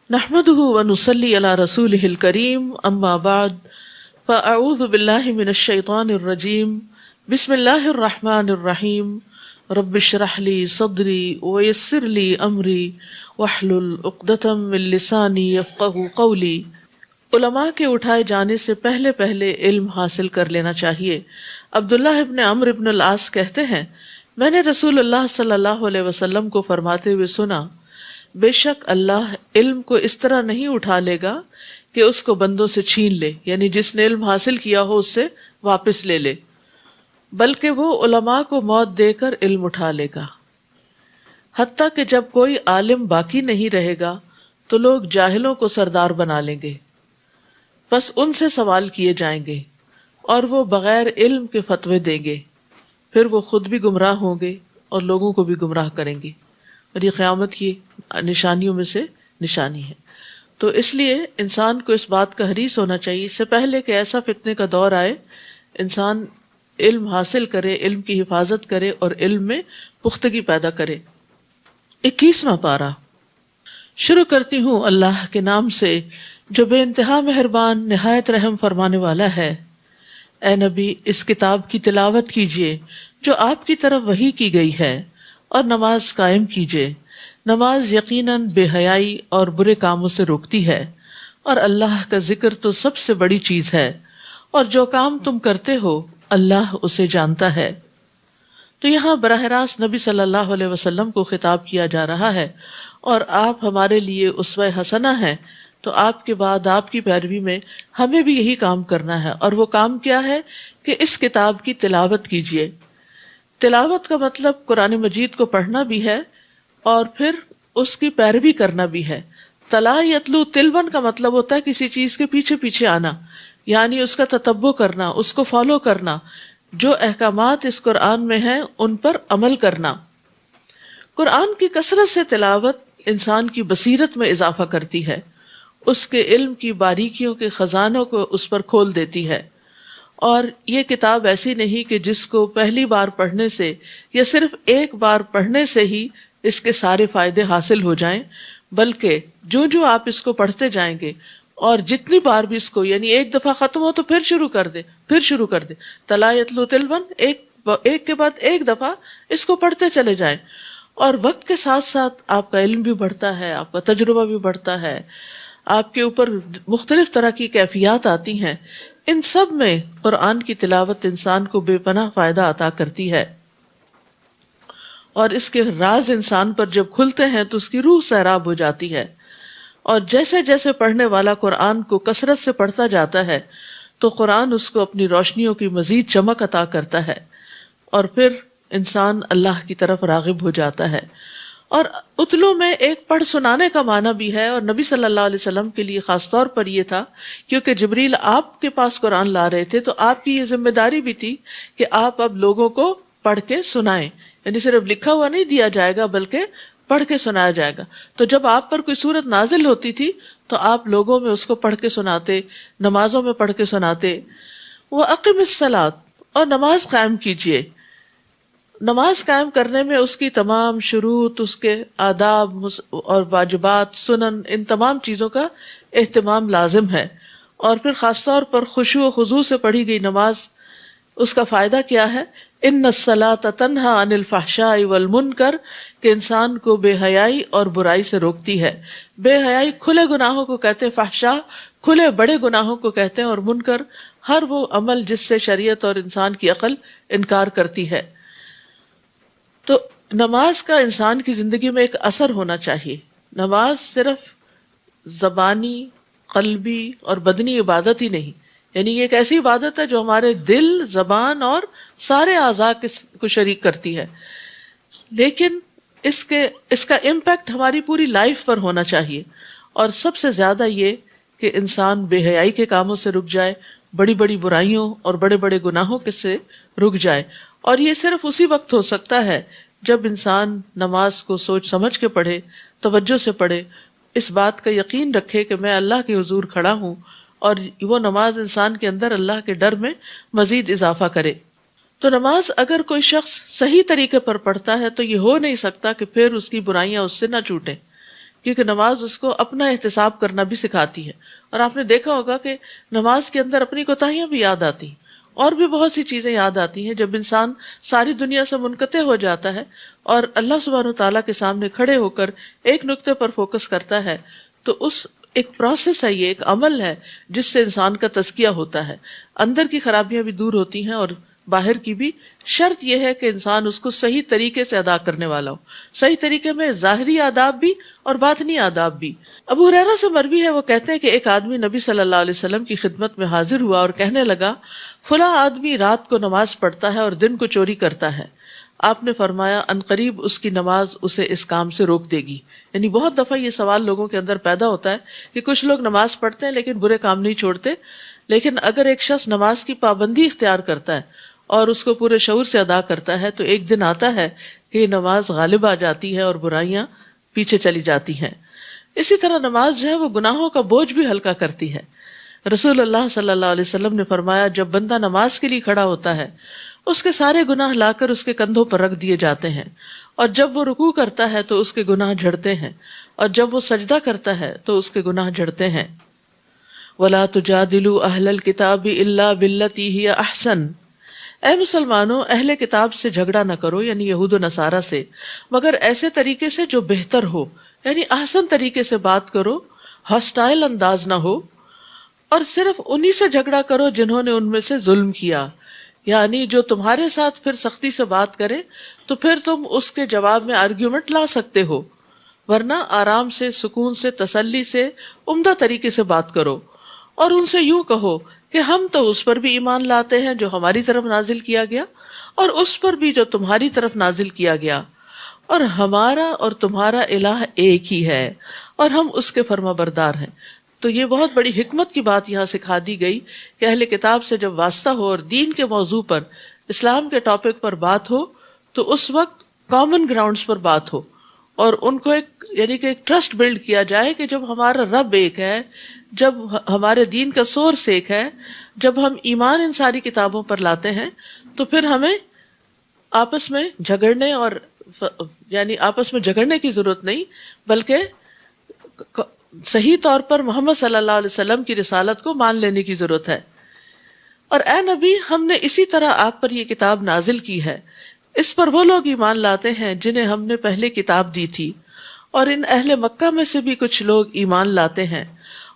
نحمده ونصلي على رسوله الكريم اما بعد فاعوذ بالله من الشيطان الرجيم بسم الله الرحمن الرحيم رب اشرح لي صدري ويسر لي امري واحلل عقدة من لساني يفقهوا قولي۔ علماء کے اٹھائے جانے سے پہلے علم حاصل کر لینا چاہیے۔ عبداللہ ابن عمرو ابن العاص کہتے ہیں، میں نے رسول اللہ صلی اللہ علیہ وسلم کو فرماتے ہوئے سنا، بے شک اللہ علم کو اس طرح نہیں اٹھا لے گا کہ اس کو بندوں سے چھین لے، یعنی جس نے علم حاصل کیا ہو اس سے واپس لے لے، بلکہ وہ علماء کو موت دے کر علم اٹھا لے گا۔ حتیٰ کہ جب کوئی عالم باقی نہیں رہے گا تو لوگ جاہلوں کو سردار بنا لیں گے، بس ان سے سوال کیے جائیں گے اور وہ بغیر علم کے فتوے دیں گے، پھر وہ خود بھی گمراہ ہوں گے اور لوگوں کو بھی گمراہ کریں گے، اور یہ قیامت کی نشانیوں میں سے نشانی ہے۔ تو اس لیے انسان کو اس بات کا حریص ہونا چاہیے، اس سے پہلے کہ ایسا فتنے کا دور آئے، انسان علم حاصل کرے، علم کی حفاظت کرے اور علم میں پختگی پیدا کرے۔ 21واں پارہ۔ شروع کرتی ہوں اللہ کے نام سے جو بے انتہا مہربان نہایت رحم فرمانے والا ہے۔ اے نبی، اس کتاب کی تلاوت کیجیے جو آپ کی طرف وحی کی گئی ہے، اور نماز قائم کیجیے۔ نماز یقیناً بے حیائی اور برے کاموں سے روکتی ہے، اور اللہ کا ذکر تو سب سے بڑی چیز ہے، اور جو کام تم کرتے ہو اللہ اسے جانتا ہے۔ تو یہاں براہ راست نبی صلی اللہ علیہ وسلم کو خطاب کیا جا رہا ہے، اور آپ ہمارے لیے اسوہ حسنہ ہیں، تو آپ کے بعد آپ کی پیروی میں ہمیں بھی یہی کام کرنا ہے۔ اور وہ کام کیا ہے کہ اس کتاب کی تلاوت کیجیے۔ تلاوت کا مطلب قرآن مجید کو پڑھنا بھی ہے اور پھر اس کی پیروی کرنا بھی ہے۔ تلا یتلو تلون کا مطلب ہوتا ہے کسی چیز کے پیچھے پیچھے آنا، یعنی اس کا تتبع کرنا، اس کو فالو کرنا، جو احکامات اس قرآن میں ہیں ان پر عمل کرنا۔ قرآن کی کثرت سے تلاوت انسان کی بصیرت میں اضافہ کرتی ہے، اس کے علم کی باریکیوں کے خزانوں کو اس پر کھول دیتی ہے۔ اور یہ کتاب ایسی نہیں کہ جس کو پہلی بار پڑھنے سے یا صرف ایک بار پڑھنے سے ہی اس کے سارے فائدے حاصل ہو جائیں، بلکہ جو آپ اس کو پڑھتے جائیں گے اور جتنی بار بھی اس کو، یعنی ایک دفعہ ختم ہو تو پھر شروع کر دے، تلا یتلو تلون، ایک کے بعد ایک دفعہ اس کو پڑھتے چلے جائیں، اور وقت کے ساتھ ساتھ آپ کا علم بھی بڑھتا ہے، آپ کا تجربہ بھی بڑھتا ہے، آپ کے اوپر مختلف طرح کی کیفیات آتی ہیں۔ ان سب میں قرآن کی تلاوت انسان کو بے پناہ فائدہ عطا کرتی ہے، اور اس کے راز انسان پر جب کھلتے ہیں تو اس کی روح سیراب ہو جاتی ہے۔ اور جیسے جیسے پڑھنے والا قرآن کو کثرت سے پڑھتا جاتا ہے تو قرآن اس کو اپنی روشنیوں کی مزید چمک عطا کرتا ہے، اور پھر انسان اللہ کی طرف راغب ہو جاتا ہے۔ اور اتلو میں ایک پڑھ سنانے کا معنی بھی ہے، اور نبی صلی اللہ علیہ وسلم کے لیے خاص طور پر یہ تھا کیونکہ جبریل آپ کے پاس قرآن لا رہے تھے، تو آپ کی یہ ذمہ داری بھی تھی کہ آپ اب لوگوں کو پڑھ کے سنائیں، یعنی صرف لکھا ہوا نہیں دیا جائے گا بلکہ پڑھ کے سنایا جائے گا۔ تو جب آپ پر کوئی سورت نازل ہوتی تھی تو آپ لوگوں میں اس کو پڑھ کے سناتے، نمازوں میں پڑھ کے سناتے۔ وَأَقِمِ الصَّلَاةَ، اور نماز قائم کیجیے۔ نماز قائم کرنے میں اس کی تمام شروط، اس کے آداب اور واجبات، سنن، ان تمام چیزوں کا اہتمام لازم ہے۔ اور پھر خاص طور پر خشوع و خضوع سے پڑھی گئی نماز، اس کا فائدہ کیا ہے؟ ان الصلاۃ تنہی عن الفحشاء والمنکر، کہ انسان کو بے حیائی اور برائی سے روکتی ہے۔ بے حیائی کھلے گناہوں کو کہتے ہیں، فحشاء کھلے بڑے گناہوں کو کہتے ہیں، اور منکر ہر وہ عمل جس سے شریعت اور انسان کی عقل انکار کرتی ہے۔ تو نماز کا انسان کی زندگی میں ایک اثر ہونا چاہیے۔ نماز صرف زبانی، قلبی اور بدنی عبادت ہی نہیں، یعنی یہ ایک ایسی عبادت ہے جو ہمارے دل، زبان اور سارے اعضاء کو شریک کرتی ہے، لیکن اس کا امپیکٹ ہماری پوری لائف پر ہونا چاہیے۔ اور سب سے زیادہ یہ کہ انسان بے حیائی کے کاموں سے رک جائے، بڑی بڑی برائیوں اور بڑے بڑے گناہوں سے رک جائے۔ اور یہ صرف اسی وقت ہو سکتا ہے جب انسان نماز کو سوچ سمجھ کے پڑھے، توجہ سے پڑھے، اس بات کا یقین رکھے کہ میں اللہ کے حضور کھڑا ہوں، اور وہ نماز انسان کے اندر اللہ کے ڈر میں مزید اضافہ کرے۔ تو نماز اگر کوئی شخص صحیح طریقے پر پڑھتا ہے تو یہ ہو نہیں سکتا کہ پھر اس کی برائیاں اس سے نہ چھوٹیں، کیونکہ نماز اس کو اپنا احتساب کرنا بھی سکھاتی ہے. اور آپ نے دیکھا ہوگا کہ نماز کے اندر اپنی کوتاہیاں بھی یاد آتی ہیں اور بھی بہت سی چیزیں یاد آتی ہیں. جب انسان ساری دنیا سے منقطع ہو جاتا ہے اور اللہ سبحانہ تعالیٰ کے سامنے کھڑے ہو کر ایک نقطے پر فوکس کرتا ہے تو اس ایک پروسیس ہے، یہ ایک عمل ہے جس سے انسان کا تزکیہ ہوتا ہے. اندر کی خرابیاں بھی دور ہوتی ہیں اور باہر کی بھی. شرط یہ ہے کہ انسان اس کو صحیح طریقے سے ادا کرنے والا ہو، صحیح طریقے میں ظاہری آداب بھی اور باطنی آداب بھی. ابو ہریرہ سے مروی ہے، وہ کہتے ہیں کہ ایک آدمی نبی صلی اللہ علیہ وسلم کی خدمت میں حاضر ہوا اور کہنے لگا فلاں آدمی رات کو نماز پڑھتا ہے اور دن کو چوری کرتا ہے. آپ نے فرمایا عنقریب اس کی نماز اسے اس کام سے روک دے گی. یعنی بہت دفعہ یہ سوال لوگوں کے اندر پیدا ہوتا ہے کہ کچھ لوگ نماز پڑھتے ہیں لیکن برے کام نہیں چھوڑتے، لیکن اگر ایک شخص نماز کی پابندی اختیار کرتا ہے اور اس کو پورے شعور سے ادا کرتا ہے تو ایک دن آتا ہے کہ یہ نماز غالب آ جاتی ہے اور برائیاں پیچھے چلی جاتی ہیں. اسی طرح نماز جو ہے وہ گناہوں کا بوجھ بھی ہلکا کرتی ہے. رسول اللہ صلی اللہ علیہ وسلم نے فرمایا جب بندہ نماز کے لیے کھڑا ہوتا ہے اس کے سارے گناہ لا کر اس کے کندھوں پر رکھ دیے جاتے ہیں، اور جب وہ رکوع کرتا ہے تو اس کے گناہ جھڑتے ہیں، اور جب وہ سجدہ کرتا ہے تو اس کے گناہ جھڑتے ہیں. وَلَا تُجَادِلُوا أَهْلَ الْكِتَابِ إِلَّا بِالَّتِي هِيَ أَحْسَنُ. اے مسلمانوں، اہل کتاب سے جھگڑا نہ کرو، یعنی یہود و نصارہ سے، مگر ایسے طریقے سے جو بہتر ہو، یعنی احسن طریقے سے بات کرو، ہاسٹائل انداز نہ ہو، اور صرف انہی سے جھگڑا کرو جنہوں نے ان میں سے ظلم کیا. یعنی جو تمہارے ساتھ پھر سختی سے بات کرے تو پھر تم اس کے جواب میں آرگیومنٹ لا سکتے ہو، ورنہ آرام سے، سکون سے، تسلی سے، عمدہ طریقے سے بات کرو اور ان سے یوں کہو کہ ہم تو اس پر بھی ایمان لاتے ہیں جو ہماری طرف نازل کیا گیا اور اس پر بھی جو تمہاری طرف نازل کیا گیا، اور ہمارا اور تمہارا الہ ایک ہی ہے اور ہم اس کے فرما بردار ہیں. تو یہ بہت بڑی حکمت کی بات یہاں سکھا دی گئی کہ اہل کتاب سے جب واسطہ ہو اور دین کے موضوع پر، اسلام کے ٹاپک پر بات ہو تو اس وقت کامن گراؤنڈز پر بات ہو اور ان کو یعنی کہ ایک ٹرسٹ بلڈ کیا جائے کہ جب ہمارا رب ایک ہے، جب ہمارے دین کا سورس ایک ہے، جب ہم ایمان ان ساری کتابوں پر لاتے ہیں تو پھر ہمیں آپس میں جھگڑنے اور یعنی آپس میں جھگڑنے کی ضرورت نہیں، بلکہ صحیح طور پر محمد صلی اللہ علیہ وسلم کی رسالت کو مان لینے کی ضرورت ہے. اور اے نبی، ہم نے اسی طرح آپ پر یہ کتاب نازل کی ہے، اس پر وہ لوگ ایمان لاتے ہیں جنہیں ہم نے پہلے کتاب دی تھی، اور ان اہل مکہ میں سے بھی کچھ لوگ ایمان لاتے ہیں،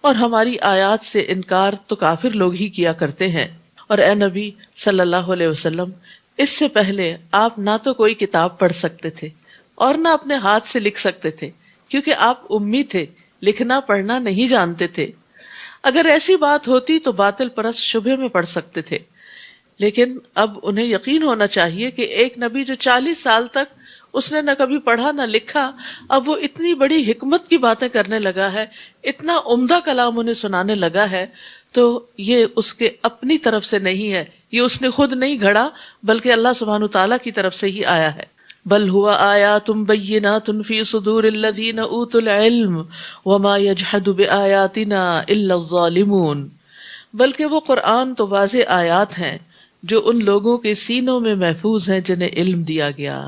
اور ہماری آیات سے انکار تو کافر لوگ ہی کیا کرتے ہیں. اور اے نبی صلی اللہ علیہ وسلم، اس سے پہلے آپ نہ تو کوئی کتاب پڑھ سکتے تھے اور نہ اپنے ہاتھ سے لکھ سکتے تھے، کیونکہ آپ امی تھے، لکھنا پڑھنا نہیں جانتے تھے. اگر ایسی بات ہوتی تو باطل پرست شبہے میں پڑ سکتے تھے، لیکن اب انہیں یقین ہونا چاہیے کہ ایک نبی جو 40 سال تک اس نے نہ کبھی پڑھا نہ لکھا، اب وہ اتنی بڑی حکمت کی باتیں کرنے لگا ہے، اتنا عمدہ کلام انہیں سنانے لگا ہے، تو یہ اس کے اپنی طرف سے نہیں ہے، یہ اس نے خود نہیں گھڑا، بلکہ اللہ سبحانہ تعالیٰ کی طرف سے ہی آیا ہے. بل ہوا آیات بینات فی صدور الذین اوتوا العلم وما یجحد بآیاتنا الا الظالمون. بلکہ وہ قرآن تو واضح آیات ہیں جو ان لوگوں کے سینوں میں محفوظ ہیں جنہیں علم دیا گیا.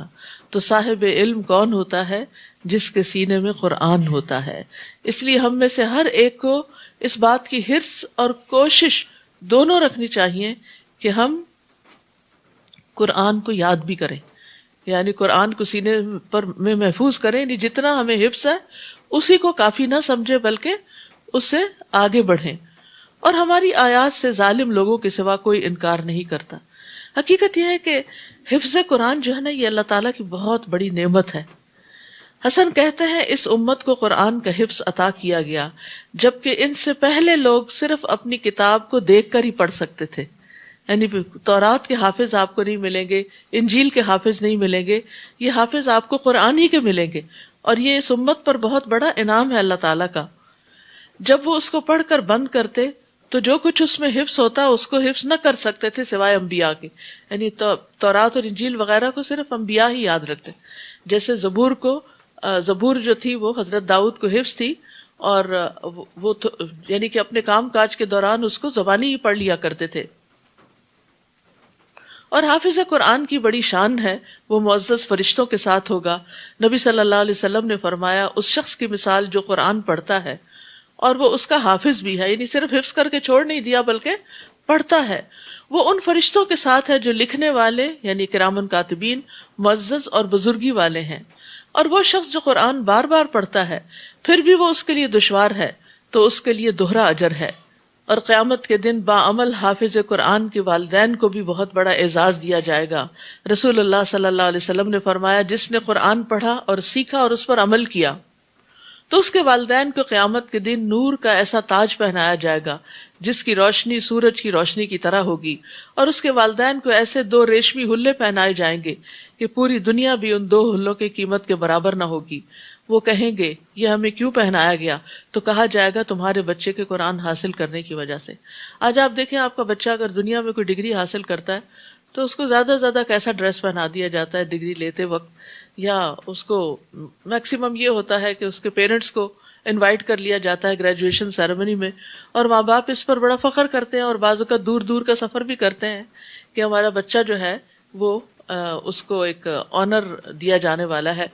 تو صاحب علم کون ہوتا ہے؟ جس کے سینے میں قرآن ہوتا ہے. اس لیے ہم میں سے ہر ایک کو اس بات کی حرص اور کوشش دونوں رکھنی چاہیے کہ ہم قرآن کو یاد بھی کریں، یعنی قرآن کو سینے پر میں محفوظ کریں. یعنی جتنا ہمیں حفظ ہے اسی کو کافی نہ سمجھے بلکہ اس سے آگے بڑھیں. اور ہماری آیات سے ظالم لوگوں کے سوا کوئی انکار نہیں کرتا. حقیقت یہ ہے کہ حفظ قرآن جو ہے نا، یہ اللہ تعالیٰ کی بہت بڑی نعمت ہے. حسن کہتے ہیں اس امت کو قرآن کا حفظ عطا کیا گیا، جبکہ ان سے پہلے لوگ صرف اپنی کتاب کو دیکھ کر ہی پڑھ سکتے تھے. یعنی تورات کے حافظ آپ کو نہیں ملیں گے، انجیل کے حافظ نہیں ملیں گے، یہ حافظ آپ کو قرآن ہی کے ملیں گے. اور یہ اس امت پر بہت بڑا انعام ہے اللہ تعالیٰ کا. جب وہ اس کو پڑھ کر بند کرتے تو جو کچھ اس میں حفظ ہوتا اس کو حفظ نہ کر سکتے تھے سوائے انبیاء کے. یعنی تورات اور انجیل وغیرہ کو صرف انبیاء ہی یاد رکھتے. جیسے زبور جو تھی وہ حضرت داؤد کو حفظ تھی، اور وہ یعنی کہ اپنے کام کاج کے دوران اس کو زبانی ہی پڑھ لیا کرتے تھے. اور حافظ قرآن کی بڑی شان ہے، وہ معزز فرشتوں کے ساتھ ہوگا۔ نبی صلی اللہ علیہ وسلم نے فرمایا اس شخص کی مثال جو قرآن پڑھتا ہے اور وہ اس کا حافظ بھی ہے، یعنی صرف حفظ کر کے چھوڑ نہیں دیا بلکہ پڑھتا ہے، وہ ان فرشتوں کے ساتھ ہے جو لکھنے والے یعنی کرامن کاتبین معزز اور بزرگی والے ہیں۔ اور وہ شخص جو قرآن بار بار پڑھتا ہے پھر بھی وہ اس کے لیے دشوار ہے تو اس کے لیے دوہرا اجر ہے۔ اور قیامت کے دن باعمل حافظ قرآن کے والدین کو بھی بہت بڑا اعزاز دیا جائے گا۔ رسول اللہ صلی اللہ علیہ وسلم نے فرمایا جس نے قرآن پڑھا اور سیکھا اور اس پر عمل کیا تو اس کے والدین کو قیامت کے دن نور کا ایسا تاج پہنایا جائے گا جس کی روشنی سورج کی روشنی کی طرح ہوگی، اور اس کے والدین کو ایسے 2 ریشمی ہلے پہنائے جائیں گے کہ پوری دنیا بھی ان 2 ہلوں کی قیمت کے برابر نہ ہوگی۔ وہ کہیں گے یہ ہمیں کیوں پہنایا گیا؟ تو کہا جائے گا تمہارے بچے کے قرآن حاصل کرنے کی وجہ سے۔ آج آپ دیکھیں آپ کا بچہ اگر دنیا میں کوئی ڈگری حاصل کرتا ہے تو اس کو زیادہ سے زیادہ کیسا ڈریس پہنا دیا جاتا ہے ڈگری لیتے وقت، یا اس کو میکسیمم یہ ہوتا ہے کہ اس کے پیرنٹس کو انوائٹ کر لیا جاتا ہے گریجویشن سیریمنی میں، اور ماں باپ اس پر بڑا فخر کرتے ہیں اور بعض اوقات دور دور کا سفر بھی کرتے ہیں کہ ہمارا بچہ جو ہے وہ اس کو ایک آنر دیا جانے والا ہے۔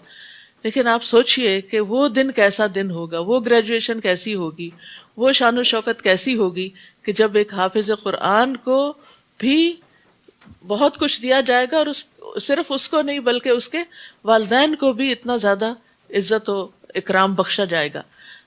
لیکن آپ سوچئے کہ وہ دن کیسا دن ہوگا، وہ گریجویشن کیسی ہوگی، وہ شان و شوکت کیسی ہوگی کہ جب ایک حافظ قرآن کو بھی بہت کچھ دیا جائے گا، اور صرف اس کو نہیں بلکہ اس کے والدین کو بھی اتنا زیادہ عزت و اکرام بخشا جائے گا۔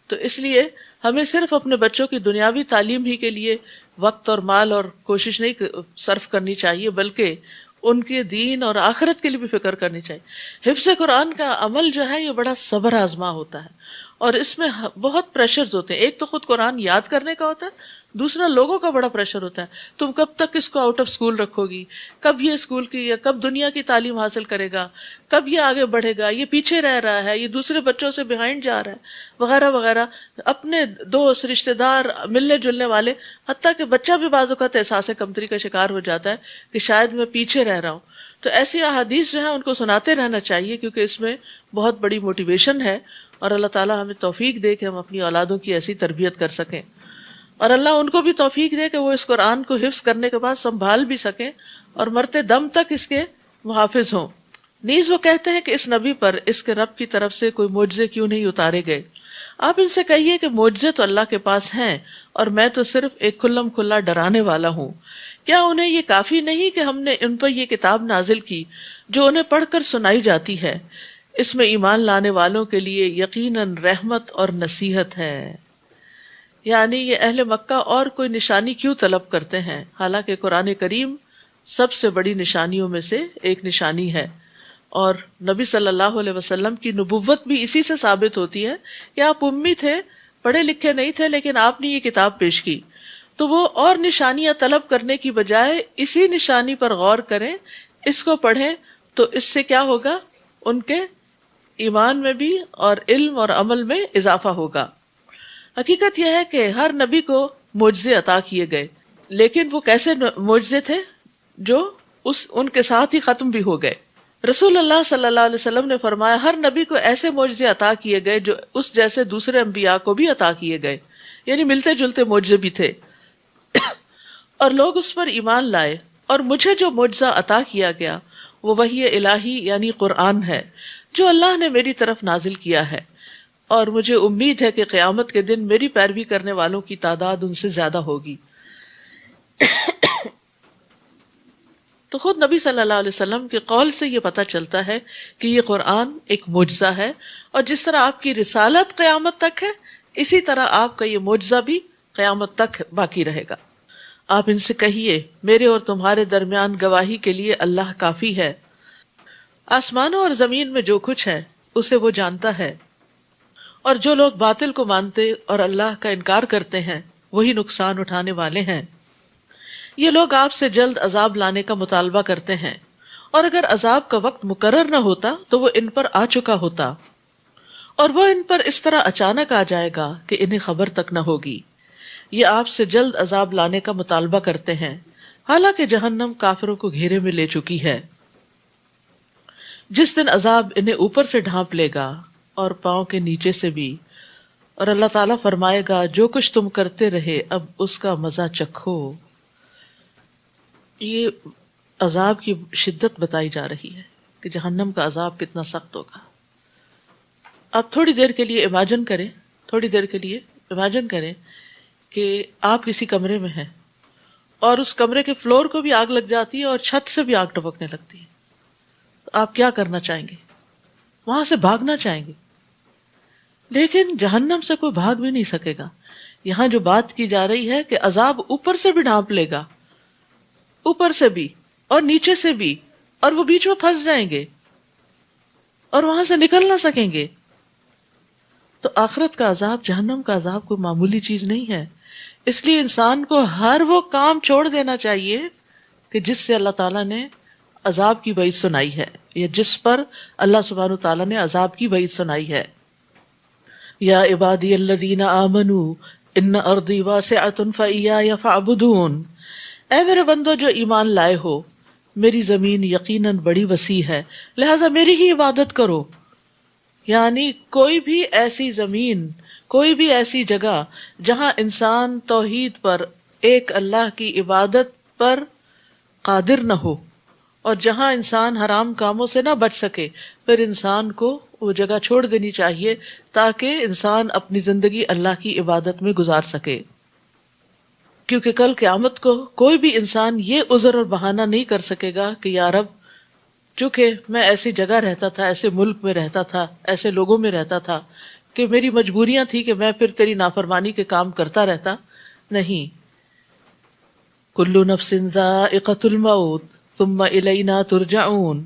تو اس لیے ہمیں صرف اپنے بچوں کی دنیاوی تعلیم ہی کے لیے وقت اور مال اور کوشش نہیں صرف کرنی چاہیے، بلکہ ان کے دین اور آخرت کے لیے بھی فکر کرنی چاہیے۔ حفظ قرآن کا عمل جو ہے یہ بڑا صبر آزما ہوتا ہے، اور اس میں بہت پریشرز ہوتے ہیں۔ ایک تو خود قرآن یاد کرنے کا ہوتا ہے، دوسرا لوگوں کا بڑا پریشر ہوتا ہے، تم کب تک اس کو آؤٹ آف اسکول رکھو گی، کب یہ اسکول کی یا کب دنیا کی تعلیم حاصل کرے گا، کب یہ آگے بڑھے گا، یہ پیچھے رہ رہا ہے، یہ دوسرے بچوں سے بیہائنڈ جا رہا ہے، وغیرہ وغیرہ۔ اپنے دوست رشتہ دار ملنے جلنے والے، حتیٰ کہ بچہ بھی بعض اوقات احساس کمتری کا شکار ہو جاتا ہے کہ شاید میں پیچھے رہ رہا ہوں۔ تو ایسی احادیث جو ہیں ان کو سناتے رہنا چاہیے، کیونکہ اس میں بہت بڑی موٹیویشن ہے، اور اللہ تعالیٰ ہمیں توفیق دے کہ ہم اپنی اولادوں کی ایسی تربیت کر سکیں، اور اللہ ان کو بھی توفیق دے کہ وہ اس قرآن کو حفظ کرنے کے بعد سنبھال بھی سکیں اور مرتے دم تک اس کے محافظ ہوں۔ نیز وہ کہتے ہیں کہ اس نبی پر اس کے رب کی طرف سے کوئی معجزے کیوں نہیں اتارے گئے؟ آپ ان سے کہیے کہ معجزے تو اللہ کے پاس ہیں، اور میں تو صرف ایک کھلم کھلا ڈرانے والا ہوں۔ کیا انہیں یہ کافی نہیں کہ ہم نے ان پر یہ کتاب نازل کی جو انہیں پڑھ کر سنائی جاتی ہے؟ اس میں ایمان لانے والوں کے لیے یقیناً رحمت اور نصیحت ہے۔ یعنی یہ اہل مکہ اور کوئی نشانی کیوں طلب کرتے ہیں، حالانکہ قرآن کریم سب سے بڑی نشانیوں میں سے ایک نشانی ہے، اور نبی صلی اللہ علیہ وسلم کی نبوت بھی اسی سے ثابت ہوتی ہے کہ آپ امی تھے، پڑھے لکھے نہیں تھے، لیکن آپ نے یہ کتاب پیش کی۔ تو وہ اور نشانیاں طلب کرنے کی بجائے اسی نشانی پر غور کریں، اس کو پڑھیں، تو اس سے کیا ہوگا؟ ان کے ایمان میں بھی اور علم اور عمل میں اضافہ ہوگا۔ حقیقت یہ ہے کہ ہر نبی کو معجزے عطا کیے گئے، لیکن وہ کیسے معجزے تھے جو ان کے ساتھ ہی ختم بھی ہو گئے۔ رسول اللہ صلی اللہ علیہ وسلم نے فرمایا ہر نبی کو ایسے معجزے عطا کیے گئے جو اس جیسے دوسرے انبیاء کو بھی عطا کیے گئے، یعنی ملتے جلتے معجزے بھی تھے، اور لوگ اس پر ایمان لائے۔ اور مجھے جو معجزہ عطا کیا گیا وہ وحی الہی یعنی قرآن ہے جو اللہ نے میری طرف نازل کیا ہے، اور مجھے امید ہے کہ قیامت کے دن میری پیروی کرنے والوں کی تعداد ان سے زیادہ ہوگی۔ تو خود نبی صلی اللہ علیہ وسلم کے قول سے یہ پتہ چلتا ہے کہ یہ قرآن ایک معجزہ ہے، اور جس طرح آپ کی رسالت قیامت تک ہے، اسی طرح آپ کا یہ معجزہ بھی قیامت تک باقی رہے گا۔ آپ ان سے کہیے میرے اور تمہارے درمیان گواہی کے لیے اللہ کافی ہے۔ آسمانوں اور زمین میں جو کچھ ہے اسے وہ جانتا ہے، اور جو لوگ باطل کو مانتے اور اللہ کا انکار کرتے ہیں وہی نقصان اٹھانے والے ہیں۔ یہ لوگ آپ سے جلد عذاب لانے کا مطالبہ کرتے ہیں، اور اگر عذاب کا وقت مقرر نہ ہوتا تو وہ ان پر آ چکا ہوتا، اور وہ ان پر اس طرح اچانک آ جائے گا کہ انہیں خبر تک نہ ہوگی۔ یہ آپ سے جلد عذاب لانے کا مطالبہ کرتے ہیں، حالانکہ جہنم کافروں کو گھیرے میں لے چکی ہے۔ جس دن عذاب انہیں اوپر سے ڈھانپ لے گا اور پاؤں کے نیچے سے بھی، اور اللہ تعالیٰ فرمائے گا جو کچھ تم کرتے رہے اب اس کا مزہ چکھو۔ یہ عذاب کی شدت بتائی جا رہی ہے کہ جہنم کا عذاب کتنا سخت ہوگا. آپ تھوڑی دیر کے لیے امیجن کریں کہ آپ کسی کمرے میں ہیں اور اس کمرے کے فلور کو بھی آگ لگ جاتی ہے اور چھت سے بھی آگ ٹپکنے لگتی ہے. تو آپ کیا کرنا چاہیں گے؟ وہاں سے بھاگنا چاہیں گے. لیکن جہنم سے کوئی بھاگ بھی نہیں سکے گا. یہاں جو بات کی جا رہی ہے کہ عذاب اوپر سے بھی ڈھانپ لے گا، اوپر سے بھی اور نیچے سے بھی، اور وہ بیچ میں پھنس جائیں گے اور وہاں سے نکل نہ سکیں گے. تو آخرت کا عذاب، جہنم کا عذاب کوئی معمولی چیز نہیں ہے. اس لیے انسان کو ہر وہ کام چھوڑ دینا چاہیے کہ جس سے اللہ تعالیٰ نے عذاب کی وعید سنائی ہے، یا جس پر اللہ سبحانہ تعالیٰ نے عذاب کی وعید سنائی ہے. یا عبادی الذین آمنوا ان ارضی واسعۃ فایای فاعبدون، اے میرے بندو جو ایمان لائے ہو، میری زمین یقیناً بڑی وسیع ہے، لہذا میری ہی عبادت کرو. یعنی کوئی بھی ایسی زمین، کوئی بھی ایسی جگہ جہاں انسان توحید پر، ایک اللہ کی عبادت پر قادر نہ ہو، اور جہاں انسان حرام کاموں سے نہ بچ سکے، پھر انسان کو وہ جگہ چھوڑ دینی چاہیے تاکہ انسان اپنی زندگی اللہ کی عبادت میں گزار سکے. کیونکہ کل قیامت کو کوئی بھی انسان یہ عذر اور بہانہ نہیں کر سکے گا کہ یا رب، چونکہ میں ایسی جگہ رہتا تھا، ایسے ملک میں رہتا تھا، ایسے لوگوں میں رہتا تھا کہ میری مجبوریاں تھی کہ میں پھر تیری نافرمانی کے کام کرتا رہتا. نہیں، کل نفس ذائقۃ الموت ثم الینا ترجعون،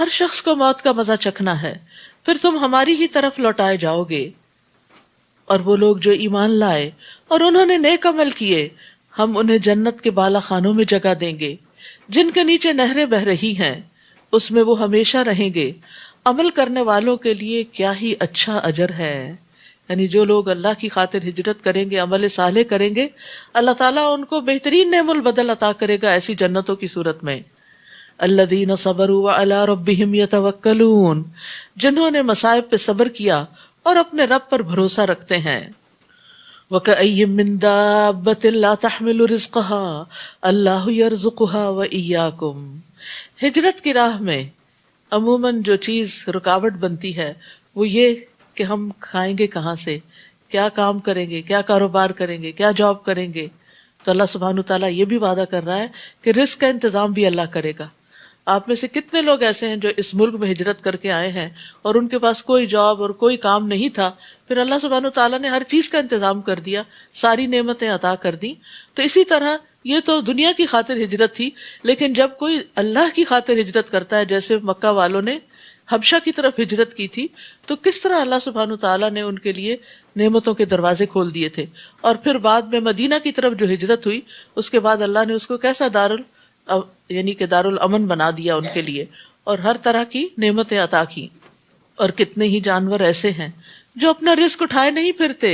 ہر شخص کو موت کا مزہ چکھنا ہے، پھر تم ہماری ہی طرف لوٹائے جاؤ گے. اور وہ لوگ جو ایمان لائے اور انہوں نے نیک عمل کیے، ہم انہیں جنت کے بالا خانوں میں جگہ دیں گے جن کے نیچے نہریں بہہ رہی ہیں، اس میں وہ ہمیشہ رہیں گے. عمل کرنے والوں کے لیے کیا ہی اچھا اجر ہے. یعنی جو لوگ اللہ کی خاطر ہجرت کریں گے، عمل صالح کریں گے، اللہ تعالیٰ ان کو بہترین نعم البدل عطا کرے گا ایسی جنتوں کی صورت میں. الذین صبروا وعلی ربہم یتوکلون، جنہوں نے مصائب پہ صبر کیا اور اپنے رب پر بھروسہ رکھتے ہیں. وَكَأَيٍّ مِّن دَابَّةٍ لَا تَحْمِلُ رِزْقَهَا اللَّهُ يَرْزُقُهَا وَإِيَّاكُمْ. ہجرت کی راہ میں عموماً جو چیز رکاوٹ بنتی ہے وہ یہ کہ ہم کھائیں گے کہاں سے، کیا کام کریں گے، کیا کاروبار کریں گے، کیا جاب کریں گے. تو اللہ سبحانہ تعالیٰ یہ بھی وعدہ کر رہا ہے کہ رزق کا انتظام بھی اللہ کرے گا. آپ میں سے کتنے لوگ ایسے ہیں جو اس ملک میں ہجرت کر کے آئے ہیں اور ان کے پاس کوئی جاب اور کوئی کام نہیں تھا، پھر اللہ سبحانہ تعالیٰ نے ہر چیز کا انتظام کر دیا، ساری نعمتیں عطا کر دیں. تو اسی طرح یہ تو دنیا کی خاطر ہجرت تھی، لیکن جب کوئی اللہ کی خاطر ہجرت کرتا ہے، جیسے مکہ والوں نے حبشہ کی طرف ہجرت کی تھی، تو کس طرح اللہ سبحانہ تعالیٰ نے ان کے لیے نعمتوں کے دروازے کھول دیے تھے. اور پھر بعد میں مدینہ کی طرف جو ہجرت ہوئی، اس کے بعد اللہ نے اس کو کیسا یعنی کہ دارالامن بنا دیا ان کے لیے، اور ہر طرح کی نعمتیں عطا کی. اور کتنے ہی جانور ایسے ہیں جو اپنا رزق اٹھائے نہیں پھرتے،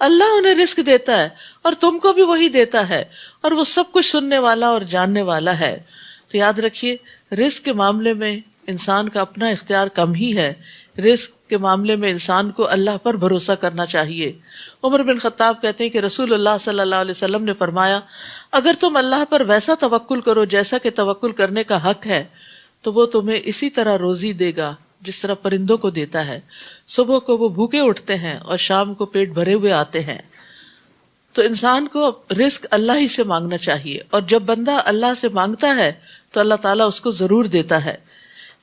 اللہ انہیں رزق دیتا ہے اور تم کو بھی وہی دیتا ہے، اور وہ سب کچھ سننے والا اور جاننے والا ہے. تو یاد رکھیے، رزق کے معاملے میں انسان کا اپنا اختیار کم ہی ہے. رزق کے معاملے میں انسان کو اللہ پر بھروسہ کرنا چاہیے. عمر بن خطاب کہتے ہیں کہ رسول اللہ صلی اللہ علیہ وسلم نے فرمایا، اگر تم اللہ پر ویسا توکل کرو جیسا کہ توکل کرنے کا حق ہے، تو وہ تمہیں اسی طرح روزی دے گا جس طرح پرندوں کو دیتا ہے. صبح کو وہ بھوکے اٹھتے ہیں اور شام کو پیٹ بھرے ہوئے آتے ہیں. تو انسان کو رزق اللہ ہی سے مانگنا چاہیے، اور جب بندہ اللہ سے مانگتا ہے تو اللہ تعالیٰ اس کو ضرور دیتا ہے.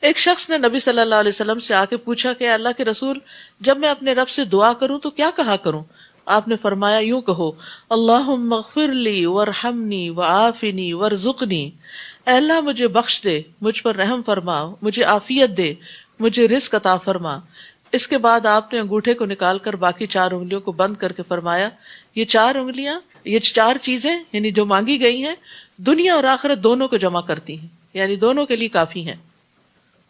ایک شخص نے نبی صلی اللہ علیہ وسلم سے آ کے پوچھا کہ اللہ کے رسول، جب میں اپنے رب سے دعا کروں تو کیا کہا کروں؟ آپ نے فرمایا، یوں کہو، اللہم اغفر لی وارحمنی وعافنی وارزقنی، اے اللہ مجھے بخش دے، مجھ پر رحم فرما، مجھے عافیت دے، مجھے رزق عطا فرما. اس کے بعد آپ نے انگوٹھے کو نکال کر باقی 4 انگلیوں کو بند کر کے فرمایا، یہ 4 انگلیاں، یہ 4 چیزیں یعنی جو مانگی گئی ہیں، دنیا اور آخرت دونوں کو جمع کرتی ہیں، یعنی دونوں کے لیے کافی ہیں.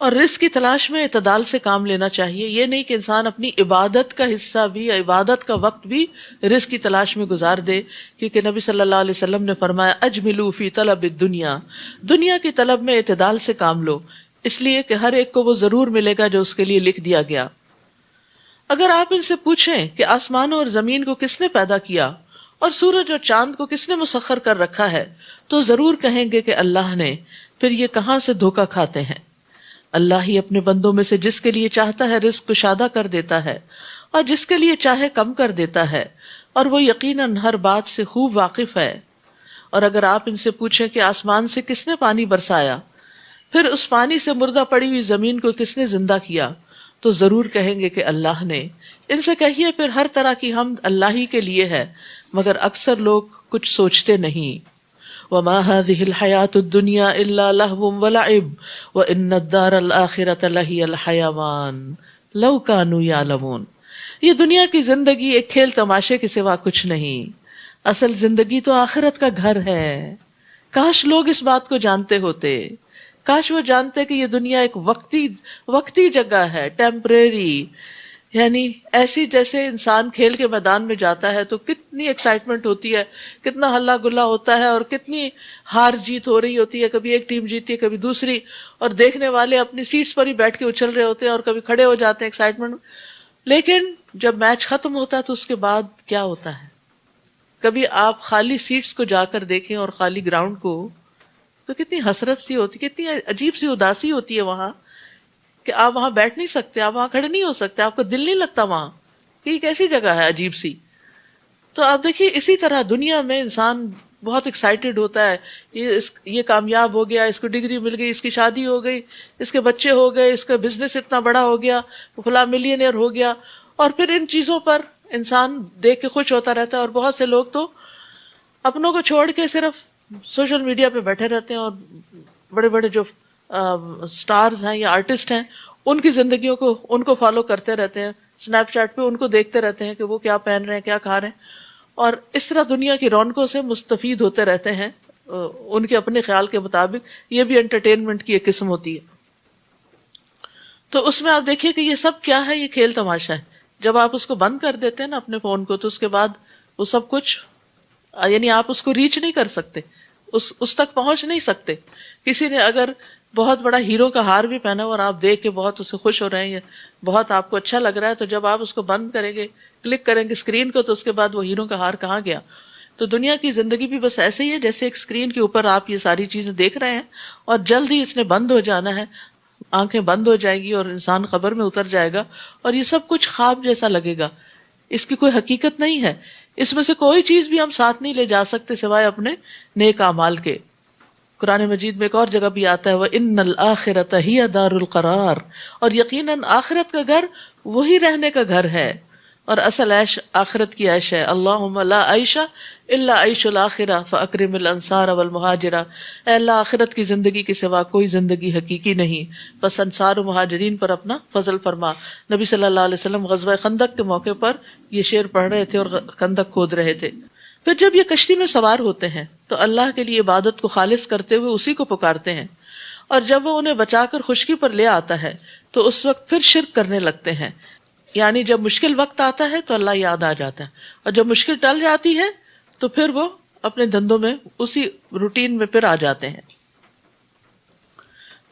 اور رزق کی تلاش میں اعتدال سے کام لینا چاہیے. یہ نہیں کہ انسان اپنی عبادت کا حصہ بھی، عبادت کا وقت بھی رزق کی تلاش میں گزار دے، کیونکہ نبی صلی اللہ علیہ وسلم نے فرمایا، اجملوا فی طلب الدنیا، دنیا کی طلب میں اعتدال سے کام لو، اس لیے کہ ہر ایک کو وہ ضرور ملے گا جو اس کے لیے لکھ دیا گیا. اگر آپ ان سے پوچھیں کہ آسمانوں اور زمین کو کس نے پیدا کیا اور سورج اور چاند کو کس نے مسخر کر رکھا ہے، تو ضرور کہیں گے کہ اللہ نے. پھر یہ کہاں سے دھوکہ کھاتے ہیں. اللہ ہی اپنے بندوں میں سے جس کے لیے چاہتا ہے رزق کشادہ کر دیتا ہے اور جس کے لیے چاہے کم کر دیتا ہے، اور وہ یقیناً ہر بات سے خوب واقف ہے. اور اگر آپ ان سے پوچھیں کہ آسمان سے کس نے پانی برسایا، پھر اس پانی سے مردہ پڑی ہوئی زمین کو کس نے زندہ کیا، تو ضرور کہیں گے کہ اللہ نے. ان سے کہیے پھر ہر طرح کی حمد اللہ ہی کے لیے ہے، مگر اکثر لوگ کچھ سوچتے نہیں. وما هذه الحياة الدنيا إلا لهو ولعب وإن الدار الآخرة لهي الحيوان لو كانوا يعلمون. یہ دنیا کی زندگی ایک کھیل تماشے کے سوا کچھ نہیں، اصل زندگی تو آخرت کا گھر ہے. کاش لوگ اس بات کو جانتے ہوتے، کاش وہ جانتے کہ یہ دنیا ایک وقتی جگہ ہے، ٹیمپریری. یعنی ایسی جیسے انسان کھیل کے میدان میں جاتا ہے تو کتنی ایکسائٹمنٹ ہوتی ہے، کتنا ہلا گلا ہوتا ہے اور کتنی ہار جیت ہو رہی ہوتی ہے، کبھی ایک ٹیم جیتی ہے کبھی دوسری، اور دیکھنے والے اپنی سیٹس پر ہی بیٹھ کے اچھل رہے ہوتے ہیں اور کبھی کھڑے ہو جاتے ہیں ایکسائٹمنٹ. لیکن جب میچ ختم ہوتا ہے تو اس کے بعد کیا ہوتا ہے؟ کبھی آپ خالی سیٹس کو جا کر دیکھیں اور خالی گراؤنڈ کو، تو کتنی حسرت سی ہوتی، کتنی عجیب سی اداسی ہوتی ہے وہاں کہ آپ وہاں بیٹھ نہیں سکتے، آپ وہاں کھڑے نہیں ہو سکتے، آپ کو دل نہیں لگتا وہاں کہ یہ کیسی جگہ ہے عجیب سی. تو آپ دیکھیے اسی طرح دنیا میں انسان بہت ایکسائٹیڈ ہوتا ہے، یہ کامیاب ہو گیا، اس کو ڈگری مل گئی، اس کی شادی ہو گئی، اس کے بچے ہو گئے، اس کا بزنس اتنا بڑا ہو گیا، فلاں ملینئر ہو گیا. اور پھر ان چیزوں پر انسان دیکھ کے خوش ہوتا رہتا ہے. اور بہت سے لوگ تو اپنوں کو چھوڑ کے صرف سوشل میڈیا پہ بیٹھے رہتے ہیں اور بڑے بڑے جو سٹارز ہیں یا آرٹسٹ ہیں ان کی زندگیوں کو ان کو فالو کرتے رہتے ہیں، سنیپ چیٹ پہ ان کو دیکھتے رہتے ہیں کہ وہ کیا پہن رہے ہیں، کیا کھا رہے ہیں، اور اس طرح دنیا کی رونقوں سے مستفید ہوتے رہتے ہیں ان کے اپنے خیال کے مطابق. یہ بھی انٹرٹینمنٹ کی ایک قسم ہوتی ہے. تو اس میں آپ دیکھیے کہ یہ سب کیا ہے، یہ کھیل تماشا ہے. جب آپ اس کو بند کر دیتے ہیں نا اپنے فون کو، تو اس کے بعد وہ سب کچھ، یعنی آپ اس کو ریچ نہیں کر سکتے، اس تک پہنچ نہیں سکتے. کسی نے اگر بہت بڑا ہیرو کا ہار بھی پہنا اور آپ دیکھ کے بہت اسے خوش ہو رہے ہیں، بہت آپ کو اچھا لگ رہا ہے، تو جب آپ اس کو بند کریں گے، کلک کریں گے اسکرین کو، تو اس کے بعد وہ ہیرو کا ہار کہاں گیا. تو دنیا کی زندگی بھی بس ایسے ہی ہے جیسے ایک اسکرین کے اوپر آپ یہ ساری چیزیں دیکھ رہے ہیں اور جلد ہی اس نے بند ہو جانا ہے، آنکھیں بند ہو جائیں گی اور انسان قبر میں اتر جائے گا اور یہ سب کچھ خواب جیسا لگے گا. اس کی کوئی حقیقت نہیں ہے، اس میں سے کوئی چیز بھی ہم ساتھ نہیں لے جا سکتے سوائے اپنے نیک اعمال کے. قرآن مجید میں ایک اور جگہ بھی آتا ہے وَإِنَّ الْآخِرَةَ هِيَ دَارُ الْقَرَارِ، اور یقیناً آخرت کا گھر وہی رہنے کا گھر ہے، اور اصل عیش آخرت کی عیش ہے. اللہم لا عیش الا عیش الآخرہ فاکرم الانصار والمہاجرہ. اے اللہ آخرت کی زندگی کے سوا کوئی زندگی حقیقی نہیں، بس انصار و مہاجرین پر اپنا فضل فرما. نبی صلی اللہ علیہ وسلم غزوہ خندق کے موقع پر یہ شعر پڑھ رہے تھے اور خندق کھود رہے تھے. پھر جب یہ کشتی میں سوار ہوتے ہیں تو اللہ کے لیے عبادت کو خالص کرتے ہوئے اسی کو پکارتے ہیں، اور جب وہ انہیں بچا کر خشکی پر لے آتا ہے تو اس وقت پھر شرک کرنے لگتے ہیں. یعنی جب مشکل وقت آتا ہے تو اللہ یاد آ جاتا ہے، اور جب مشکل ٹل جاتی ہے تو پھر وہ اپنے دھندوں میں اسی روٹین میں پھر آ جاتے ہیں.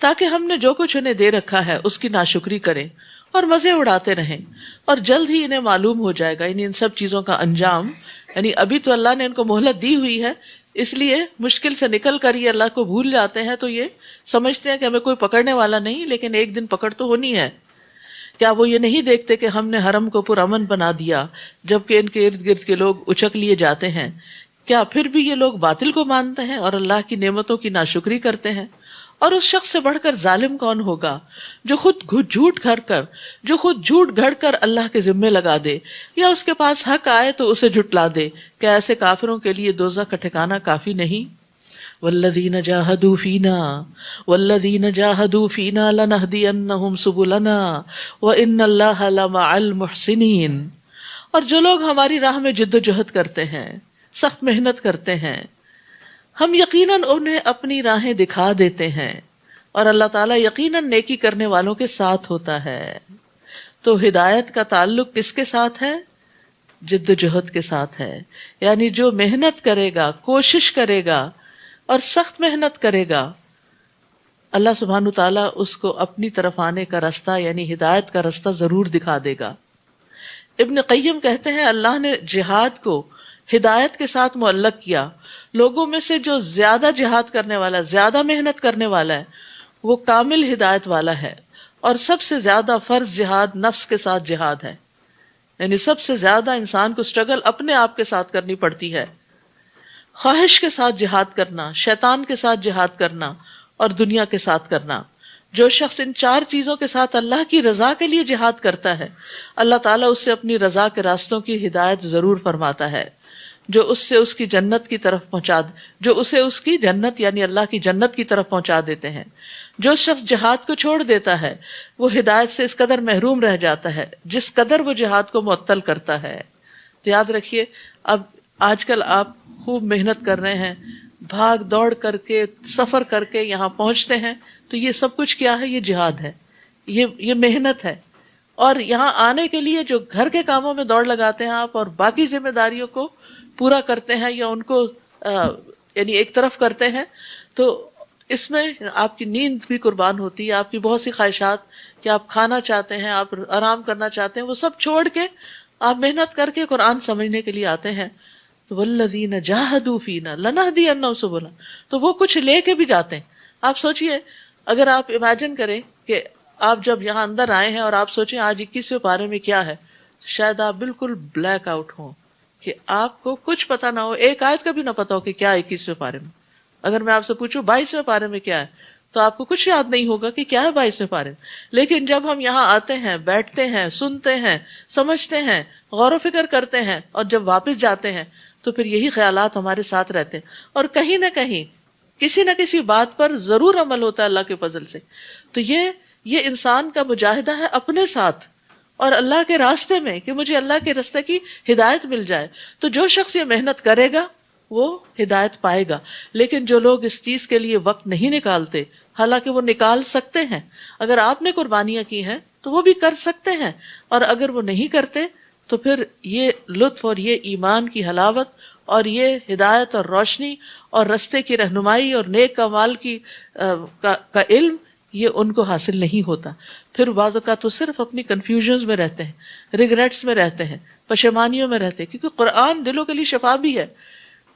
تاکہ ہم نے جو کچھ انہیں دے رکھا ہے اس کی ناشکری کریں اور مزے اڑاتے رہیں، اور جلد ہی انہیں معلوم ہو جائے گا. یعنی ان سب چیزوں کا انجام، یعنی ابھی تو اللہ نے ان کو مہلت دی ہوئی ہے، اس لیے مشکل سے نکل کر یہ اللہ کو بھول جاتے ہیں تو یہ سمجھتے ہیں کہ ہمیں کوئی پکڑنے والا نہیں، لیکن ایک دن پکڑ تو ہونی ہے. کیا وہ یہ نہیں دیکھتے کہ ہم نے حرم کو پرامن بنا دیا جبکہ ان کے ارد گرد کے لوگ اچک لیے جاتے ہیں؟ کیا پھر بھی یہ لوگ باطل کو مانتے ہیں اور اللہ کی نعمتوں کی ناشکری کرتے ہیں؟ اور اس شخص سے بڑھ کر ظالم کون ہوگا جو خود جھوٹ گھڑ کر اللہ کے ذمے لگا دے، یا اس کے پاس حق آئے تو اسے جھٹلا دے. کیا ایسے کافروں کے لیے دوزخ کا ٹھکانہ کافی نہیں؟ والذین جاہدوا فینا لنہدینہم سبلنا وان اللہ لمع المحسنین. اور جو لوگ ہماری راہ میں جد و جہد کرتے ہیں، سخت محنت کرتے ہیں، ہم یقیناً انہیں اپنی راہیں دکھا دیتے ہیں، اور اللہ تعالیٰ یقیناً نیکی کرنے والوں کے ساتھ ہوتا ہے. تو ہدایت کا تعلق کس کے ساتھ ہے؟ جد و جہد کے ساتھ ہے. یعنی جو محنت کرے گا، کوشش کرے گا اور سخت محنت کرے گا، اللہ سبحانہ تعالیٰ اس کو اپنی طرف آنے کا راستہ یعنی ہدایت کا راستہ ضرور دکھا دے گا. ابن قیم کہتے ہیں اللہ نے جہاد کو ہدایت کے ساتھ معلق کیا. لوگوں میں سے جو زیادہ جہاد کرنے والا، زیادہ محنت کرنے والا ہے، وہ کامل ہدایت والا ہے. اور سب سے زیادہ فرض جہاد نفس کے ساتھ جہاد ہے. یعنی سب سے زیادہ انسان کو سٹرگل اپنے آپ کے ساتھ کرنی پڑتی ہے. خواہش کے ساتھ جہاد کرنا، شیطان کے ساتھ جہاد کرنا اور دنیا کے ساتھ کرنا. جو شخص ان 4 چیزوں کے ساتھ اللہ کی رضا کے لیے جہاد کرتا ہے، اللہ تعالیٰ اسے اپنی رضا کے راستوں کی ہدایت ضرور فرماتا ہے، جو اس سے اس کی جنت کی طرف جو اسے اس کی جنت یعنی اللہ کی جنت کی طرف پہنچا دیتے ہیں. جو شخص جہاد کو چھوڑ دیتا ہے وہ ہدایت سے اس قدر محروم رہ جاتا ہے جس قدر وہ جہاد کو معطل کرتا ہے. تو یاد رکھیے، اب آج کل آپ خوب محنت کر رہے ہیں، بھاگ دوڑ کر کے سفر کر کے یہاں پہنچتے ہیں، تو یہ سب کچھ کیا ہے؟ یہ جہاد ہے، یہ محنت ہے. اور یہاں آنے کے لیے جو گھر کے کاموں میں دوڑ لگاتے ہیں آپ اور باقی ذمہ داریوں کو پورا کرتے ہیں یا ان کو یعنی ایک طرف کرتے ہیں، تو اس میں آپ کی نیند بھی قربان ہوتی ہے، آپ کی بہت سی خواہشات کہ آپ کھانا چاہتے ہیں، آپ آرام کرنا چاہتے ہیں، وہ سب چھوڑ کے آپ محنت کر کے قرآن سمجھنے کے لیے آتے ہیں. تو والذین جاہدوا فینا لنہدینہم سبلنا، تو وہ کچھ لے کے بھی جاتے ہیں. آپ سوچئے، اگر آپ امیجن کریں کہ آپ جب یہاں اندر آئے ہیں اور آپ سوچیں آج 21ویں پارے میں کیا ہے، شاید آپ بالکل بلیک آؤٹ ہوں کہ آپ کو کچھ پتا نہ ہو، ایک آیت کا بھی نہ پتا ہو کہ کیا 21ویں پارے میں. اگر میں آپ سے پوچھوں 22ویں پارے میں کیا ہے، تو آپ کو کچھ یاد نہیں ہوگا کہ کیا ہے 22ویں پارے میں. لیکن جب ہم یہاں آتے ہیں، بیٹھتے ہیں، سنتے ہیں، سمجھتے ہیں، غور و فکر کرتے ہیں اور جب واپس جاتے ہیں تو پھر یہی خیالات ہمارے ساتھ رہتے ہیں اور کہیں نہ کہیں کسی نہ کسی بات پر ضرور عمل ہوتا ہے اللہ کے فضل سے. تو یہ انسان کا مجاہدہ ہے اپنے ساتھ اور اللہ کے راستے میں کہ مجھے اللہ کے راستے کی ہدایت مل جائے. تو جو شخص یہ محنت کرے گا وہ ہدایت پائے گا. لیکن جو لوگ اس چیز کے لیے وقت نہیں نکالتے، حالانکہ وہ نکال سکتے ہیں، اگر آپ نے قربانیاں کی ہیں تو وہ بھی کر سکتے ہیں، اور اگر وہ نہیں کرتے تو پھر یہ لطف اور یہ ایمان کی حلاوت اور یہ ہدایت اور روشنی اور رستے کی رہنمائی اور نیک اعمال کا علم یہ ان کو حاصل نہیں ہوتا. پھر بعض اوقات وہ صرف اپنی کنفیوژنز میں رہتے ہیں، ریگریٹس میں رہتے ہیں، پشیمانیوں میں رہتے ہیں، کیونکہ قرآن دلوں کے لیے شفا بھی ہے.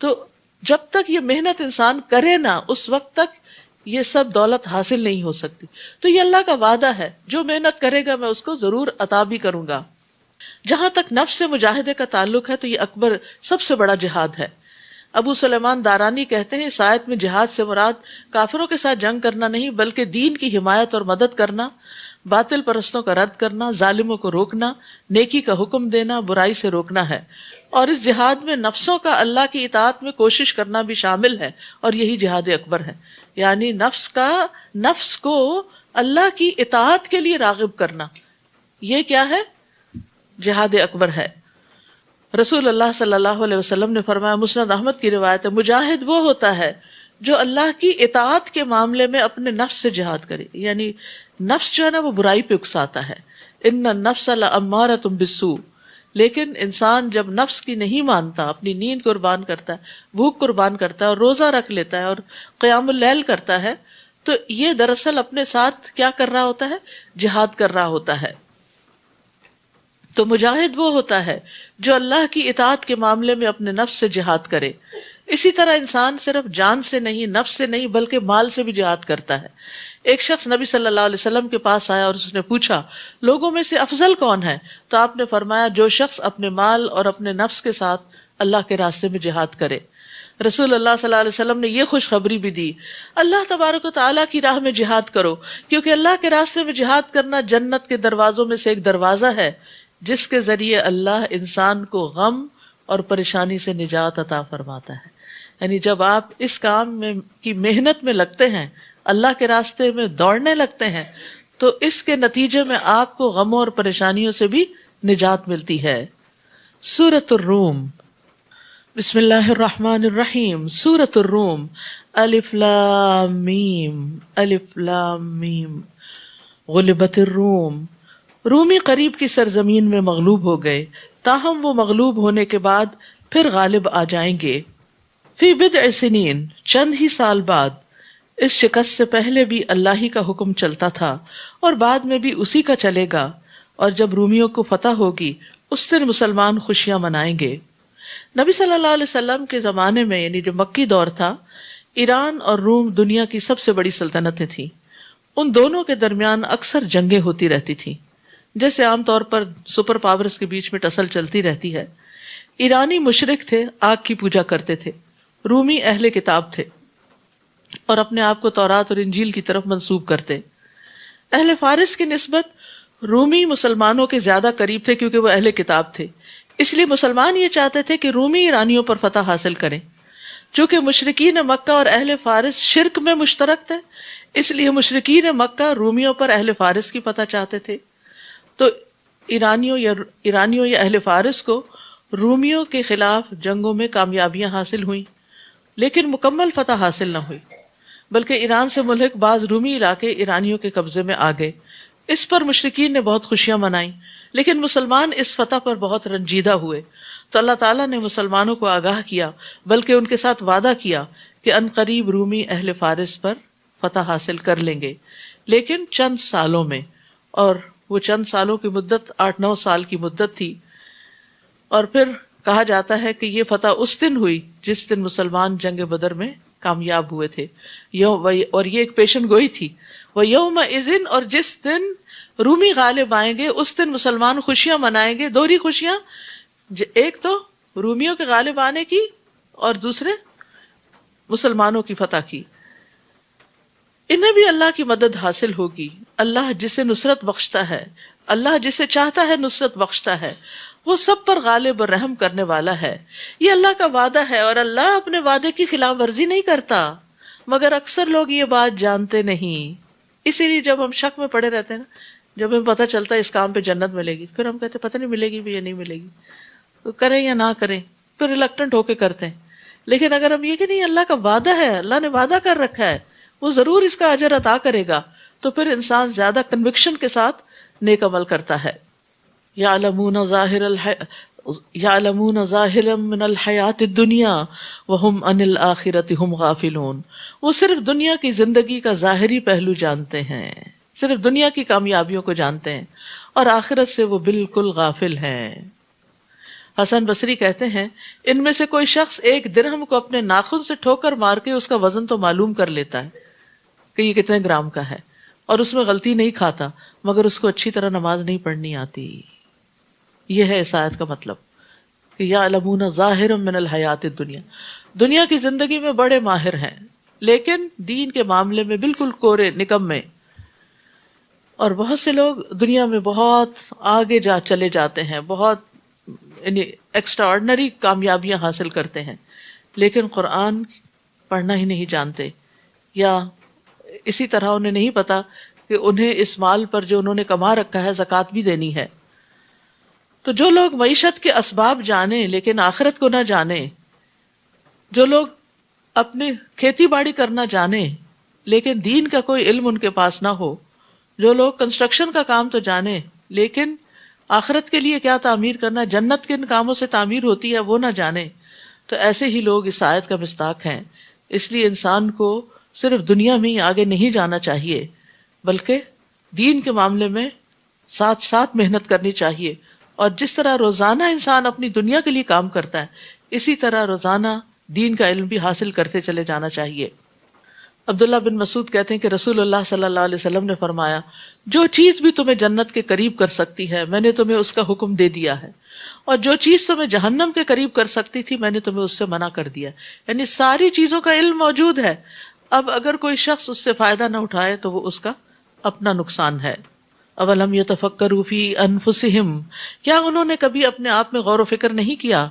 تو جب تک یہ محنت انسان کرے نا، اس وقت تک یہ سب دولت حاصل نہیں ہو سکتی. تو یہ اللہ کا وعدہ ہے، جو محنت کرے گا میں اس کو ضرور عطا بھی کروں گا. جہاں تک نفس سے مجاہدے کا تعلق ہے تو یہ اکبر سب سے بڑا جہاد ہے. ابو سلیمان دارانی کہتے ہیں اس آیت میں جہاد سے مراد کافروں کے ساتھ جنگ کرنا نہیں بلکہ دین کی حمایت اور مدد کرنا، باطل پرستوں کا رد کرنا، ظالموں کو روکنا، نیکی کا حکم دینا، برائی سے روکنا ہے. اور اس جہاد میں نفسوں کا اللہ کی اطاعت میں کوشش کرنا بھی شامل ہے، اور یہی جہاد اکبر ہے. یعنی نفس کو اللہ کی اطاعت کے لیے راغب کرنا، یہ کیا ہے؟ جہاد اکبر ہے. رسول اللہ صلی اللہ علیہ وسلم نے فرمایا، مسند احمد کی روایت ہے، مجاہد وہ ہوتا ہے جو اللہ کی اطاعت کے معاملے میں اپنے نفس سے جہاد کرے. یعنی نفس جو ہے نا وہ برائی پہ اکساتا ہے، ان النفس لامارۃ بالسوء. لیکن انسان جب نفس کی نہیں مانتا، اپنی نیند قربان کرتا ہے، بھوک قربان کرتا ہے اور روزہ رکھ لیتا ہے اور قیام اللیل کرتا ہے، تو یہ دراصل اپنے ساتھ کیا کر رہا ہوتا ہے؟ جہاد کر رہا ہوتا ہے. تو مجاہد وہ ہوتا ہے جو اللہ کی اطاعت کے معاملے میں اپنے نفس سے جہاد کرے. اسی طرح انسان صرف جان سے نہیں، نفس سے نہیں، بلکہ مال سے بھی جہاد کرتا ہے. ایک شخص نبی صلی اللہ علیہ وسلم کے پاس آیا اور اس نے پوچھا، لوگوں میں سے افضل کون ہے؟ تو آپ نے فرمایا، جو شخص اپنے مال اور اپنے نفس کے ساتھ اللہ کے راستے میں جہاد کرے. رسول اللہ صلی اللہ علیہ وسلم نے یہ خوشخبری بھی دی، اللہ تبارک و تعالیٰ کی راہ میں جہاد کرو، کیونکہ اللہ کے راستے میں جہاد کرنا جنت کے دروازوں میں سے ایک دروازہ ہے جس کے ذریعے اللہ انسان کو غم اور پریشانی سے نجات عطا فرماتا ہے. یعنی جب آپ اس کام میں کی محنت میں لگتے ہیں، اللہ کے راستے میں دوڑنے لگتے ہیں، تو اس کے نتیجے میں آپ کو غموں اور پریشانیوں سے بھی نجات ملتی ہے. سورۃ الروم، بسم اللہ الرحمن الرحیم. سورۃ الروم، الف لام میم، الف لام میم. غلبت الروم، رومی قریب کی سرزمین میں مغلوب ہو گئے، تاہم وہ مغلوب ہونے کے بعد پھر غالب آ جائیں گے. فی بضع سنین، چند ہی سال بعد. اس شکست سے پہلے بھی اللہ ہی کا حکم چلتا تھا اور بعد میں بھی اسی کا چلے گا، اور جب رومیوں کو فتح ہوگی اس دن مسلمان خوشیاں منائیں گے. نبی صلی اللہ علیہ وسلم کے زمانے میں یعنی جو مکی دور تھا، ایران اور روم دنیا کی سب سے بڑی سلطنتیں تھیں. ان دونوں کے درمیان اکثر جنگیں ہوتی رہتی تھیں، جیسے عام طور پر سپر پاورز کے بیچ میں ٹسل چلتی رہتی ہے. ایرانی مشرک تھے، آگ کی پوجا کرتے تھے. رومی اہل کتاب تھے اور اپنے آپ کو تورات اور انجیل کی طرف منسوب کرتے. اہل فارس کی نسبت رومی مسلمانوں کے زیادہ قریب تھے کیونکہ وہ اہل کتاب تھے. اس لیے مسلمان یہ چاہتے تھے کہ رومی ایرانیوں پر فتح حاصل کریں. چونکہ مشرکین مکہ اور اہل فارس شرک میں مشترک تھے، اس لیے مشرکین مکہ رومیوں پر اہل فارس کی فتح چاہتے تھے. تو ایرانیوں یا اہل فارس کو رومیوں کے خلاف جنگوں میں کامیابیاں حاصل ہوئیں، لیکن مکمل فتح حاصل نہ ہوئی، بلکہ ایران سے ملحق بعض رومی علاقے ایرانیوں کے قبضے میں آ گئے. اس پر مشرکین نے بہت خوشیاں منائیں، لیکن مسلمان اس فتح پر بہت رنجیدہ ہوئے. تو اللہ تعالیٰ نے مسلمانوں کو آگاہ کیا، بلکہ ان کے ساتھ وعدہ کیا کہ ان قریب رومی اہل فارس پر فتح حاصل کر لیں گے، لیکن چند سالوں میں. اور وہ چند سالوں کی مدت 8-9 سال کی مدت تھی. اور پھر کہا جاتا ہے کہ یہ فتح اس دن ہوئی جس دن مسلمان جنگ بدر میں کامیاب ہوئے تھے. اور یہ ایک پیشن گوئی تھی. وَيَوْمَئِذٍ، اور جس دن رومی غالب آئیں گے اس دن مسلمان خوشیاں منائیں گے. دوہری خوشیاں، ایک تو رومیوں کے غالب آنے کی اور دوسرے مسلمانوں کی فتح کی. انہیں بھی اللہ کی مدد حاصل ہوگی. اللہ جسے نصرت بخشتا ہے، اللہ جسے چاہتا ہے نصرت بخشتا ہے. وہ سب پر غالب اور رحم کرنے والا ہے. یہ اللہ کا وعدہ ہے اور اللہ اپنے وعدے کی خلاف ورزی نہیں کرتا، مگر اکثر لوگ یہ بات جانتے نہیں. اسی لیے جب ہم شک میں پڑے رہتے ہیں نا، جب ہمیں پتہ چلتا ہے اس کام پہ جنت ملے گی، پھر ہم کہتے ہیں پتہ نہیں ملے گی بھی یا نہیں ملے گی، تو کریں یا نہ کریں، پھر ریلکٹنٹ ہو کے کرتے ہیں. لیکن اگر ہم یہ کہ نہیں اللہ کا وعدہ ہے، اللہ نے وعدہ کر رکھا ہے، وہ ضرور اس کا اجر عطا کرے گا، تو پھر انسان زیادہ کنوکشن کے ساتھ نیک عمل کرتا ہے. یعلمون ظاہرا من الحیات الدنیا وہم عن الآخرۃ ہم غافلون. وہ صرف دنیا کی زندگی کا ظاہری پہلو جانتے ہیں، صرف دنیا کی کامیابیوں کو جانتے ہیں، اور آخرت سے وہ بالکل غافل ہیں. حسن بصری کہتے ہیں ان میں سے کوئی شخص ایک درہم کو اپنے ناخن سے ٹھوکر مار کے اس کا وزن تو معلوم کر لیتا ہے کہ یہ کتنے گرام کا ہے، اور اس میں غلطی نہیں کھاتا، مگر اس کو اچھی طرح نماز نہیں پڑھنی آتی. یہ ہے اس آیت کا مطلب کہ یعلمون ظاہرا من الحیات الدنیا، دنیا کی زندگی میں بڑے ماہر ہیں، لیکن دین کے معاملے میں بالکل کورے نکمے. اور بہت سے لوگ دنیا میں بہت آگے چلے جاتے ہیں، بہت یعنی ایکسٹرا آرڈنری کامیابیاں حاصل کرتے ہیں، لیکن قرآن پڑھنا ہی نہیں جانتے، یا اسی طرح انہیں نہیں پتا کہ انہیں اس مال پر جو انہوں نے کما رکھا ہے زکوٰۃ بھی دینی ہے. تو جو لوگ معیشت کے اسباب جانیں لیکن آخرت کو نہ جانیں، جو لوگ اپنی کھیتی باڑی کرنا جانیں لیکن دین کا کوئی علم ان کے پاس نہ ہو، جو لوگ کنسٹرکشن کا کام تو جانیں لیکن آخرت کے لیے کیا تعمیر کرنا، جنت کن کاموں سے تعمیر ہوتی ہے وہ نہ جانے، تو ایسے ہی لوگ اس آیت کا مصداق ہیں. اس لیے انسان کو صرف دنیا میں ہی آگے نہیں جانا چاہیے، بلکہ دین کے معاملے میں ساتھ ساتھ محنت کرنی چاہیے. اور جس طرح روزانہ انسان اپنی دنیا کے لیے کام کرتا ہے، اسی طرح روزانہ دین کا علم بھی حاصل کرتے چلے جانا چاہیے. عبداللہ بن مسعود کہتے ہیں کہ رسول اللہ صلی اللہ علیہ وسلم نے فرمایا، جو چیز بھی تمہیں جنت کے قریب کر سکتی ہے میں نے تمہیں اس کا حکم دے دیا ہے، اور جو چیز تمہیں جہنم کے قریب کر سکتی تھی میں نے تمہیں اس سے منع کر دیا. یعنی ساری چیزوں کا علم موجود ہے. اب اگر کوئی شخص اس سے فائدہ نہ اٹھائے تو وہ اس کا اپنا نقصان ہے. اولم یتفکروا فی انفسہم، کیا انہوں نے کبھی اپنے آپ میں غور و فکر نہیں کیا؟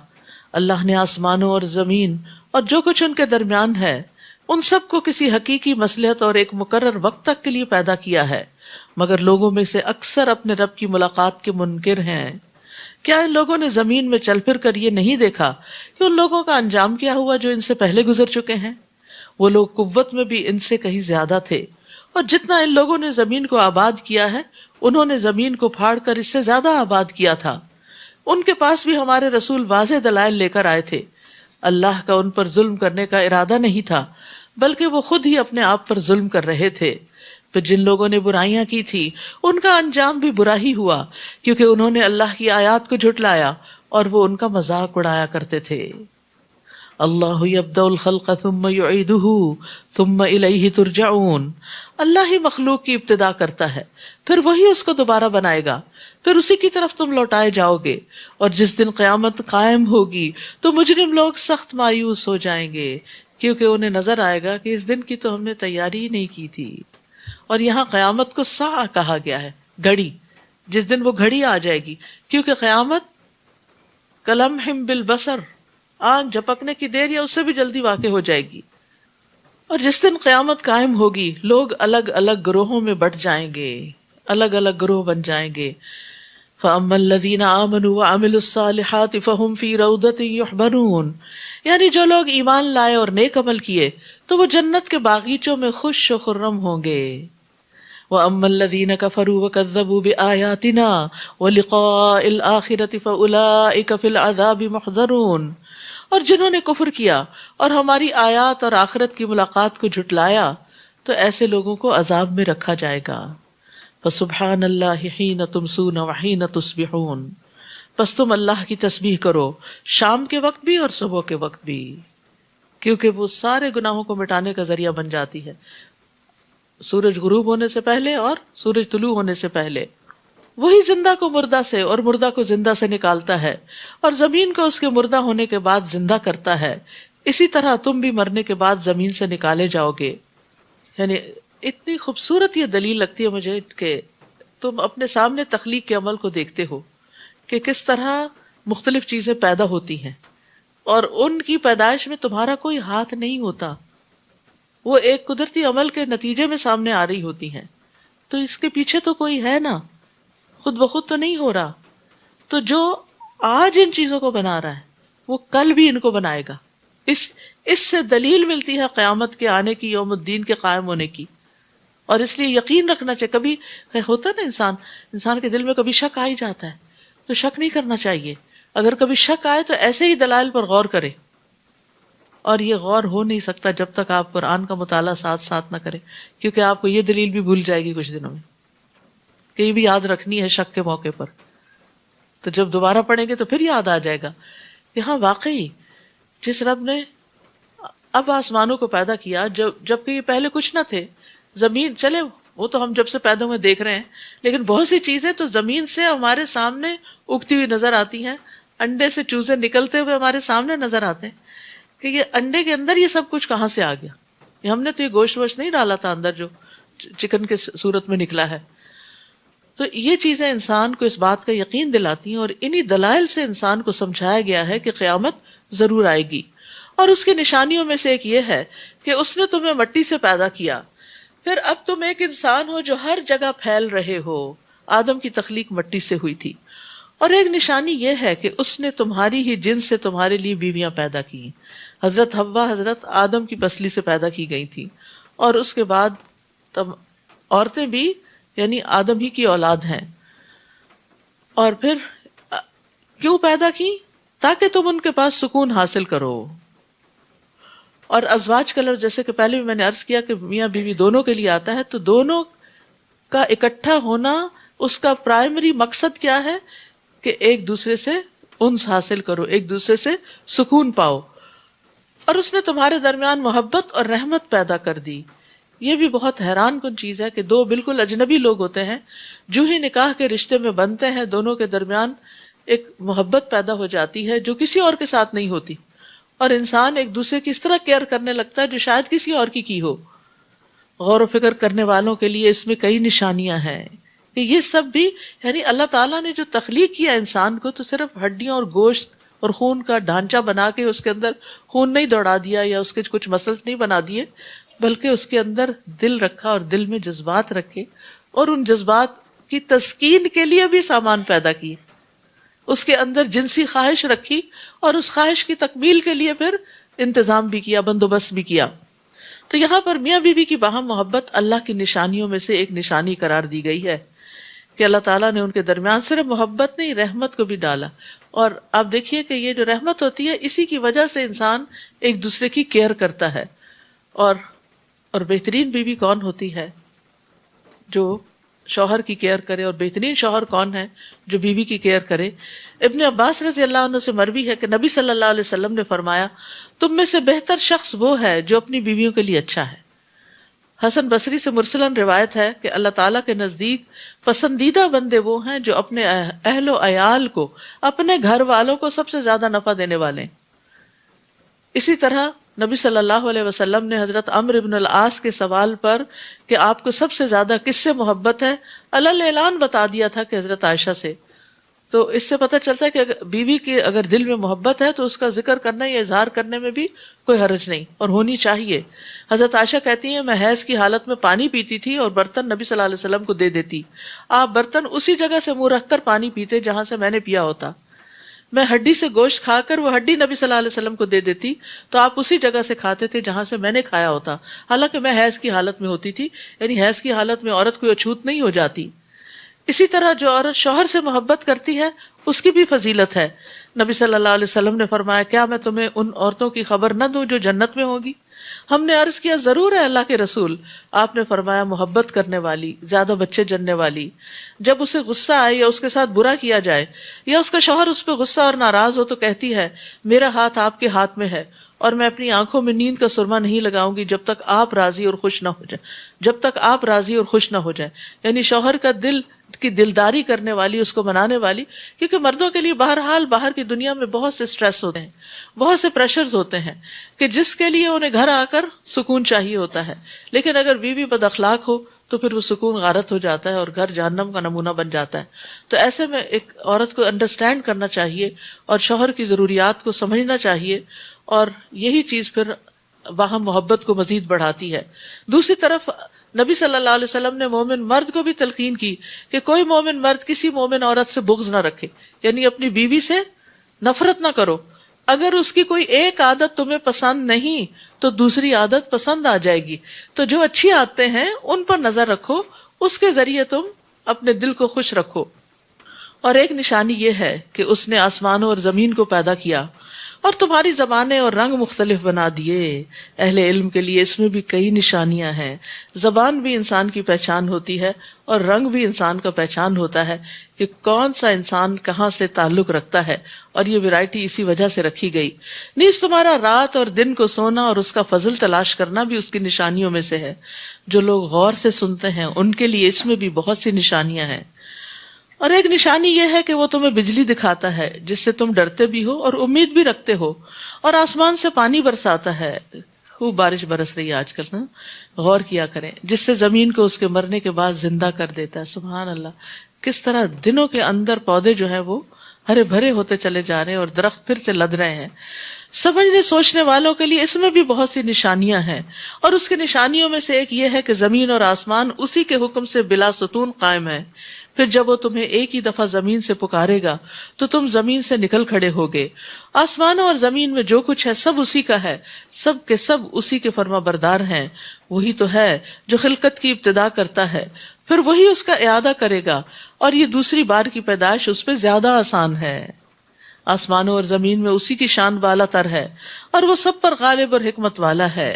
اللہ نے آسمانوں اور زمین اور جو کچھ ان کے درمیان ہے ان سب کو کسی حقیقی مصلحت اور ایک مقرر وقت تک کے لیے پیدا کیا ہے، مگر لوگوں میں سے اکثر اپنے رب کی ملاقات کے منکر ہیں. کیا ان لوگوں نے زمین میں چل پھر کر یہ نہیں دیکھا کہ ان لوگوں کا انجام کیا ہوا جو ان سے پہلے گزر چکے ہیں؟ وہ لوگ قوت میں بھی ان سے کہیں زیادہ تھے، اور جتنا ان لوگوں نے زمین کو آباد کیا ہے انہوں نے زمین کو پھاڑ کر اس سے زیادہ آباد کیا تھا. ان کے پاس بھی ہمارے رسول واضح دلائل لے کر آئے تھے. اللہ کا ان پر ظلم کرنے کا ارادہ نہیں تھا، بلکہ وہ خود ہی اپنے آپ پر ظلم کر رہے تھے. پھر جن لوگوں نے برائیاں کی تھی ان کا انجام بھی برا ہی ہوا، کیونکہ انہوں نے اللہ کی آیات کو جھٹلایا اور وہ ان کا مذاق اڑایا کرتے تھے. اللہ یبدأ الخلق ثم یعیدہ ثم الیہ ترجعون. اللہ ہی مخلوق کی ابتدا کرتا ہے، پھر وہی اس کو دوبارہ بنائے گا، پھر اسی کی طرف تم لوٹائے جاؤ گے. اور جس دن قیامت قائم ہوگی تو مجرم لوگ سخت مایوس ہو جائیں گے، کیونکہ انہیں نظر آئے گا کہ اس دن کی تو ہم نے تیاری ہی نہیں کی تھی. اور یہاں قیامت کو ساعہ کہا گیا ہے، گھڑی، جس دن وہ گھڑی آ جائے گی، کیونکہ قیامت کلمحم بالبصر، آنکھ جھپکنے کی دیر یا اس سے بھی جلدی واقع ہو جائے گی. اور جس دن قیامت قائم ہوگی لوگ الگ الگ گروہوں میں بٹ جائیں گے، الگ الگ گروہ بن جائیں گے. فَأَمَّا الَّذِينَ آمَنُوا وَعَمِلُوا الصَّالِحَاتِ فَهُمْ فِي رَوْضَةٍ يُحْبَرُونَ. یعنی جو لوگ ایمان لائے اور نیک عمل کیے تو وہ جنت کے باغیچوں میں خوش و خرم ہوں گے. وَأَمَّا الَّذِينَ كَفَرُوا وَكَذَّبُوا بِآيَاتِنَا وَلِقَاءِ الْآخِرَةِ فَأُولَئِكَ فِي الْعَذَابِ مُحْضَرُونَ. اور جنہوں نے کفر کیا اور ہماری آیات اور آخرت کی ملاقات کو جھٹلایا تو ایسے لوگوں کو عذاب میں رکھا جائے گا. فسبحان اللہ حین تمسون وحین تصبحون. پس تم اللہ کی تسبیح کرو شام کے وقت بھی اور صبح کے وقت بھی، کیونکہ وہ سارے گناہوں کو مٹانے کا ذریعہ بن جاتی ہے، سورج غروب ہونے سے پہلے اور سورج طلوع ہونے سے پہلے. وہی زندہ کو مردہ سے اور مردہ کو زندہ سے نکالتا ہے اور زمین کو اس کے مردہ ہونے کے بعد زندہ کرتا ہے. اسی طرح تم بھی مرنے کے بعد زمین سے نکالے جاؤ گے. یعنی اتنی خوبصورت یہ دلیل لگتی ہے مجھے کہ تم اپنے سامنے تخلیق کے عمل کو دیکھتے ہو کہ کس طرح مختلف چیزیں پیدا ہوتی ہیں اور ان کی پیدائش میں تمہارا کوئی ہاتھ نہیں ہوتا، وہ ایک قدرتی عمل کے نتیجے میں سامنے آ رہی ہوتی ہیں. تو اس کے پیچھے تو کوئی ہے نا، خود بخود تو نہیں ہو رہا. تو جو آج ان چیزوں کو بنا رہا ہے وہ کل بھی ان کو بنائے گا. اس سے دلیل ملتی ہے قیامت کے آنے کی، یوم الدین کے قائم ہونے کی. اور اس لیے یقین رکھنا چاہیے. کبھی ہوتا نا انسان کے دل میں کبھی شک آ ہی جاتا ہے تو شک نہیں کرنا چاہیے. اگر کبھی شک آئے تو ایسے ہی دلائل پر غور کرے. اور یہ غور ہو نہیں سکتا جب تک آپ قرآن کا مطالعہ ساتھ ساتھ نہ کریں، کیونکہ آپ کو یہ دلیل بھی بھول جائے گی کچھ دنوں میں، کہ یہ بھی یاد رکھنی ہے شک کے موقع پر. تو جب دوبارہ پڑھیں گے تو پھر یاد آ جائے گا کہ ہاں واقعی جس رب نے اب آسمانوں کو پیدا کیا جبکہ یہ پہلے کچھ نہ تھے. زمین چلے وہ تو ہم جب سے پیدا ہوئے دیکھ رہے ہیں، لیکن بہت سی چیزیں تو زمین سے ہمارے سامنے اگتی ہوئی نظر آتی ہیں. انڈے سے چوزے نکلتے ہوئے ہمارے سامنے نظر آتے ہیں کہ یہ انڈے کے اندر یہ سب کچھ کہاں سے آ گیا. ہم نے تو یہ گوشت ووشت نہیں ڈالا تھا اندر جو چکن کے صورت میں نکلا ہے. تو یہ چیزیں انسان کو اس بات کا یقین دلاتی ہیں، اور انہی دلائل سے انسان کو سمجھایا گیا ہے کہ قیامت ضرور آئے گی. اور اس کی نشانیوں میں سے ایک یہ ہے کہ اس نے تمہیں مٹی سے پیدا کیا، پھر اب تم ایک انسان ہو جو ہر جگہ پھیل رہے ہو. آدم کی تخلیق مٹی سے ہوئی تھی. اور ایک نشانی یہ ہے کہ اس نے تمہاری ہی جنس سے تمہارے لیے بیویاں پیدا کی. حضرت حوا حضرت آدم کی پسلی سے پیدا کی گئی تھی، اور اس کے بعد عورتیں بھی یعنی آدم ہی کی اولاد ہیں. اور پھر کیوں پیدا کی؟ تاکہ تم ان کے پاس سکون حاصل کرو. اور ازواج کلر جیسے کہ پہلے بھی میں نے عرض کیا کہ میاں بیوی دونوں کے لیے آتا ہے، تو دونوں کا اکٹھا ہونا اس کا پرائمری مقصد کیا ہے کہ ایک دوسرے سے انس حاصل کرو، ایک دوسرے سے سکون پاؤ. اور اس نے تمہارے درمیان محبت اور رحمت پیدا کر دی. یہ بھی بہت حیران کن چیز ہے کہ دو بالکل اجنبی لوگ ہوتے ہیں، جو ہی نکاح کے رشتے میں بنتے ہیں دونوں کے درمیان ایک محبت پیدا ہو جاتی ہے جو کسی اور کے ساتھ نہیں ہوتی، اور انسان ایک دوسرے کی اس طرح کیئر کرنے لگتا ہے جو شاید کسی اور کی ہو. غور و فکر کرنے والوں کے لیے اس میں کئی نشانیاں ہیں کہ یہ سب بھی یعنی اللہ تعالیٰ نے جو تخلیق کیا انسان کو تو صرف ہڈیاں اور گوشت اور خون کا ڈھانچہ بنا کے اس کے اندر خون نہیں دوڑا دیا یا اس کے کچھ مسلز نہیں بنا دیے، بلکہ اس کے اندر دل رکھا اور دل میں جذبات رکھے اور ان جذبات کی تسکین کے لیے بھی سامان پیدا کیے. اس کے اندر جنسی خواہش رکھی اور اس خواہش کی تکمیل کے لیے پھر انتظام بھی کیا، بندوبست بھی کیا. تو یہاں پر میاں بیوی کی باہم محبت اللہ کی نشانیوں میں سے ایک نشانی قرار دی گئی ہے کہ اللہ تعالیٰ نے ان کے درمیان صرف محبت نہیں رحمت کو بھی ڈالا. اور آپ دیکھیے کہ یہ جو رحمت ہوتی ہے اسی کی وجہ سے انسان ایک دوسرے کی کیئر کرتا ہے. اور بہترین بیوی کون ہوتی ہے؟ جو شوہر کی کیئر کرے، اور بہترین شوہر کون ہے؟ جو بیوی کی کیئر کرے۔ ابن عباس رضی اللہ عنہ سے مروی ہے کہ نبی صلی اللہ علیہ وسلم نے فرمایا، تم میں سے بہتر شخص وہ ہے جو اپنی بیویوں کے لیے اچھا ہے۔ حسن بصری سے مرسلاً روایت ہے کہ اللہ تعالیٰ کے نزدیک پسندیدہ بندے وہ ہیں جو اپنے اہل و عیال کو، اپنے گھر والوں کو سب سے زیادہ نفع دینے والے ہیں۔ اسی طرح نبی صلی اللہ علیہ وسلم نے حضرت عمرو بن العاص کے سوال پر کہ آپ کو سب سے زیادہ کس سے محبت ہے، علل اعلان بتا دیا تھا کہ حضرت عائشہ سے۔ تو اس سے پتہ چلتا ہے کہ بیوی کی اگر دل میں محبت ہے تو اس کا ذکر کرنے یا اظہار کرنے میں بھی کوئی حرج نہیں، اور ہونی چاہیے۔ حضرت عائشہ کہتی ہیں، میں حیض کی حالت میں پانی پیتی تھی اور برتن نبی صلی اللہ علیہ وسلم کو دے دیتی، آپ برتن اسی جگہ سے منہ رکھ کر پانی پیتے جہاں سے میں نے پیا ہوتا۔ میں ہڈی سے گوشت کھا کر وہ ہڈی نبی صلی اللہ علیہ وسلم کو دے دیتی تو آپ اسی جگہ سے کھاتے تھے جہاں سے میں نے کھایا ہوتا، حالانکہ میں حیض کی حالت میں ہوتی تھی۔ یعنی حیض کی حالت میں عورت کوئی اچھوت نہیں ہو جاتی۔ اسی طرح جو عورت شوہر سے محبت کرتی ہے اس کی بھی فضیلت ہے۔ نبی صلی اللہ علیہ وسلم نے فرمایا، کیا میں تمہیں ان عورتوں کی خبر نہ دوں جو جنت میں ہوگی؟ ہم نے عرض کیا، ضرور ہے اللہ کے رسول۔ آپ نے فرمایا، محبت کرنے والی، زیادہ بچے جننے والی، جب اسے غصہ آئے یا اس کے ساتھ برا کیا جائے یا اس کا شوہر اس پہ غصہ اور ناراض ہو تو کہتی ہے، میرا ہاتھ آپ کے ہاتھ میں ہے اور میں اپنی آنکھوں میں نیند کا سرما نہیں لگاؤں گی جب تک آپ راضی اور خوش نہ ہو جائیں، جب تک آپ راضی اور خوش نہ ہو جائیں۔ یعنی شوہر کا دل کی دلداری کرنے والی، اس کو منانے والی، کیونکہ مردوں کے لیے بہرحال باہر کی دنیا میں بہت سے سٹریس ہوتے ہیں، بہت سے پریشرز ہوتے ہیں کہ جس کے لیے انہیں گھر آ کر سکون چاہیے ہوتا ہے، لیکن اگر بیوی بد اخلاق ہو تو پھر وہ سکون غارت ہو جاتا ہے اور گھر جہنم کا نمونہ بن جاتا ہے۔ تو ایسے میں ایک عورت کو انڈرسٹینڈ کرنا چاہیے اور شوہر کی ضروریات کو سمجھنا چاہیے، اور یہی چیز پھر وہاں محبت کو مزید بڑھاتی ہے۔ دوسری طرف نبی صلی اللہ علیہ وسلم نے مومن مرد کو بھی تلقین کی کہ کوئی مومن مرد کسی مومن عورت سے بغض نہ رکھے، یعنی اپنی بیوی سے نفرت نہ کرو۔ اگر اس کی کوئی ایک عادت تمہیں پسند نہیں تو دوسری عادت پسند آ جائے گی، تو جو اچھی عادتیں ہیں ان پر نظر رکھو، اس کے ذریعے تم اپنے دل کو خوش رکھو۔ اور ایک نشانی یہ ہے کہ اس نے آسمانوں اور زمین کو پیدا کیا اور تمہاری زبانیں اور رنگ مختلف بنا دیے۔ اہل علم کے لیے اس میں بھی کئی نشانیاں ہیں۔ زبان بھی انسان کی پہچان ہوتی ہے اور رنگ بھی انسان کا پہچان ہوتا ہے کہ کون سا انسان کہاں سے تعلق رکھتا ہے، اور یہ ویرائٹی اسی وجہ سے رکھی گئی۔ نیز تمہارا رات اور دن کو سونا اور اس کا فضل تلاش کرنا بھی اس کی نشانیوں میں سے ہے۔ جو لوگ غور سے سنتے ہیں ان کے لیے اس میں بھی بہت سی نشانیاں ہیں۔ اور ایک نشانی یہ ہے کہ وہ تمہیں بجلی دکھاتا ہے جس سے تم ڈرتے بھی ہو اور امید بھی رکھتے ہو، اور آسمان سے پانی برساتا ہے۔ خوب بارش برس رہی ہے آج کل نا، غور کیا کریں، جس سے زمین کو اس کے مرنے کے بعد زندہ کر دیتا ہے۔ سبحان اللہ، کس طرح دنوں کے اندر پودے جو ہیں وہ ہرے بھرے ہوتے چلے جا رہے ہیں اور درخت پھر سے لد رہے ہیں۔ سمجھنے سوچنے والوں کے لیے اس میں بھی بہت سی نشانیاں ہیں، اور اس کی نشانیوں میں سے ایک یہ ہے کہ زمین اور آسمان اسی کے حکم سے بلا ستون قائم ہے۔ پھر جب وہ تمہیں ایک ہی دفعہ زمین سے پکارے گا تو تم زمین سے نکل کھڑے ہوگے۔ آسمانوں اور زمین میں جو کچھ ہے سب اسی کا ہے، سب کے سب اسی کے فرما بردار ہیں۔ وہی تو ہے جو خلقت کی ابتدا کرتا ہے، پھر وہی اس کا اعادہ کرے گا، اور یہ دوسری بار کی پیدائش اس پہ زیادہ آسان ہے۔ آسمانوں اور زمین میں اسی کی شان بالا تر ہے، اور وہ سب پر غالب اور حکمت والا ہے۔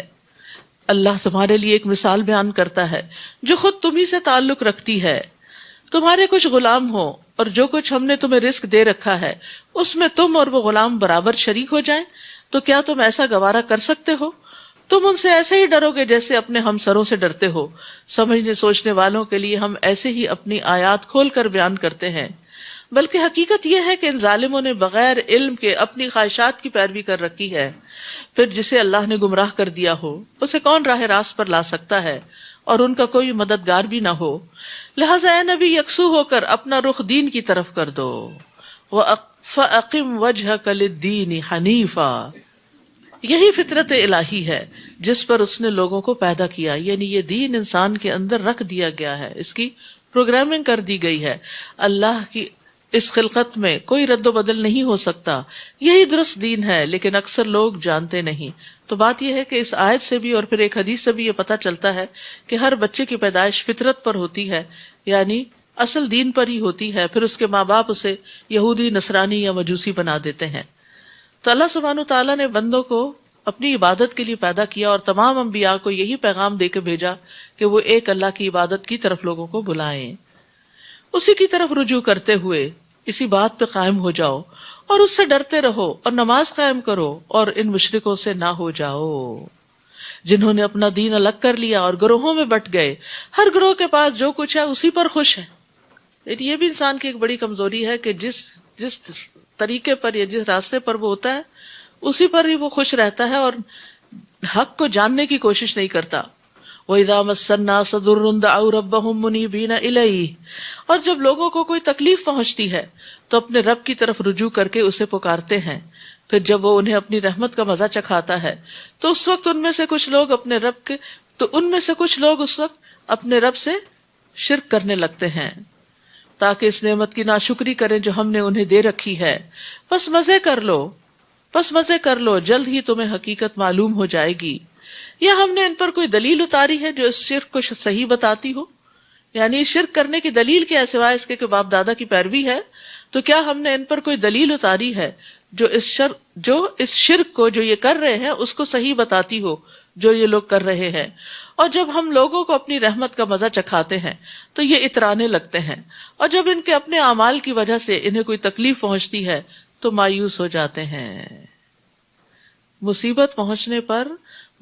اللہ تمہارے لیے ایک مثال بیان کرتا ہے جو خود تمہیں سے تعلق رکھتی ہے۔ تمہارے کچھ غلام ہو اور جو کچھ ہم نے تمہیں رزق دے رکھا ہے اس میں تم اور وہ غلام برابر شریک ہو جائیں، تو کیا تم ایسا گوارا کر سکتے ہو؟ تم ان سے ایسے ہی ڈرو گے جیسے اپنے ہمسروں سے ڈرتے ہو۔ سمجھنے سوچنے والوں کے لیے ہم ایسے ہی اپنی آیات کھول کر بیان کرتے ہیں، بلکہ حقیقت یہ ہے کہ ان ظالموں نے بغیر علم کے اپنی خواہشات کی پیروی کر رکھی ہے۔ پھر جسے اللہ نے گمراہ کر دیا ہو اسے کون راہ راست پر لا سکتا ہے، اور ان کا کوئی مددگار بھی نہ ہو۔ لہٰذا اے نبی، یکسو ہو کر اپنا رخ دین کی طرف کر دو۔ فَأَقِمْ وَجْهَكَ لِلدِّينِ حَنِيفًا، یہی فطرت الہی ہے جس پر اس نے لوگوں کو پیدا کیا، یعنی یہ دین انسان کے اندر رکھ دیا گیا ہے، اس کی پروگرامنگ کر دی گئی ہے۔ اللہ کی اس خلقت میں کوئی رد و بدل نہیں ہو سکتا، یہی درست دین ہے، لیکن اکثر لوگ جانتے نہیں۔ تو بات یہ ہے کہ اس آیت سے بھی اور پھر ایک حدیث سے بھی یہ پتہ چلتا ہے کہ ہر بچے کی پیدائش فطرت پر ہوتی ہے، یعنی اصل دین پر ہی ہوتی ہے، پھر اس کے ماں باپ اسے یہودی، نصرانی یا مجوسی بنا دیتے ہیں۔ تو اللہ سبحانہ وتعالیٰ نے بندوں کو اپنی عبادت کے لیے پیدا کیا، اور تمام انبیاء کو یہی پیغام دے کے بھیجا کہ وہ ایک اللہ کی عبادت کی طرف لوگوں کو بلائیں۔ اسی کی طرف رجوع کرتے ہوئے اسی بات پہ قائم ہو جاؤ اور اس سے ڈرتے رہو اور نماز قائم کرو اور ان مشرکوں سے نہ ہو جاؤ جنہوں نے اپنا دین الگ کر لیا اور گروہوں میں بٹ گئے. ہر گروہ کے پاس جو کچھ ہے اسی پر خوش ہے. یہ بھی انسان کی ایک بڑی کمزوری ہے کہ جس طریقے پر یا جس راستے پر وہ ہوتا ہے اسی پر ہی وہ خوش رہتا ہے اور حق کو جاننے کی کوشش نہیں کرتا. وَإِذَا مَسَّ النَّاسَ ضُرٌّ دَعَوْا رَبَّهُم مُنِيبِينَ إِلَيْهِ اور جب لوگوں کو کوئی تکلیف پہنچتی ہے تو اپنے رب کی طرف رجوع کر کے اسے پکارتے ہیں. پھر جب وہ انہیں اپنی رحمت کا مزہ چکھاتا ہے تو اس وقت ان میں سے کچھ لوگ اس وقت اپنے رب سے شرک کرنے لگتے ہیں تاکہ اس نعمت کی ناشکری کریں جو ہم نے انہیں دے رکھی ہے. بس مزے کر لو جلد ہی تمہیں حقیقت معلوم ہو جائے گی. یا ہم نے ان پر کوئی دلیل اتاری ہے جو اس شرک کو صحیح بتاتی ہو؟ یعنی شرک کرنے کی دلیل کیا ہے سوائے اس کے کہ باپ دادا کی پیروی ہے؟ تو کیا ہم نے ان پر کوئی دلیل اتاری ہے جو اس شرک کو جو یہ کر رہے ہیں اس کو صحیح بتاتی ہو جو یہ لوگ کر رہے ہیں؟ اور جب ہم لوگوں کو اپنی رحمت کا مزہ چکھاتے ہیں تو یہ اترانے لگتے ہیں اور جب ان کے اپنے اعمال کی وجہ سے انہیں کوئی تکلیف پہنچتی ہے تو مایوس ہو جاتے ہیں. مصیبت پہنچنے پر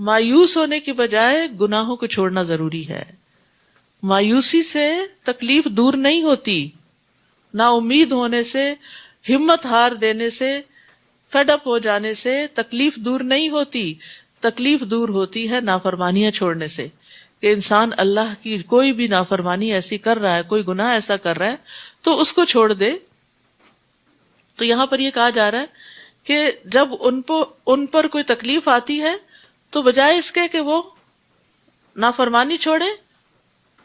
مایوس ہونے کی بجائے گناہوں کو چھوڑنا ضروری ہے. مایوسی سے تکلیف دور نہیں ہوتی، نا امید ہونے سے، ہمت ہار دینے سے، فیڈ اپ ہو جانے سے تکلیف دور نہیں ہوتی. تکلیف دور ہوتی ہے نافرمانیاں چھوڑنے سے، کہ انسان اللہ کی کوئی بھی نافرمانی ایسی کر رہا ہے، کوئی گناہ ایسا کر رہا ہے تو اس کو چھوڑ دے. تو یہاں پر یہ کہا جا رہا ہے کہ جب ان پر کوئی تکلیف آتی ہے تو بجائے اس کے کہ وہ نافرمانی چھوڑیں،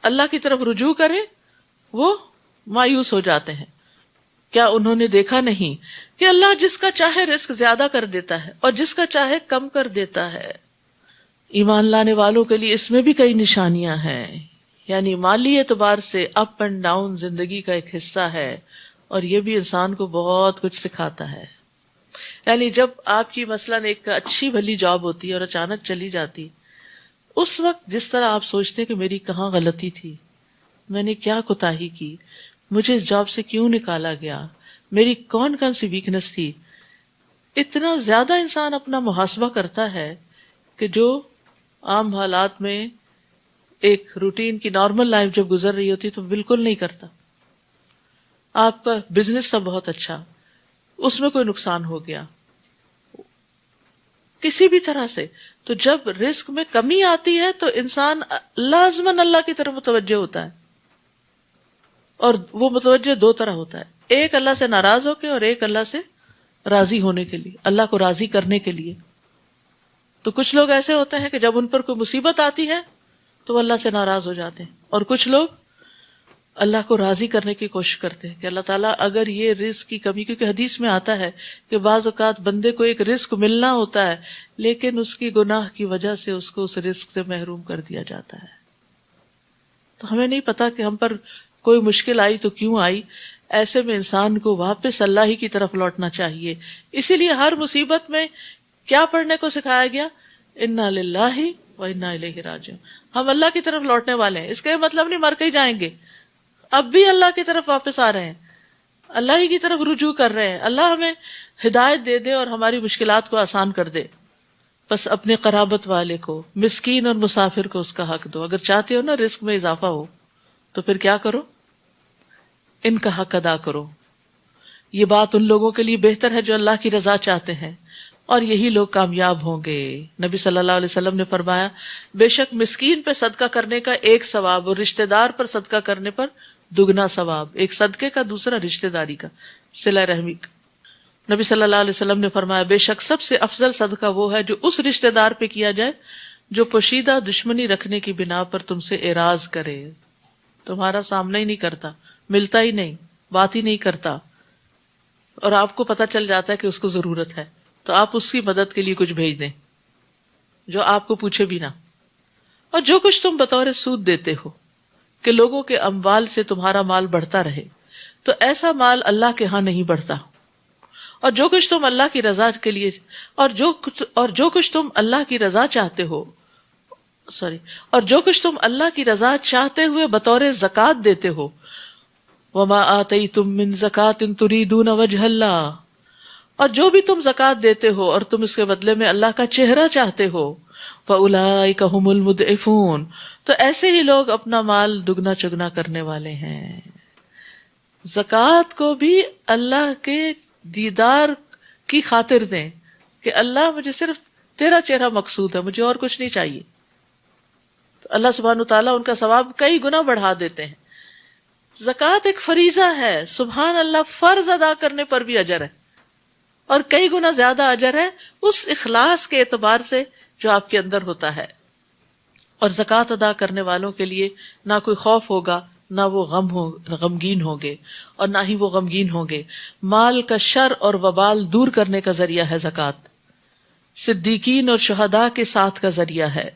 اللہ کی طرف رجوع کریں، وہ مایوس ہو جاتے ہیں. کیا انہوں نے دیکھا نہیں کہ اللہ جس کا چاہے رزق زیادہ کر دیتا ہے اور جس کا چاہے کم کر دیتا ہے. ایمان لانے والوں کے لیے اس میں بھی کئی نشانیاں ہیں، یعنی مالی اعتبار سے اپ اینڈ ڈاؤن زندگی کا ایک حصہ ہے اور یہ بھی انسان کو بہت کچھ سکھاتا ہے. یعنی جب آپ کی مثلاً ایک اچھی بھلی جاب ہوتی ہے اور اچانک چلی جاتی، اس وقت جس طرح آپ سوچتے کہ میری کہاں غلطی تھی، میں نے کیا کوتاہی کی، مجھے اس جاب سے کیوں نکالا گیا، میری کون سی ویکنس تھی، اتنا زیادہ انسان اپنا محاسبہ کرتا ہے کہ جو عام حالات میں ایک روٹین کی نارمل لائف جب گزر رہی ہوتی تو بالکل نہیں کرتا. آپ کا بزنس تھا بہت اچھا، اس میں کوئی نقصان ہو گیا کسی بھی طرح سے، تو جب رزق میں کمی آتی ہے تو انسان لازماً اللہ کی طرف متوجہ ہوتا ہے. اور وہ متوجہ دو طرح ہوتا ہے، ایک اللہ سے ناراض ہو کے اور ایک اللہ سے راضی ہونے کے لیے، اللہ کو راضی کرنے کے لیے. تو کچھ لوگ ایسے ہوتے ہیں کہ جب ان پر کوئی مصیبت آتی ہے تو وہ اللہ سے ناراض ہو جاتے ہیں، اور کچھ لوگ اللہ کو راضی کرنے کی کوشش کرتے ہیں کہ اللہ تعالیٰ اگر یہ رزق کی کمی، کیونکہ حدیث میں آتا ہے کہ بعض اوقات بندے کو ایک رزق ملنا ہوتا ہے لیکن اس کی گناہ کی وجہ سے اس کو اس رزق سے محروم کر دیا جاتا ہے. تو ہمیں نہیں پتا کہ ہم پر کوئی مشکل آئی تو کیوں آئی. ایسے میں انسان کو واپس اللہ ہی کی طرف لوٹنا چاہیے. اسی لیے ہر مصیبت میں کیا پڑھنے کو سکھایا گیا؟ انا للہ و انا الیہ راجعون. ہم اللہ کی طرف لوٹنے والے ہیں، اس کا یہ مطلب نہیں مر کے ہی جائیں گے، اب بھی اللہ کی طرف واپس آ رہے ہیں، اللہ ہی کی طرف رجوع کر رہے ہیں. اللہ ہمیں ہدایت دے دے اور ہماری مشکلات کو آسان کر دے. بس اپنے قرابت والے کو، مسکین اور مسافر کو اس کا حق دو. اگر چاہتے ہو نا رزق میں اضافہ ہو تو پھر کیا کرو؟ ان کا حق ادا کرو. یہ بات ان لوگوں کے لیے بہتر ہے جو اللہ کی رضا چاہتے ہیں، اور یہی لوگ کامیاب ہوں گے. نبی صلی اللہ علیہ وسلم نے فرمایا، بے شک مسکین پہ صدقہ کرنے کا ایک ثواب اور رشتہ دار پر صدقہ کرنے پر دگنا ثواب. ایک صدقے کا، دوسرا رشتہ داری کا، صلہ رحمی کا. نبی صلی اللہ علیہ وسلم نے فرمایا، بے شک سب سے افضل صدقہ وہ ہے جو اس رشتہ دار پہ کیا جائے جو پوشیدہ دشمنی رکھنے کی بنا پر تم سے اعراض کرے، تمہارا سامنا ہی نہیں کرتا، ملتا ہی نہیں، بات ہی نہیں کرتا، اور آپ کو پتہ چل جاتا ہے کہ اس کو ضرورت ہے تو آپ اس کی مدد کے لیے کچھ بھیج دیں جو آپ کو پوچھے بھی نہ. اور جو کچھ تم بطور سود دیتے ہو کہ لوگوں کے اموال سے تمہارا مال بڑھتا رہے، تو ایسا مال اللہ کے ہاں نہیں بڑھتا. اور جو کچھ تم اللہ کی رضا کے لیے اور جو کچھ تم اللہ کی رضا چاہتے ہو اور جو کچھ تم اللہ کی رضا چاہتے ہوئے بطور زکوٰۃ دیتے ہو، وما آتیتم من زکات تریدون وجہ اللہ، اور جو بھی تم زکات دیتے ہو اور تم اس کے بدلے میں اللہ کا چہرہ چاہتے ہو، فاولئک ھم المضعفون، تو ایسے ہی لوگ اپنا مال دگنا چگنا کرنے والے ہیں۔ زکات کو بھی اللہ کے دیدار کی خاطر دیں کہ اللہ مجھے صرف تیرا چہرہ مقصود ہے، مجھے اور کچھ نہیں چاہیے، تو اللہ سبحانہ وتعالیٰ ان کا ثواب کئی گنا بڑھا دیتے ہیں۔ زکات ایک فریضہ ہے، سبحان اللہ، فرض ادا کرنے پر بھی اجر ہے، اور کئی گنا زیادہ اجر ہے اس اخلاص کے اعتبار سے جو آپ کے اندر ہوتا ہے۔ اور زکات ادا کرنے والوں کے لیے نہ کوئی خوف ہوگا، نہ وہ غمگین ہوں گے، اور نہ ہی وہ غمگین ہوں گے۔ مال کا شر اور وبال دور کرنے کا ذریعہ ہے زکات، صدیقین اور شہداء کے ساتھ کا ذریعہ ہے،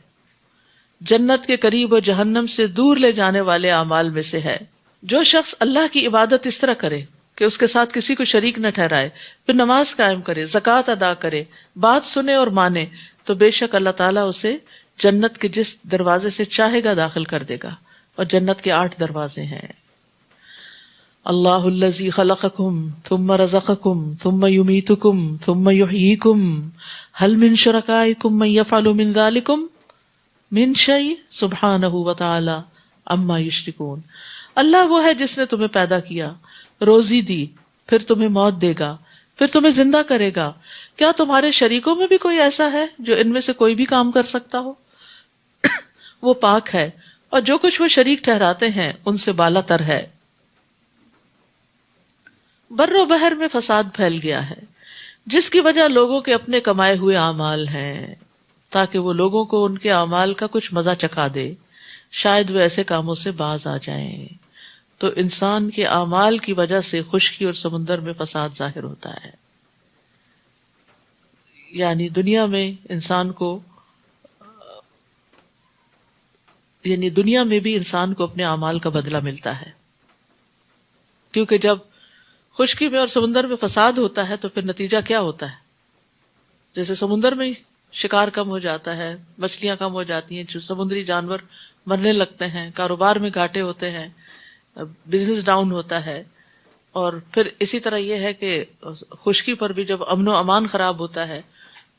جنت کے قریب اور جہنم سے دور لے جانے والے اعمال میں سے ہے۔ جو شخص اللہ کی عبادت اس طرح کرے کہ اس کے ساتھ کسی کو شریک نہ ٹھہرائے، پھر نماز قائم کرے، زکوٰۃ ادا کرے، بات سنے اور مانے، تو بے شک اللہ تعالیٰ اسے جنت کے جس دروازے سے چاہے گا داخل کر دے گا، اور جنت کے 8 دروازے ہیں۔ اللہ الذی خلقکم ثم رزقکم ثم یمیتکم ثم یحییکم هل من شرکائکم من یفعل من ذلکم من شیء سبحانہ وتعالی عما یشرکون۔ اللہ وہ ہے جس نے تمہیں پیدا کیا، روزی دی، پھر تمہیں موت دے گا، پھر تمہیں زندہ کرے گا۔ کیا تمہارے شریکوں میں بھی کوئی ایسا ہے جو ان میں سے کوئی بھی کام کر سکتا ہو؟ وہ پاک ہے، اور جو کچھ وہ شریک ٹھہراتے ہیں ان سے بالا تر ہے۔ بر و بحر میں فساد پھیل گیا ہے، جس کی وجہ لوگوں کے اپنے کمائے ہوئے اعمال ہیں، تاکہ وہ لوگوں کو ان کے اعمال کا کچھ مزہ چکھا دے، شاید وہ ایسے کاموں سے باز آ جائیں۔ تو انسان کے اعمال کی وجہ سے خشکی اور سمندر میں فساد ظاہر ہوتا ہے، یعنی دنیا میں انسان کو، یعنی دنیا میں بھی انسان کو اپنے اعمال کا بدلہ ملتا ہے، کیونکہ جب خشکی میں اور سمندر میں فساد ہوتا ہے تو پھر نتیجہ کیا ہوتا ہے؟ جیسے سمندر میں شکار کم ہو جاتا ہے، مچھلیاں کم ہو جاتی ہیں، جو سمندری جانور مرنے لگتے ہیں، کاروبار میں گھاٹے ہوتے ہیں، بزنس ڈاؤن ہوتا ہے، اور پھر اسی طرح یہ ہے کہ خشکی پر بھی جب امن و امان خراب ہوتا ہے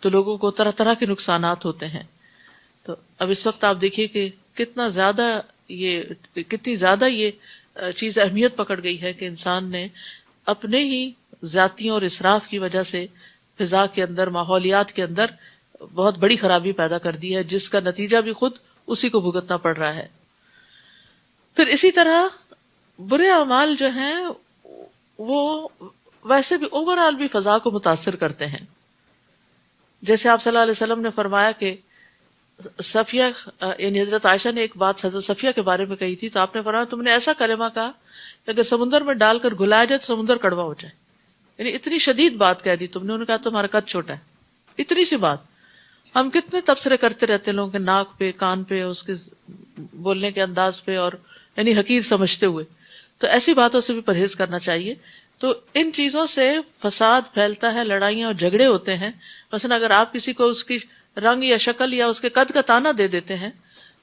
تو لوگوں کو طرح طرح کے نقصانات ہوتے ہیں۔ تو اب اس وقت آپ دیکھیے کہ کتنی زیادہ یہ چیز اہمیت پکڑ گئی ہے کہ انسان نے اپنے ہی ذاتیوں اور اسراف کی وجہ سے فضا کے اندر، ماحولیات کے اندر بہت بڑی خرابی پیدا کر دی ہے، جس کا نتیجہ بھی خود اسی کو بھگتنا پڑ رہا ہے۔ پھر اسی طرح برے اعمال جو ہیں وہ ویسے بھی اوور آل بھی فضا کو متاثر کرتے ہیں۔ جیسے آپ صلی اللہ علیہ وسلم نے فرمایا کہ صفیہ، یعنی حضرت عائشہ نے ایک بات حضرت صفیہ کے بارے میں کہی تھی، تو آپ نے فرمایا تم نے ایسا کلمہ کہا کہ اگر سمندر میں ڈال کر گلایا جائے تو سمندر کڑوا ہو جائے، یعنی اتنی شدید بات کہہ دی تم نے۔ انہوں نے کہا تمہارا قد چھوٹا ہے، اتنی سی بات۔ ہم کتنے تبصرے کرتے رہتے ہیں لوگوں کے ناک پہ، کان پہ، اس کے بولنے کے انداز پہ، اور یعنی حقیر سمجھتے ہوئے۔ تو ایسی باتوں سے بھی پرہیز کرنا چاہیے۔ تو ان چیزوں سے فساد پھیلتا ہے، لڑائیاں اور جھگڑے ہوتے ہیں۔ مثلا اگر آپ کسی کو اس کی رنگ یا شکل یا اس کے قد کا تانا دے دیتے ہیں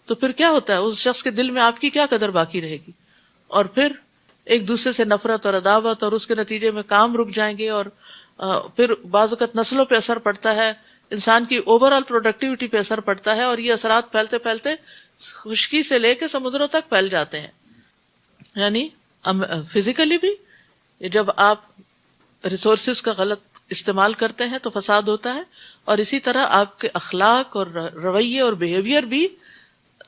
تو پھر کیا ہوتا ہے؟ اس شخص کے دل میں آپ کی کیا قدر باقی رہے گی؟ اور پھر ایک دوسرے سے نفرت اور عداوت، اور اس کے نتیجے میں کام رک جائیں گے، اور پھر بعض اوقات نسلوں پہ اثر پڑتا ہے، انسان کی اوور آل پروڈکٹیوٹی پہ اثر پڑتا ہے، اور یہ اثرات پھیلتے پھیلتے خشکی سے لے کے سمندروں تک پھیل جاتے ہیں۔ یعنی فزیکلی بھی جب آپ ریسورسز کا غلط استعمال کرتے ہیں تو فساد ہوتا ہے، اور اسی طرح آپ کے اخلاق اور رویے اور بیہیویئر بھی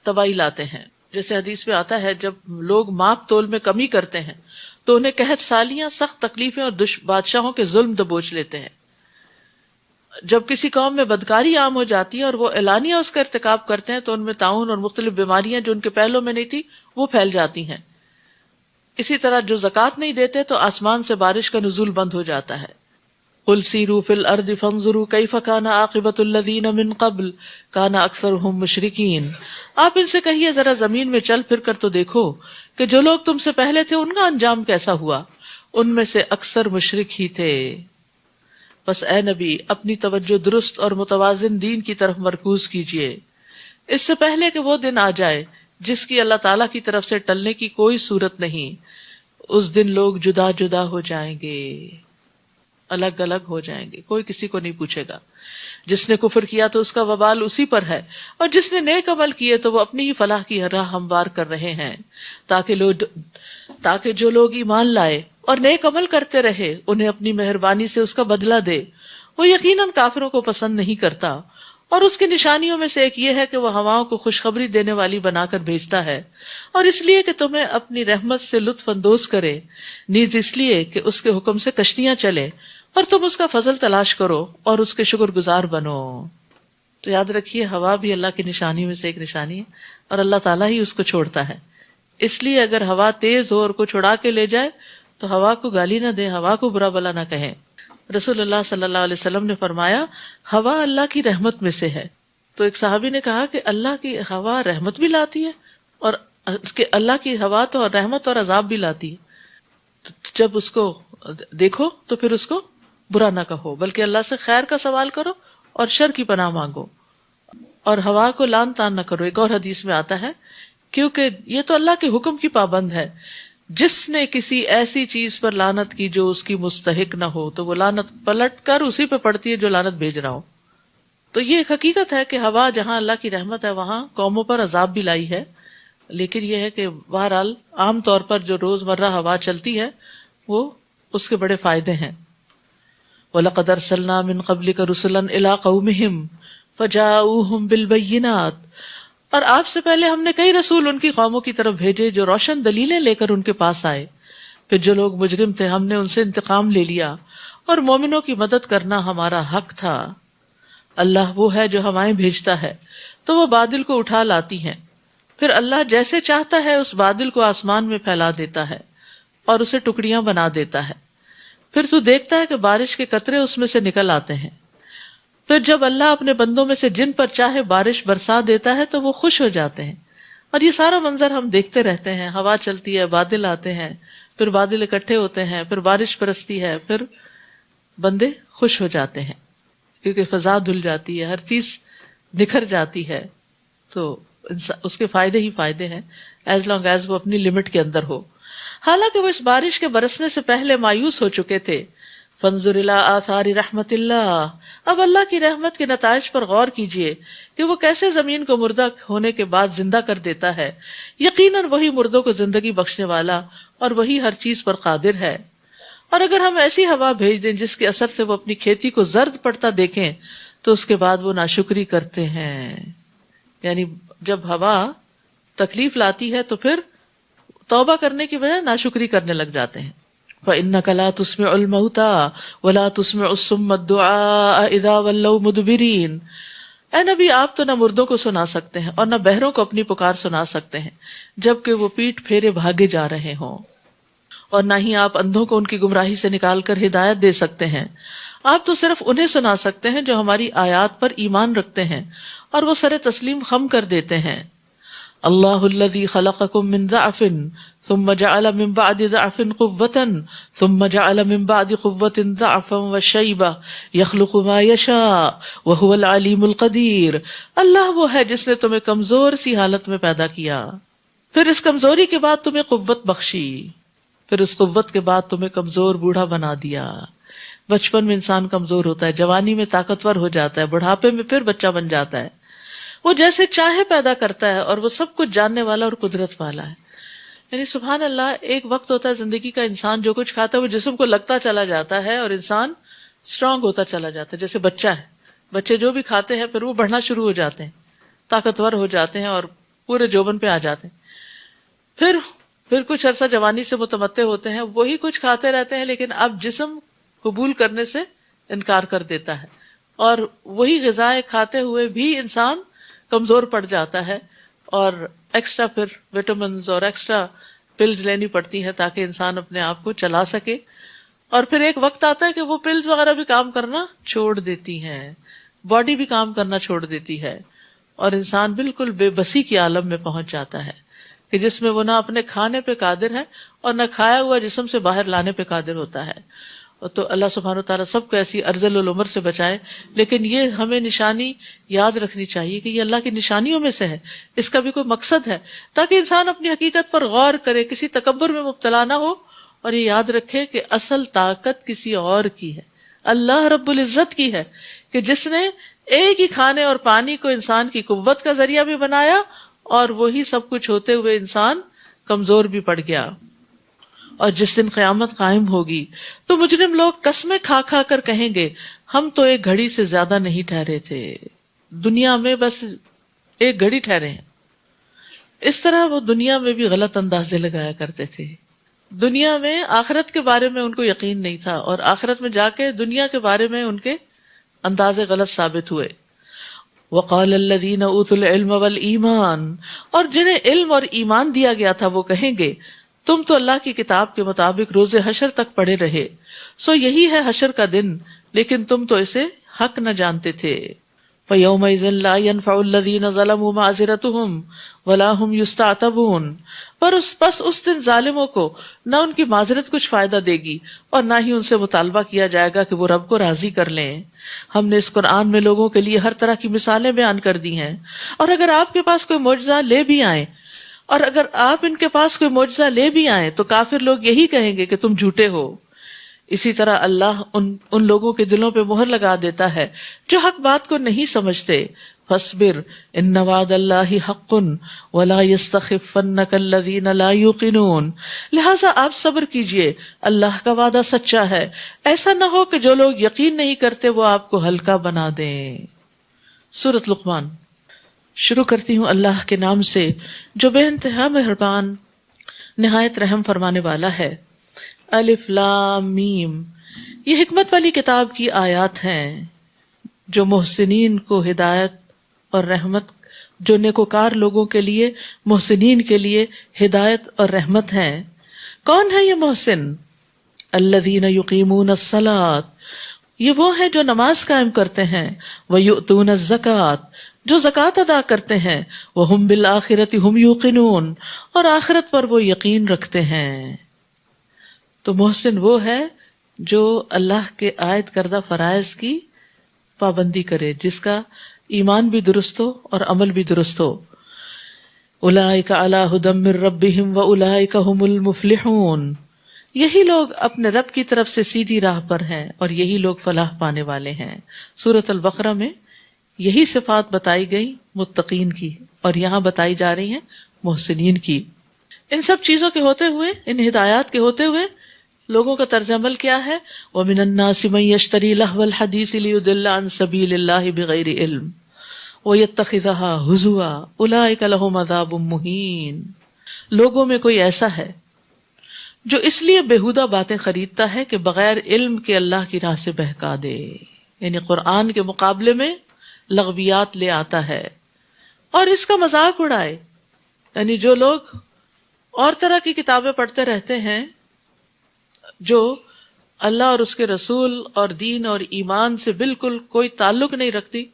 تباہی لاتے ہیں۔ جیسے حدیث میں آتا ہے جب لوگ ماپ تول میں کمی کرتے ہیں تو انہیں قحط سالیاں، سخت تکلیفیں اور بادشاہوں کے ظلم دبوچ لیتے ہیں۔ جب کسی قوم میں بدکاری عام ہو جاتی ہے اور وہ اعلانیہ اس کا ارتکاب کرتے ہیں تو ان میں طاعون اور مختلف بیماریاں جو ان کے پہلوں میں نہیں تھی وہ پھیل جاتی ہیں۔ اسی طرح جو زکوٰۃ نہیں دیتے تو آسمان سے بارش کا نزول بند ہو جاتا ہے۔ قل سیروا فی الارض فانظروا کیف کان عاقبۃ الذین من قبل کان اکثرهم مشرکین۔ آپ ان سے کہیے ذرا زمین میں چل پھر کر تو دیکھو کہ جو لوگ تم سے پہلے تھے ان کا انجام کیسا ہوا، ان میں سے اکثر مشرک ہی تھے۔ بس اے نبی اپنی توجہ درست اور متوازن دین کی طرف مرکوز کیجیے، اس سے پہلے کہ وہ دن آ جائے جس کی اللہ تعالیٰ کی طرف سے ٹلنے کی کوئی صورت نہیں۔ اس دن لوگ جدا جدا ہو جائیں گے، الگ الگ ہو جائیں گے، کوئی کسی کو نہیں پوچھے گا. جس نے کفر کیا تو اس کا وبال اسی پر ہے، اور جس نے نیک عمل کیے تو وہ اپنی ہی فلاح کی راہ ہموار کر رہے ہیں. تاکہ جو لوگ ایمان لائے اور نیک عمل کرتے رہے انہیں اپنی مہربانی سے اس کا بدلہ دے. وہ یقیناً کافروں کو پسند نہیں کرتا. اور اس کی نشانیوں میں سے ایک یہ ہے کہ وہ ہواؤں کو خوشخبری دینے والی بنا کر بھیجتا ہے، اور اس لیے کہ تمہیں اپنی رحمت سے لطف اندوز کرے، نیز اس لیے کہ اس کے حکم سے کشتیاں چلے اور تم اس کا فضل تلاش کرو اور اس کے شکر گزار بنو. تو یاد رکھیے ہوا بھی اللہ کی نشانی میں سے ایک نشانی ہے، اور اللہ تعالیٰ ہی اس کو چھوڑتا ہے. اس لیے اگر ہوا تیز ہو اور کچھ اڑا کے لے جائے تو ہوا کو گالی نہ دیں، ہوا کو برا بلا نہ کہیں. رسول اللہ صلی اللہ علیہ وسلم نے فرمایا ہوا اللہ کی رحمت میں سے ہے. تو ایک صحابی نے کہا کہ اللہ کی ہوا رحمت بھی لاتی ہے، اور کہ اللہ کی ہوا تو رحمت اور عذاب بھی لاتی ہے. جب اس کو دیکھو تو پھر اس کو برا نہ کہو، بلکہ اللہ سے خیر کا سوال کرو اور شر کی پناہ مانگو، اور ہوا کو لان تان نہ کرو. ایک اور حدیث میں آتا ہے کیونکہ یہ تو اللہ کے حکم کی پابند ہے، جس نے کسی ایسی چیز پر لعنت کی جو اس کی مستحق نہ ہو تو وہ لعنت پلٹ کر اسی پہ پڑتی ہے جو لعنت بھیج رہا ہو. تو یہ ایک حقیقت ہے کہ ہوا جہاں اللہ کی رحمت ہے وہاں قوموں پر عذاب بھی لائی ہے. لیکن یہ ہے کہ بہرحال عام طور پر جو روزمرہ ہوا چلتی ہے وہ اس کے بڑے فائدے ہیں. وَلَقَدْ أَرْسَلْنَا مِن قَبْلِكَ رُسُلًا إِلَىٰ قَوْمِهِمْ فَجَاءُوهُمْ بِالْبَيِّنَاتِ. اور آپ سے پہلے ہم نے کئی رسول ان کی قوموں کی طرف بھیجے جو روشن دلیلیں لے کر ان کے پاس آئے. پھر جو لوگ مجرم تھے ہم نے ان سے انتقام لے لیا، اور مومنوں کی مدد کرنا ہمارا حق تھا. اللہ وہ ہے جو ہوائیں بھیجتا ہے تو وہ بادل کو اٹھا لاتی ہیں، پھر اللہ جیسے چاہتا ہے اس بادل کو آسمان میں پھیلا دیتا ہے اور اسے ٹکڑیاں بنا دیتا ہے. پھر تو دیکھتا ہے کہ بارش کے قطرے اس میں سے نکل آتے ہیں. پھر جب اللہ اپنے بندوں میں سے جن پر چاہے بارش برسا دیتا ہے تو وہ خوش ہو جاتے ہیں. اور یہ سارا منظر ہم دیکھتے رہتے ہیں، ہوا چلتی ہے، بادل آتے ہیں، پھر بادل اکٹھے ہوتے ہیں، پھر بارش برستی ہے، پھر بندے خوش ہو جاتے ہیں کیونکہ فضا دھل جاتی ہے، ہر چیز نکھر جاتی ہے. تو اس کے فائدے ہی فائدے ہیں ایز لانگ ایز وہ اپنی لمٹ کے اندر ہو. حالانکہ وہ اس بارش کے برسنے سے پہلے مایوس ہو چکے تھے. فانظر الی آثار رحمت اللہ. اب اللہ کی رحمت کے نتائج پر غور کیجئے کہ وہ کیسے زمین کو مردہ ہونے کے بعد زندہ کر دیتا ہے. یقیناً وہی مردوں کو زندگی بخشنے والا اور وہی ہر چیز پر قادر ہے. اور اگر ہم ایسی ہوا بھیج دیں جس کے اثر سے وہ اپنی کھیتی کو زرد پڑتا دیکھیں تو اس کے بعد وہ ناشکری کرتے ہیں. یعنی جب ہوا تکلیف لاتی ہے تو پھر توبہ کرنے کی بجائے ناشکری کرنے لگ جاتے ہیں. فَإِنَّكَ لَا تُسْمِعُ الْمَوْتَىٰ وَلَا تُسْمِعُ الصُّمَّ الدُّعَاءَ إِذَا وَلَّوْا مُدْبِرِينَ. اے نبی آپ تو نہ مردوں کو سنا سکتے ہیں اور نہ بہروں کو اپنی پکار سنا سکتے ہیں جبکہ وہ پیٹ پھیرے بھاگے جا رہے ہوں، اور نہ ہی آپ اندھوں کو ان کی گمراہی سے نکال کر ہدایت دے سکتے ہیں. آپ تو صرف انہیں سنا سکتے ہیں جو ہماری آیات پر ایمان رکھتے ہیں اور وہ سر تسلیم خم کر دیتے ہیں. اللہ الذی خلقکم من ضعف ثم جعل من بعد ضعف قوة ثم جعل من بعد قوة ضعفا وشیبہ یخلق ما یشاء وهو العلیم القدیر. اللہ وہ ہے جس نے تمہیں کمزور سی حالت میں پیدا کیا، پھر اس کمزوری کے بعد تمہیں قوت بخشی، پھر اس قوت کے بعد تمہیں کمزور بوڑھا بنا دیا. بچپن میں انسان کمزور ہوتا ہے، جوانی میں طاقتور ہو جاتا ہے، بڑھاپے میں پھر بچہ بن جاتا ہے. وہ جیسے چاہے پیدا کرتا ہے اور وہ سب کچھ جاننے والا اور قدرت والا ہے. یعنی سبحان اللہ، ایک وقت ہوتا ہے زندگی کا انسان جو کچھ کھاتا ہے وہ جسم کو لگتا چلا جاتا ہے اور انسان اسٹرانگ ہوتا چلا جاتا ہے. جیسے بچہ ہے، بچے جو بھی کھاتے ہیں پھر وہ بڑھنا شروع ہو جاتے ہیں، طاقتور ہو جاتے ہیں اور پورے جوبن پہ آ جاتے ہیں. پھر کچھ عرصہ جوانی سے متمتع ہوتے ہیں، وہی کچھ کھاتے رہتے ہیں لیکن اب جسم قبول کرنے سے انکار کر دیتا ہے اور وہی غذائیں کھاتے ہوئے بھی انسان کمزور پڑ جاتا ہے اور ایکسٹرا پھر وٹامنز اور ایکسٹرا پلز لینی پڑتی ہیں تاکہ انسان اپنے آپ کو چلا سکے. اور پھر ایک وقت آتا ہے کہ وہ پلز وغیرہ بھی کام کرنا چھوڑ دیتی ہیں، باڈی بھی کام کرنا چھوڑ دیتی ہے اور انسان بالکل بے بسی کی عالم میں پہنچ جاتا ہے کہ جس میں وہ نہ اپنے کھانے پہ قادر ہے اور نہ کھایا ہوا جسم سے باہر لانے پہ قادر ہوتا ہے. تو اللہ سبحانہ وتعالیٰ سب کو ایسی ارذل العمر سے بچائے. لیکن یہ ہمیں نشانی یاد رکھنی چاہیے کہ یہ اللہ کی نشانیوں میں سے ہے، اس کا بھی کوئی مقصد ہے تاکہ انسان اپنی حقیقت پر غور کرے، کسی تکبر میں مبتلا نہ ہو اور یہ یاد رکھے کہ اصل طاقت کسی اور کی ہے، اللہ رب العزت کی ہے، کہ جس نے ایک ہی کھانے اور پانی کو انسان کی قوت کا ذریعہ بھی بنایا، اور وہی سب کچھ ہوتے ہوئے انسان کمزور بھی پڑ گیا۔ اور جس دن قیامت قائم ہوگی تو مجرم لوگ قسمیں کھا کھا کر کہیں گے ہم تو ایک گھڑی سے زیادہ نہیں ٹھہرے تھے، دنیا میں بس ایک گھڑی ٹھہرے ہیں۔ اس طرح وہ دنیا میں بھی غلط اندازے لگایا کرتے تھے۔ دنیا میں آخرت کے بارے میں ان کو یقین نہیں تھا، اور آخرت میں جا کے دنیا کے بارے میں ان کے اندازے غلط ثابت ہوئے۔ وقال الذین اوتوا العلم والایمان، اور جنہیں علم اور ایمان دیا گیا تھا وہ کہیں گے تم تو اللہ کی کتاب کے مطابق روز حشر تک پڑے رہے، سو یہی ہے حشر کا دن، لیکن تم تو اسے حق نہ جانتے تھے۔ فَيَوْمَئِذٍ لَا يَنْفَعُ الَّذِينَ ظَلَمُوا مَعْذِرَتُهُمْ وَلَا هُمْ يُسْتَعْتَبُونَ، بس اس دن ظالموں کو نہ ان کی معذرت کچھ فائدہ دے گی اور نہ ہی ان سے مطالبہ کیا جائے گا کہ وہ رب کو راضی کر لیں۔ ہم نے اس قرآن میں لوگوں کے لیے ہر طرح کی مثالیں بیان کر دی ہیں، اور اگر آپ کے پاس کوئی معجزہ لے بھی آئیں، اور اگر آپ ان کے پاس کوئی معجزہ لے بھی آئیں تو کافر لوگ یہی کہیں گے کہ تم جھوٹے ہو۔ اسی طرح اللہ ان لوگوں کے دلوں پہ مہر لگا دیتا ہے جو حق بات کو نہیں سمجھتے۔ فاصبر ان وعد اللہ حق ولا یستخفنک الذین لا یوقنون، لہٰذا آپ صبر کیجئے، اللہ کا وعدہ سچا ہے، ایسا نہ ہو کہ جو لوگ یقین نہیں کرتے وہ آپ کو ہلکا بنا دیں۔ سورۃ لقمان۔ شروع کرتی ہوں اللہ کے نام سے جو بے انتہا مہربان نہایت رحم فرمانے والا ہے۔ الف لام میم، یہ حکمت والی کتاب کی آیات ہیں جو محسنین کو ہدایت اور رحمت، جو نیکوکار لوگوں کے لیے، محسنین کے لیے ہدایت اور رحمت ہیں۔ کون ہے یہ محسن؟ الذین یقیمون الصلاۃ، یہ وہ ہیں جو نماز قائم کرتے ہیں، ویؤتون الزکوٰۃ، جو زکوٰۃ ادا کرتے ہیں، وہم بالآخرۃ ہم یوقنون، اور آخرت پر وہ یقین رکھتے ہیں۔ تو محسن وہ ہے جو اللہ کے عائد کردہ فرائض کی پابندی کرے، جس کا ایمان بھی درست ہو اور عمل بھی درست ہو۔ اولئک علی ھدی من ربہم واولئک ھم المفلحون، یہی لوگ اپنے رب کی طرف سے سیدھی راہ پر ہیں اور یہی لوگ فلاح پانے والے ہیں۔ سورۃ البقرہ میں یہی صفات بتائی گئی متقین کی، اور یہاں بتائی جا رہی ہیں محسنین کی۔ ان سب چیزوں کے ہوتے ہوئے، ان ہدایات کے ہوتے ہوئے لوگوں کا طرز عمل کیا ہے؟ وَمِنَ النَّاسِ مَن يَشْتَرِي لَهْوَ الْحَدِيثِ لِيُضِلَّ عَن سَبِيلِ اللَّهِ بِغَيْرِ عِلْمٍ وَيَتَّخِذَهَا هُزُوًا أُولَٰئِكَ لَهُمْ عَذَابٌ مُّهِينٌ، لوگوں میں کوئی ایسا ہے جو اس لیے بیہودہ باتیں خریدتا ہے کہ بغیر علم کے اللہ کی راہ سے بہکا دے، یعنی قرآن کے مقابلے میں لغویات لے آتا ہے اور اس کا مذاق اڑائے۔ یعنی جو لوگ اور طرح کی کتابیں پڑھتے رہتے ہیں جو اللہ اور اس کے رسول اور دین اور ایمان سے بالکل کوئی تعلق نہیں رکھتی،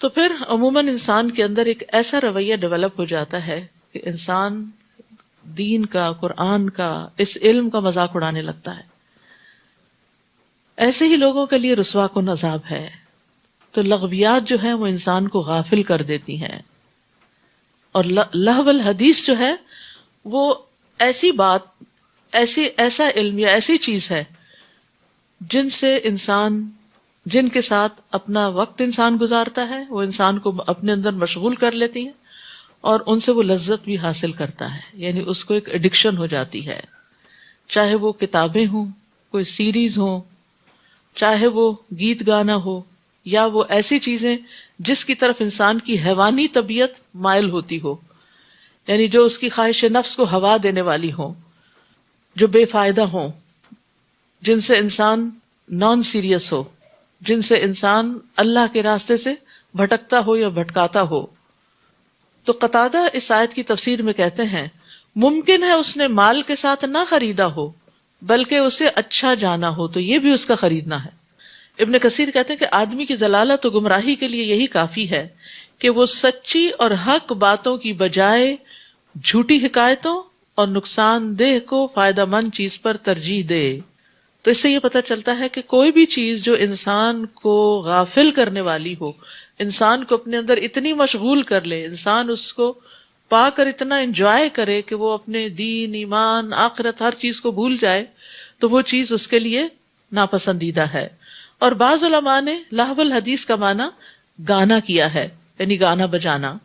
تو پھر عموماً انسان کے اندر ایک ایسا رویہ ڈیولپ ہو جاتا ہے کہ انسان دین کا، قرآن کا، اس علم کا مذاق اڑانے لگتا ہے۔ ایسے ہی لوگوں کے لیے رسوا کن عذاب ہے۔ تو لغویات جو ہیں وہ انسان کو غافل کر دیتی ہیں، اور لہو الحدیث جو ہے وہ ایسی بات، ایسا علم یا ایسی چیز ہے جن کے ساتھ اپنا وقت انسان گزارتا ہے، وہ انسان کو اپنے اندر مشغول کر لیتی ہیں اور ان سے وہ لذت بھی حاصل کرتا ہے، یعنی اس کو ایک ایڈکشن ہو جاتی ہے۔ چاہے وہ کتابیں ہوں، کوئی سیریز ہوں، چاہے وہ گیت گانا ہو، یا وہ ایسی چیزیں جس کی طرف انسان کی حیوانی طبیعت مائل ہوتی ہو، یعنی جو اس کی خواہش نفس کو ہوا دینے والی ہوں، جو بے فائدہ ہوں، جن سے انسان نان سیریس ہو، جن سے انسان اللہ کے راستے سے بھٹکتا ہو یا بھٹکاتا ہو۔ تو قتادہ اس آیت کی تفسیر میں کہتے ہیں ممکن ہے اس نے مال کے ساتھ نہ خریدا ہو بلکہ اسے اچھا جانا ہو تو یہ بھی اس کا خریدنا ہے۔ ابن کثیر کہتے ہیں کہ آدمی کی ضلالت و گمراہی کے لیے یہی کافی ہے کہ وہ سچی اور حق باتوں کی بجائے جھوٹی حکایتوں اور نقصان دہ کو فائدہ مند چیز پر ترجیح دے۔ تو اس سے یہ پتہ چلتا ہے کہ کوئی بھی چیز جو انسان کو غافل کرنے والی ہو، انسان کو اپنے اندر اتنی مشغول کر لے، انسان اس کو پا کر اتنا انجوائے کرے کہ وہ اپنے دین، ایمان، آخرت ہر چیز کو بھول جائے تو وہ چیز اس کے لیے ناپسندیدہ ہے. اور بعض علماء نے لہو الحدیث کا معنی گانا کیا ہے، یعنی گانا بجانا.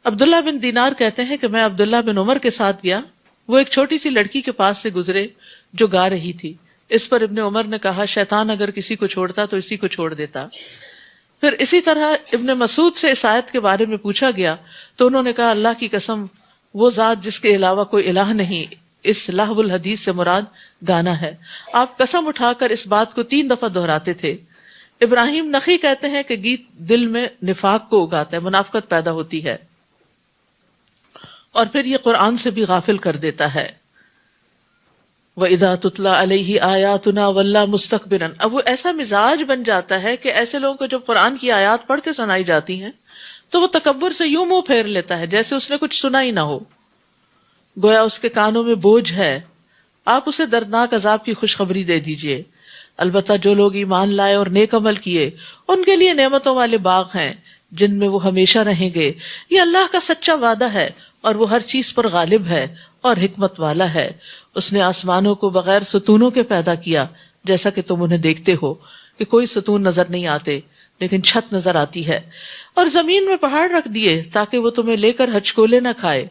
عبداللہ بن دینار کہتے ہیں کہ میں عبداللہ بن عمر کے ساتھ گیا، وہ ایک چھوٹی سی لڑکی کے پاس سے گزرے جو گا رہی تھی. اس پر ابن عمر نے کہا شیطان اگر کسی کو چھوڑتا تو اسی کو چھوڑ دیتا. پھر اسی طرح ابن مسعود سے اس آیت کے بارے میں پوچھا گیا تو انہوں نے کہا اللہ کی قسم وہ ذات جس کے علاوہ کوئی الہ نہیں، اس لہو الحدیث سے مراد گانا ہے. آپ قسم اٹھا کر اس بات کو 3 دفعہ دہراتے تھے. ابراہیم نخی کہتے ہیں کہ گیت دل میں نفاق کو اگاتا ہے، منافقت پیدا ہوتی ہے، اور پھر یہ قرآن سے بھی غافل کر دیتا ہے. وَإِذَا تُتْلَى عَلَيْهِ آيَاتُنَا وَلَّى مُسْتَكْبِرًا. اب وہ ایسا مزاج بن جاتا ہے کہ ایسے لوگوں کو جب قرآن کی آیات پڑھ کے سنائی جاتی ہیں تو وہ تکبر سے یوں منہ پھیر لیتا ہے جیسے اس نے کچھ سنا ہی نہ ہو، گویا اس کے کانوں میں بوجھ ہے. آپ اسے دردناک عذاب کی خوشخبری دے دیجئے. البتہ جو لوگ ایمان لائے اور نیک عمل کیے ان کے لیے نعمتوں والے باغ ہیں جن میں وہ ہمیشہ رہیں گے. یہ اللہ کا سچا وعدہ ہے اور وہ ہر چیز پر غالب ہے اور حکمت والا ہے. اس نے آسمانوں کو بغیر ستونوں کے پیدا کیا جیسا کہ تم انہیں دیکھتے ہو کہ کوئی ستون نظر نہیں آتے لیکن چھت نظر آتی ہے. اور زمین میں پہاڑ رکھ دیے تاکہ وہ تمہیں لے کر ہچکولے نہ کھائے،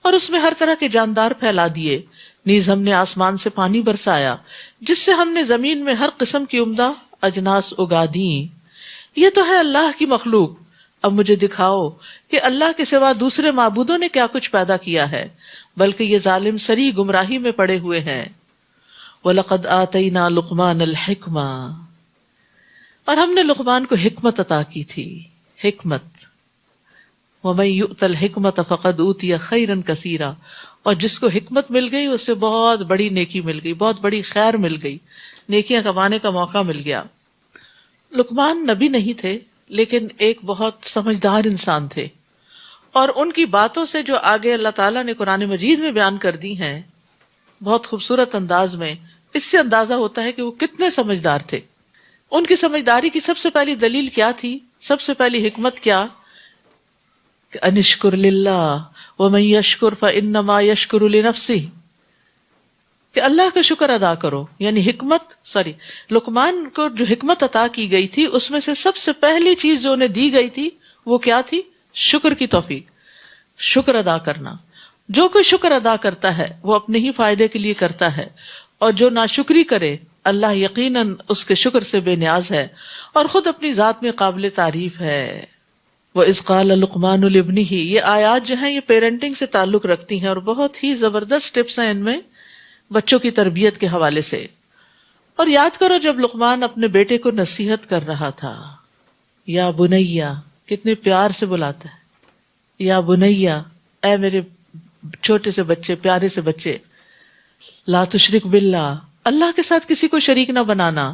اور اس میں ہر طرح کے جاندار پھیلا دیے. نیز ہم نے آسمان سے پانی برسایا جس سے ہم نے زمین میں ہر قسم کی عمدہ اجناس اگا دیں. یہ تو ہے اللہ کی مخلوق. اب مجھے دکھاؤ کہ اللہ کے سوا دوسرے معبودوں نے کیا کچھ پیدا کیا ہے، بلکہ یہ ظالم سری گمراہی میں پڑے ہوئے ہیں. وَلَقَدْ آتَيْنَا لُقْمَانَ الْحِكْمَةَ. اور ہم نے لقمان کو حکمت عطا کی تھی. حکمت. وَمَن يُؤْتَ الْحِكْمَةَ فَقَدْ أُوتِيَ خَيْرًا كَثِيرًا. اور جس کو حکمت مل گئی اس سے بہت بڑی نیکی مل گئی، بہت بڑی خیر مل گئی، نیکیاں کمانے کا موقع مل گیا. لقمان نبی نہیں تھے لیکن ایک بہت سمجھدار انسان تھے، اور ان کی باتوں سے جو آگے اللہ تعالیٰ نے قرآن مجید میں بیان کر دی ہیں بہت خوبصورت انداز میں، اس سے اندازہ ہوتا ہے کہ وہ کتنے سمجھدار تھے. ان کی سمجھداری کی سب سے پہلی دلیل کیا تھی؟ سب سے پہلی حکمت کیا؟ کہ انشکر للہ ومن یشکر فانما یشکر لنفسہ، کہ اللہ کا شکر ادا کرو. یعنی لقمان کو جو حکمت عطا کی گئی تھی اس میں سے سب سے پہلی چیز جو انہیں دی گئی تھی وہ کیا تھی؟ شکر کی توفیق، شکر ادا کرنا. جو کوئی شکر ادا کرتا ہے وہ اپنے ہی فائدے کے لیے کرتا ہے، اور جو ناشکری کرے اللہ یقیناً اس کے شکر سے بے نیاز ہے اور خود اپنی ذات میں قابل تعریف ہے. وَإِذْ قَالَ لُقْمَانُ لِابْنِهِ. یہ آیات جو ہیں یہ پیرنٹنگ سے تعلق رکھتی ہیں اور بہت ہی زبردست ٹپس ہیں ان میں بچوں کی تربیت کے حوالے سے. اور یاد کرو جب لقمان اپنے بیٹے کو نصیحت کر رہا تھا، یا بنیا، کتنے پیار سے بلاتا ہے، یا بنیا، اے میرے چھوٹے سے بچے، پیارے سے بچے. لا تشرک باللہ، اللہ کے ساتھ کسی کو شریک نہ بنانا.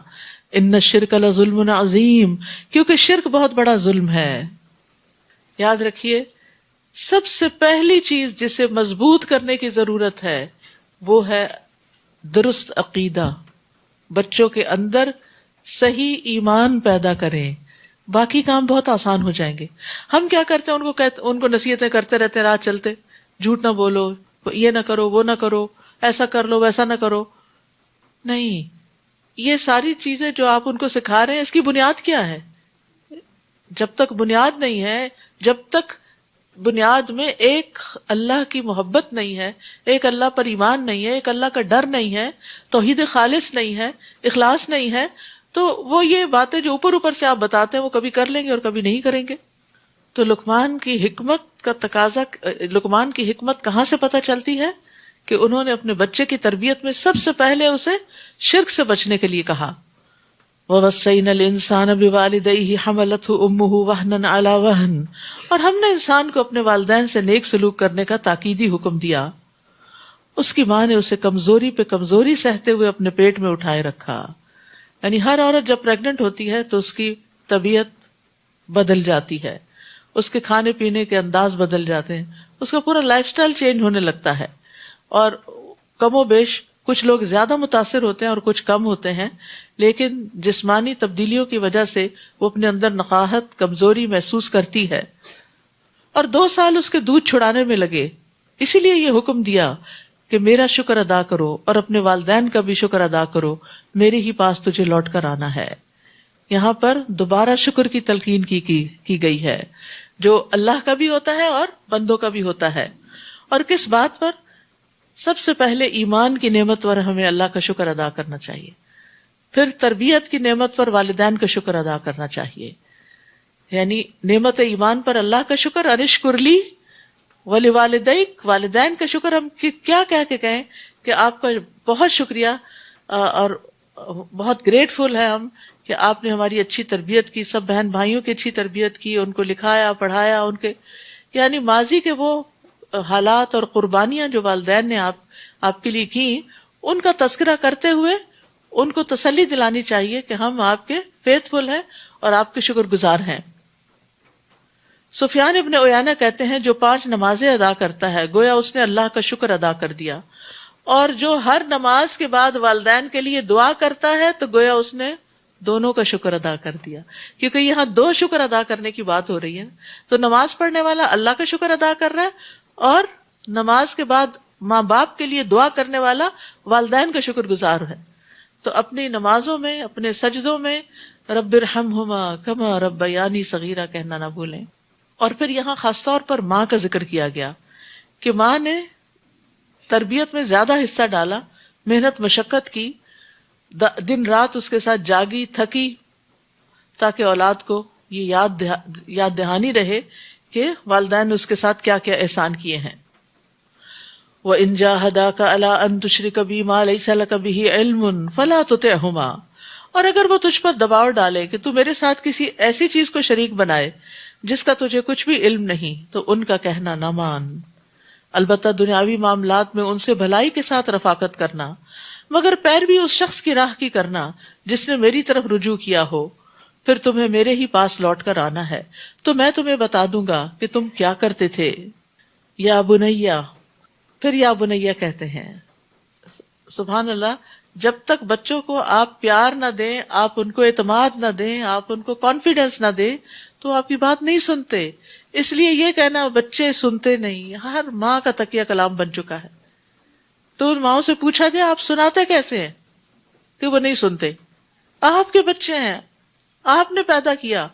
ان الشرک لظلم عظیم، کیونکہ شرک بہت بڑا ظلم ہے. یاد رکھیے سب سے پہلی چیز جسے مضبوط کرنے کی ضرورت ہے وہ ہے درست عقیدہ. بچوں کے اندر صحیح ایمان پیدا کریں، باقی کام بہت آسان ہو جائیں گے. ہم کیا کرتے ہیں، ان کو نصیحتیں کرتے رہتے ہیں، راہ چلتے، جھوٹ نہ بولو، یہ نہ کرو، وہ نہ کرو، ایسا کر لو، ویسا نہ کرو. نہیں، یہ ساری چیزیں جو آپ ان کو سکھا رہے ہیں اس کی بنیاد کیا ہے؟ جب تک بنیاد نہیں ہے، جب تک بنیاد میں ایک اللہ کی محبت نہیں ہے، ایک اللہ پر ایمان نہیں ہے، ایک اللہ کا ڈر نہیں ہے، توحید خالص نہیں ہے، اخلاص نہیں ہے، تو وہ یہ باتیں جو اوپر اوپر سے آپ بتاتے ہیں وہ کبھی کر لیں گے اور کبھی نہیں کریں گے. تو لقمان کی حکمت کہاں سے پتہ چلتی ہے؟ کہ انہوں نے اپنے بچے کی تربیت میں سب سے پہلے اسے شرک سے بچنے کے لیے کہا. وَوَصَّيْنَا الْإِنسَانَ بِوَالِدَيْهِ حَمَلَتْهُ أُمُّهُ وَهْنًا عَلَى وَهْنٍ. اور ہم نے انسان کو اپنے والدین سے نیک سلوک کرنے کا تاکیدی حکم دیا. اس کی ماں نے اسے کمزوری پہ کمزوری سہتے ہوئے اپنے پیٹ میں اٹھائے رکھا. یعنی ہر عورت جب پریگننٹ ہوتی ہے تو اس کی طبیعت بدل جاتی ہے، اس کے کھانے پینے کے انداز بدل جاتے ہیں، اس کا پورا لائف سٹائل چینج ہونے لگتا ہے. اور کم و بیش کچھ لوگ زیادہ متاثر ہوتے ہیں اور کچھ کم ہوتے ہیں، لیکن جسمانی تبدیلیوں کی وجہ سے وہ اپنے اندر نقاہت، کمزوری محسوس کرتی ہے. اور 2 سال اس کے دودھ چھڑانے میں لگے. اسی لیے یہ حکم دیا کہ میرا شکر ادا کرو اور اپنے والدین کا بھی شکر ادا کرو، میرے ہی پاس تجھے لوٹ کر آنا ہے. یہاں پر دوبارہ شکر کی تلقین کی گئی ہے، جو اللہ کا بھی ہوتا ہے اور بندوں کا بھی ہوتا ہے. اور کس بات پر؟ سب سے پہلے ایمان کی نعمت پر ہمیں اللہ کا شکر ادا کرنا چاہیے، پھر تربیت کی نعمت پر والدین کا شکر ادا کرنا چاہیے. یعنی نعمت ایمان پر اللہ کا شکر، انشکر لی ولوالدیک، والدین کا شکر ہم کیا کہہ کے کہیں کہ آپ کا بہت شکریہ اور بہت گریٹفل ہے ہم کہ آپ نے ہماری اچھی تربیت کی، سب بہن بھائیوں کی اچھی تربیت کی، ان کو لکھایا پڑھایا، ان کے یعنی ماضی کے وہ حالات اور قربانیاں جو والدین نے آپ کے لیے کی، ان کا تذکرہ کرتے ہوئے ان کو تسلی دلانی چاہیے کہ ہم آپ کے فیتھفل ہیں اور آپ کے شکر گزار ہیں. سفیان ابن عیینہ کہتے ہیں جو 5 نمازیں ادا کرتا ہے گویا اس نے اللہ کا شکر ادا کر دیا، اور جو ہر نماز کے بعد والدین کے لیے دعا کرتا ہے تو گویا اس نے دونوں کا شکر ادا کر دیا. کیونکہ یہاں 2 شکر ادا کرنے کی بات ہو رہی ہے. تو نماز پڑھنے والا اللہ کا شکر ادا کر رہا ہے، اور نماز کے بعد ماں باپ کے لیے دعا کرنے والا والدین کا شکر گزار ہے. تو اپنی نمازوں میں، اپنے سجدوں میں رب ارحمہما کما ربیانی صغیرہ کہنا نہ بھولیں. اور پھر یہاں خاص طور پر ماں کا ذکر کیا گیا کہ ماں نے تربیت میں زیادہ حصہ ڈالا، محنت مشقت کی، دن رات اس کے ساتھ جاگی تھکی، تاکہ اولاد کو یہ یاد دہانی رہے کہ والدین نے اس کے ساتھ کیا کیا احسان کیے ہیں. وَإِن جَاهَدَاكَ عَلَىٰ أَن تُشْرِكَ بِي مَا لَيْسَ لَكَ بِهِ عِلْمٌ فَلَا تُطِعْهُمَا، اور اگر وہ تجھ پر دباؤ ڈالے کہ تو میرے ساتھ کسی ایسی چیز کو شریک بنائے جس کا تجھے کچھ بھی علم نہیں، تو ان کا کہنا نہ مان. البتہ دنیاوی معاملات میں ان سے بھلائی کے ساتھ رفاقت کرنا، مگر پیروی اس شخص کی راہ کی کرنا جس نے میری طرف رجوع کیا ہو، پھر تمہیں میرے ہی پاس لوٹ کر آنا ہے تو میں تمہیں بتا دوں گا کہ تم کیا کرتے تھے. یا بنیا، پھر یا بنیا کہتے ہیں. سبحان اللہ، جب تک بچوں کو آپ پیار نہ دیں، آپ ان کو اعتماد نہ دیں، آپ ان کو کانفیڈنس نہ دیں تو آپ کی بات نہیں سنتے. اس لیے یہ کہنا بچے سنتے نہیں ہر ماں کا تکیہ کلام بن چکا ہے. تو ان ماؤں سے پوچھا جائے آپ سناتے کیسے ہیں کہ وہ نہیں سنتے؟ آپ کے بچے ہیں، آپ نے پیدا کیا،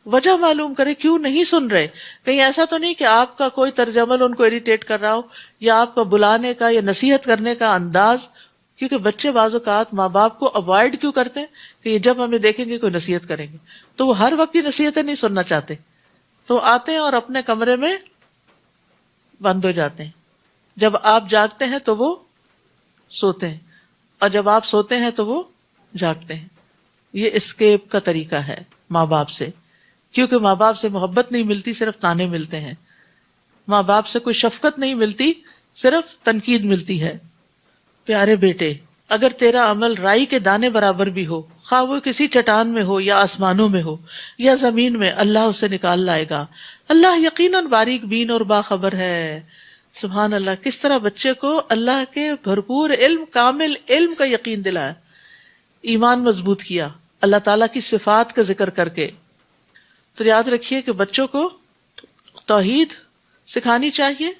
وجہ معلوم کرے کیوں نہیں سن رہے. کہیں ایسا تو نہیں کہ آپ کا کوئی طرز عمل ان کو اریٹیٹ کر رہا ہو، یا آپ کا بلانے کا یا نصیحت کرنے کا انداز. کیونکہ بچے بعض اوقات ماں باپ کو اوائڈ کیوں کرتے ہیں کہ یہ جب ہمیں دیکھیں گے کوئی نصیحت کریں گے، تو وہ ہر وقت کی نصیحتیں نہیں سننا چاہتے، تو آتے ہیں اور اپنے کمرے میں بند ہو جاتے ہیں. جب آپ جاگتے ہیں تو وہ سوتے ہیں، اور جب آپ سوتے ہیں تو وہ جاگتے ہیں. یہ اسکیپ کا طریقہ ہے ماں باپ سے، کیونکہ ماں باپ سے محبت نہیں ملتی، صرف تانے ملتے ہیں. ماں باپ سے کوئی شفقت نہیں ملتی، صرف تنقید ملتی ہے. پیارے بیٹے، اگر تیرا عمل رائی کے دانے برابر بھی ہو، خواہ وہ کسی چٹان میں ہو یا آسمانوں میں ہو یا زمین میں، اللہ اسے نکال لائے گا. اللہ یقیناً باریک بین اور باخبر ہے. سبحان اللہ، کس طرح بچے کو اللہ کے بھرپور علم، کامل علم کا یقین دلایا، ایمان مضبوط کیا اللہ تعالیٰ کی صفات کا ذکر کر کے. تو یاد رکھیے کہ بچوں کو توحید سکھانی چاہیے،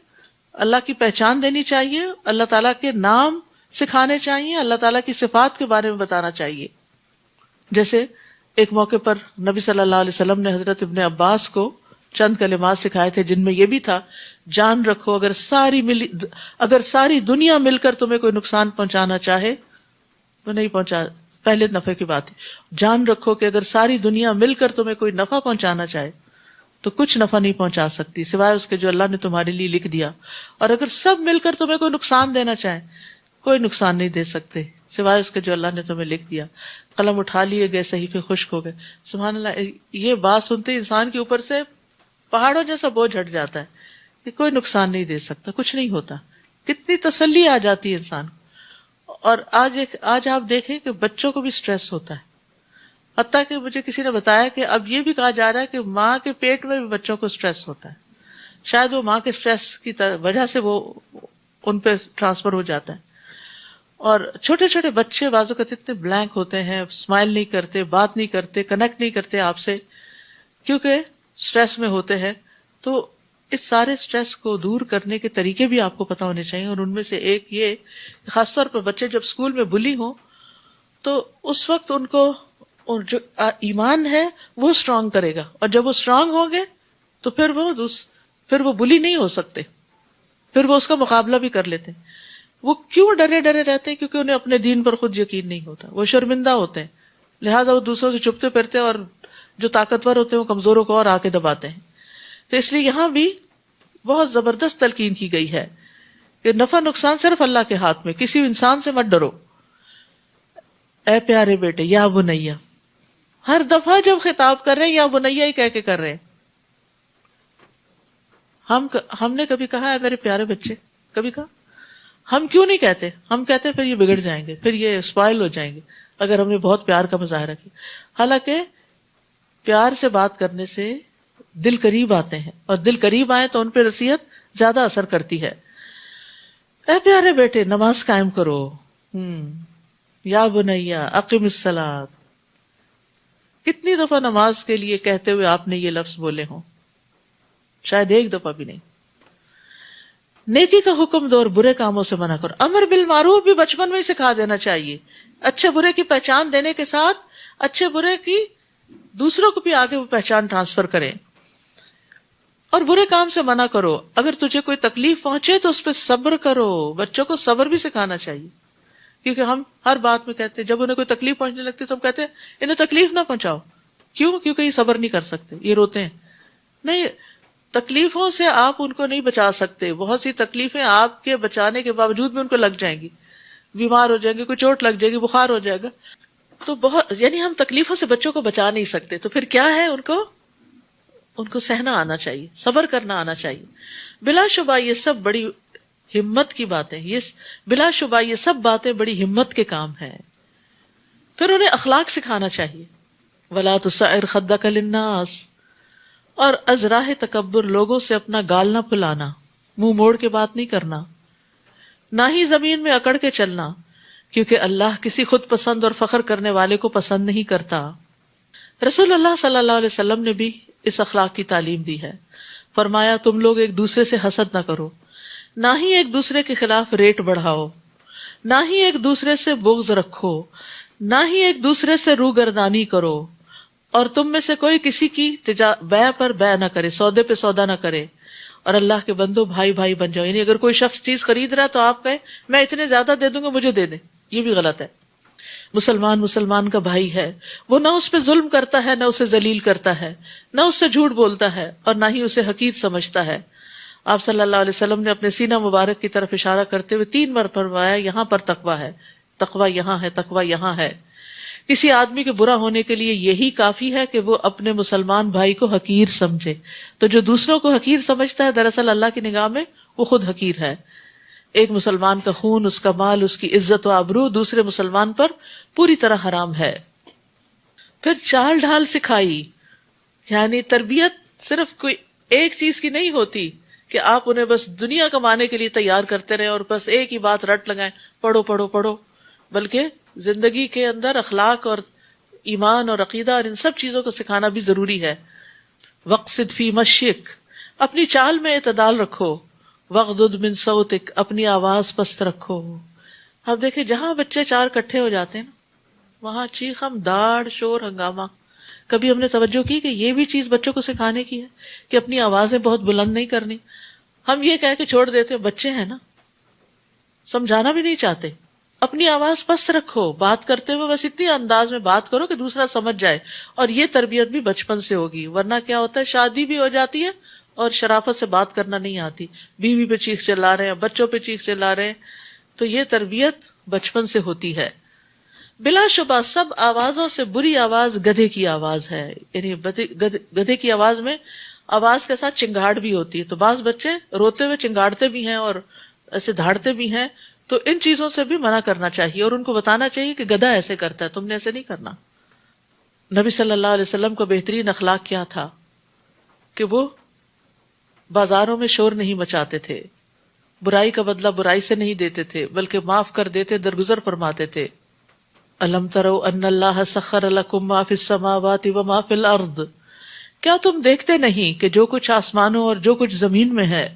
اللہ کی پہچان دینی چاہیے، اللہ تعالیٰ کے نام سکھانے چاہیے، اللہ تعالیٰ کی صفات کے بارے میں بتانا چاہیے. جیسے ایک موقع پر نبی صلی اللہ علیہ وسلم نے حضرت ابن عباس کو چند کلمات سکھائے تھے، جن میں یہ بھی تھا، جان رکھو اگر ساری دنیا مل کر تمہیں کوئی نقصان پہنچانا چاہے تو نہیں پہنچا. پہلے نفع کی بات ہے. جان رکھو کہ اگر ساری دنیا مل کر تمہیں کوئی نفع پہنچانا چاہے تو کچھ نفع نہیں پہنچا سکتی سوائے اس کے جو اللہ نے تمہارے لیے لکھ دیا. اور اگر سب مل کر تمہیں کوئی نقصان دینا چاہے، کوئی نقصان نہیں دے سکتے سوائے اس کے جو اللہ نے تمہیں لکھ دیا. قلم اٹھا لیے گئے، صحیفے خشک ہو گئے. سبحان اللہ، یہ بات سنتے انسان کے اوپر سے پہاڑوں جیسا بوجھ ہٹ جاتا ہے کہ کوئی نقصان نہیں دے سکتا، کچھ نہیں ہوتا. کتنی تسلی آ جاتی ہے انسان کو. اور آج آپ دیکھیں کہ بچوں کو بھی سٹریس ہوتا ہے. حتیٰ کہ مجھے کسی نے بتایا کہ اب یہ بھی کہا جا رہا ہے کہ ماں کے پیٹ میں بھی بچوں کو سٹریس ہوتا ہے. شاید وہ ماں کے سٹریس کی وجہ سے وہ ان پہ ٹرانسفر ہو جاتا ہے. اور چھوٹے چھوٹے بچے بازو کا اتنے بلینک ہوتے ہیں، اسمائل نہیں کرتے، بات نہیں کرتے، کنیکٹ نہیں کرتے آپ سے، کیونکہ سٹریس میں ہوتے ہیں. تو اس سارے سٹریس کو دور کرنے کے طریقے بھی آپ کو پتا ہونے چاہیے، اور ان میں سے ایک یہ خاص طور پر بچے جب اسکول میں بلی ہوں تو اس وقت ان کو جو ایمان ہے وہ اسٹرانگ کرے گا، اور جب وہ اسٹرانگ ہوں گے تو پھر وہ بلی نہیں ہو سکتے، پھر وہ اس کا مقابلہ بھی کر لیتے ہیں۔ وہ کیوں ڈرے رہتے ہیں؟ کیونکہ انہیں اپنے دین پر خود یقین نہیں ہوتا، وہ شرمندہ ہوتے ہیں، لہٰذا وہ دوسروں سے چھپتے پھرتے ہیں، اور جو طاقتور ہوتے ہیں وہ کمزوروں کو اور آ کے دباتے ہیں۔ تو اس لیے یہاں بھی بہت زبردست تلقین کی گئی ہے کہ نفع نقصان صرف اللہ کے ہاتھ میں، کسی انسان سے مت ڈرو۔ اے پیارے بیٹے، یا بنیا، ہر دفعہ جب خطاب کر رہے ہیں یا بنیا ہی کہہ کے کر رہے ہیں۔ ہم نے کبھی کہا ہے میرے پیارے بچے؟ کبھی کہا؟ ہم کیوں نہیں کہتے؟ ہم کہتے ہیں پھر یہ بگڑ جائیں گے، پھر یہ اسپائل ہو جائیں گے اگر ہم نے بہت پیار کا مظاہرہ کیا۔ حالانکہ پیار سے بات کرنے سے دل قریب آتے ہیں، اور دل قریب آئے تو ان پہ نصیحت زیادہ اثر کرتی ہے۔ اے پیارے بیٹے، نماز قائم کرو۔ یا بنیا اقم الصلاۃ، کتنی دفعہ نماز کے لیے کہتے ہوئے آپ نے یہ لفظ بولے ہوں؟ شاید ایک دفعہ بھی نہیں۔ نیکی کا حکم دو اور برے کاموں سے منع کرو۔ امر بالمعروف بھی بچپن میں ہی سکھا دینا چاہیے، اچھے برے کی پہچان دینے کے ساتھ اچھے برے کی دوسروں کو بھی آگے وہ پہچان ٹرانسفر کریں۔ اور برے کام سے منع کرو، اگر تجھے کوئی تکلیف پہنچے تو اس پہ صبر کرو۔ بچوں کو صبر بھی سکھانا چاہیے، کیونکہ ہم ہر بات میں کہتے ہیں جب انہیں کوئی تکلیف پہنچنے لگتی تو ہم کہتے ہیں انہیں تکلیف نہ پہنچاؤ۔ کیوں؟ کیونکہ یہ صبر نہیں کر سکتے، یہ روتے ہیں۔ نہیں، تکلیفوں سے آپ ان کو نہیں بچا سکتے، بہت سی تکلیفیں آپ کے بچانے کے باوجود بھی ان کو لگ جائیں گی، بیمار ہو جائیں گے، کوئی چوٹ لگ جائے گی، بخار ہو جائے گا، تو یعنی ہم تکلیفوں سے بچوں کو بچا نہیں سکتے۔ تو پھر کیا ہے، ان کو سہنا آنا چاہیے، صبر کرنا آنا چاہیے۔ بلا شبہ یہ سب بڑی ہمت کی باتیں، بلا شبہ یہ سب باتیں بڑی ہمت کے کام ہیں۔ پھر انہیں اخلاق سکھانا چاہیے۔ ولا تصعر خدک للناس، اور از راہ تکبر لوگوں سے اپنا گال نہ پھلانا، منہ موڑ کے بات نہیں کرنا، نہ ہی زمین میں اکڑ کے چلنا، کیونکہ اللہ کسی خود پسند اور فخر کرنے والے کو پسند نہیں کرتا۔ رسول اللہ صلی اللہ علیہ وسلم نے بھی اس اخلاق کی تعلیم دی ہے۔ فرمایا تم لوگ ایک دوسرے سے حسد نہ کرو، نہ ہی ایک دوسرے کے خلاف ریٹ بڑھاؤ، نہ ہی ایک دوسرے سے بغض رکھو، نہ ہی ایک دوسرے سے روگردانی کرو، اور تم میں سے کوئی کسی کی بیع پر بیع نہ کرے، سودے پہ سودا نہ کرے، اور اللہ کے بندو بھائی بھائی بن جاؤ۔ یعنی اگر کوئی شخص چیز خرید رہا ہے تو آپ کہیں میں اتنے زیادہ دے دوں گا، مجھے دے دیں، یہ بھی غلط ہے۔ مسلمان کا بھائی ہے، وہ نہ اس پہ ظلم کرتا ہے، نہ اسے ذلیل کرتا ہے، نہ اس سے جھوٹ بولتا ہے، اور نہ ہی اسے حقیر سمجھتا ہے۔ آپ صلی اللہ علیہ وسلم نے اپنے سینہ مبارک کی طرف اشارہ کرتے ہوئے 3 بار فرمایا یہاں پر تقویٰ ہے، تقویٰ یہاں ہے، تقویٰ یہاں ہے۔ کسی آدمی کے برا ہونے کے لیے یہی کافی ہے کہ وہ اپنے مسلمان بھائی کو حقیر سمجھے۔ تو جو دوسروں کو حقیر سمجھتا ہے دراصل اللہ کی نگاہ میں وہ خود حقیر ہے۔ ایک مسلمان کا خون، اس کا مال، اس کی عزت و آبرو دوسرے مسلمان پر پوری طرح حرام ہے۔ پھر چال ڈھال سکھائی، یعنی تربیت صرف کوئی ایک چیز کی نہیں ہوتی کہ آپ انہیں بس دنیا کمانے کے لیے تیار کرتے رہیں اور بس ایک ہی بات رٹ لگائیں، پڑھو پڑھو پڑھو، بلکہ زندگی کے اندر اخلاق اور ایمان اور عقیدہ اور ان سب چیزوں کو سکھانا بھی ضروری ہے۔ وقصد فی مشیک، اپنی چال میں اعتدال رکھو۔ وغضض من صوتک، اپنی آواز پست رکھو۔ اب دیکھیں جہاں بچے 4 اکٹھے ہو جاتے ہیں نا، وہاں چیخم داڑ شور ہنگامہ۔ کبھی ہم نے توجہ کی کہ یہ بھی چیز بچوں کو سکھانے کی ہے کہ اپنی آوازیں بہت بلند نہیں کرنی۔ ہم یہ کہہ کے چھوڑ دیتے ہیں، بچے ہیں نا، سمجھانا بھی نہیں چاہتے۔ اپنی آواز پست رکھو، بات کرتے ہوئے بس اتنی انداز میں بات کرو کہ دوسرا سمجھ جائے، اور یہ تربیت بھی بچپن سے ہوگی۔ ورنہ کیا ہوتا ہے، شادی بھی ہو جاتی ہے اور شرافت سے بات کرنا نہیں آتی، بیوی پہ چیخ چلا رہے ہیں، بچوں پہ چیخ چلا رہے ہیں، تو یہ تربیت بچپن سے ہوتی ہے۔ بلا شبہ سب آوازوں سے بری آواز گدھے کی آواز ہے، یعنی گدھے کی آواز میں آواز کے ساتھ چنگاڑ بھی ہوتی ہے، تو بعض بچے روتے ہوئے چنگاڑتے بھی ہیں اور ایسے دھاڑتے بھی ہیں، تو ان چیزوں سے بھی منع کرنا چاہیے اور ان کو بتانا چاہیے کہ گدھا ایسے کرتا ہے، تم نے ایسے نہیں کرنا۔ نبی صلی اللہ علیہ وسلم کا بہترین اخلاق کیا تھا کہ وہ بازاروں میں شور نہیں مچاتے تھے، برائی کا بدلہ برائی سے نہیں دیتے تھے، بلکہ معاف کر دیتے، درگزر فرماتے تھے۔ الم تروا ان اللہ سخر لکم ما فی السماوات وما فی الارض، کیا تم دیکھتے نہیں کہ جو کچھ آسمانوں اور جو کچھ زمین میں ہے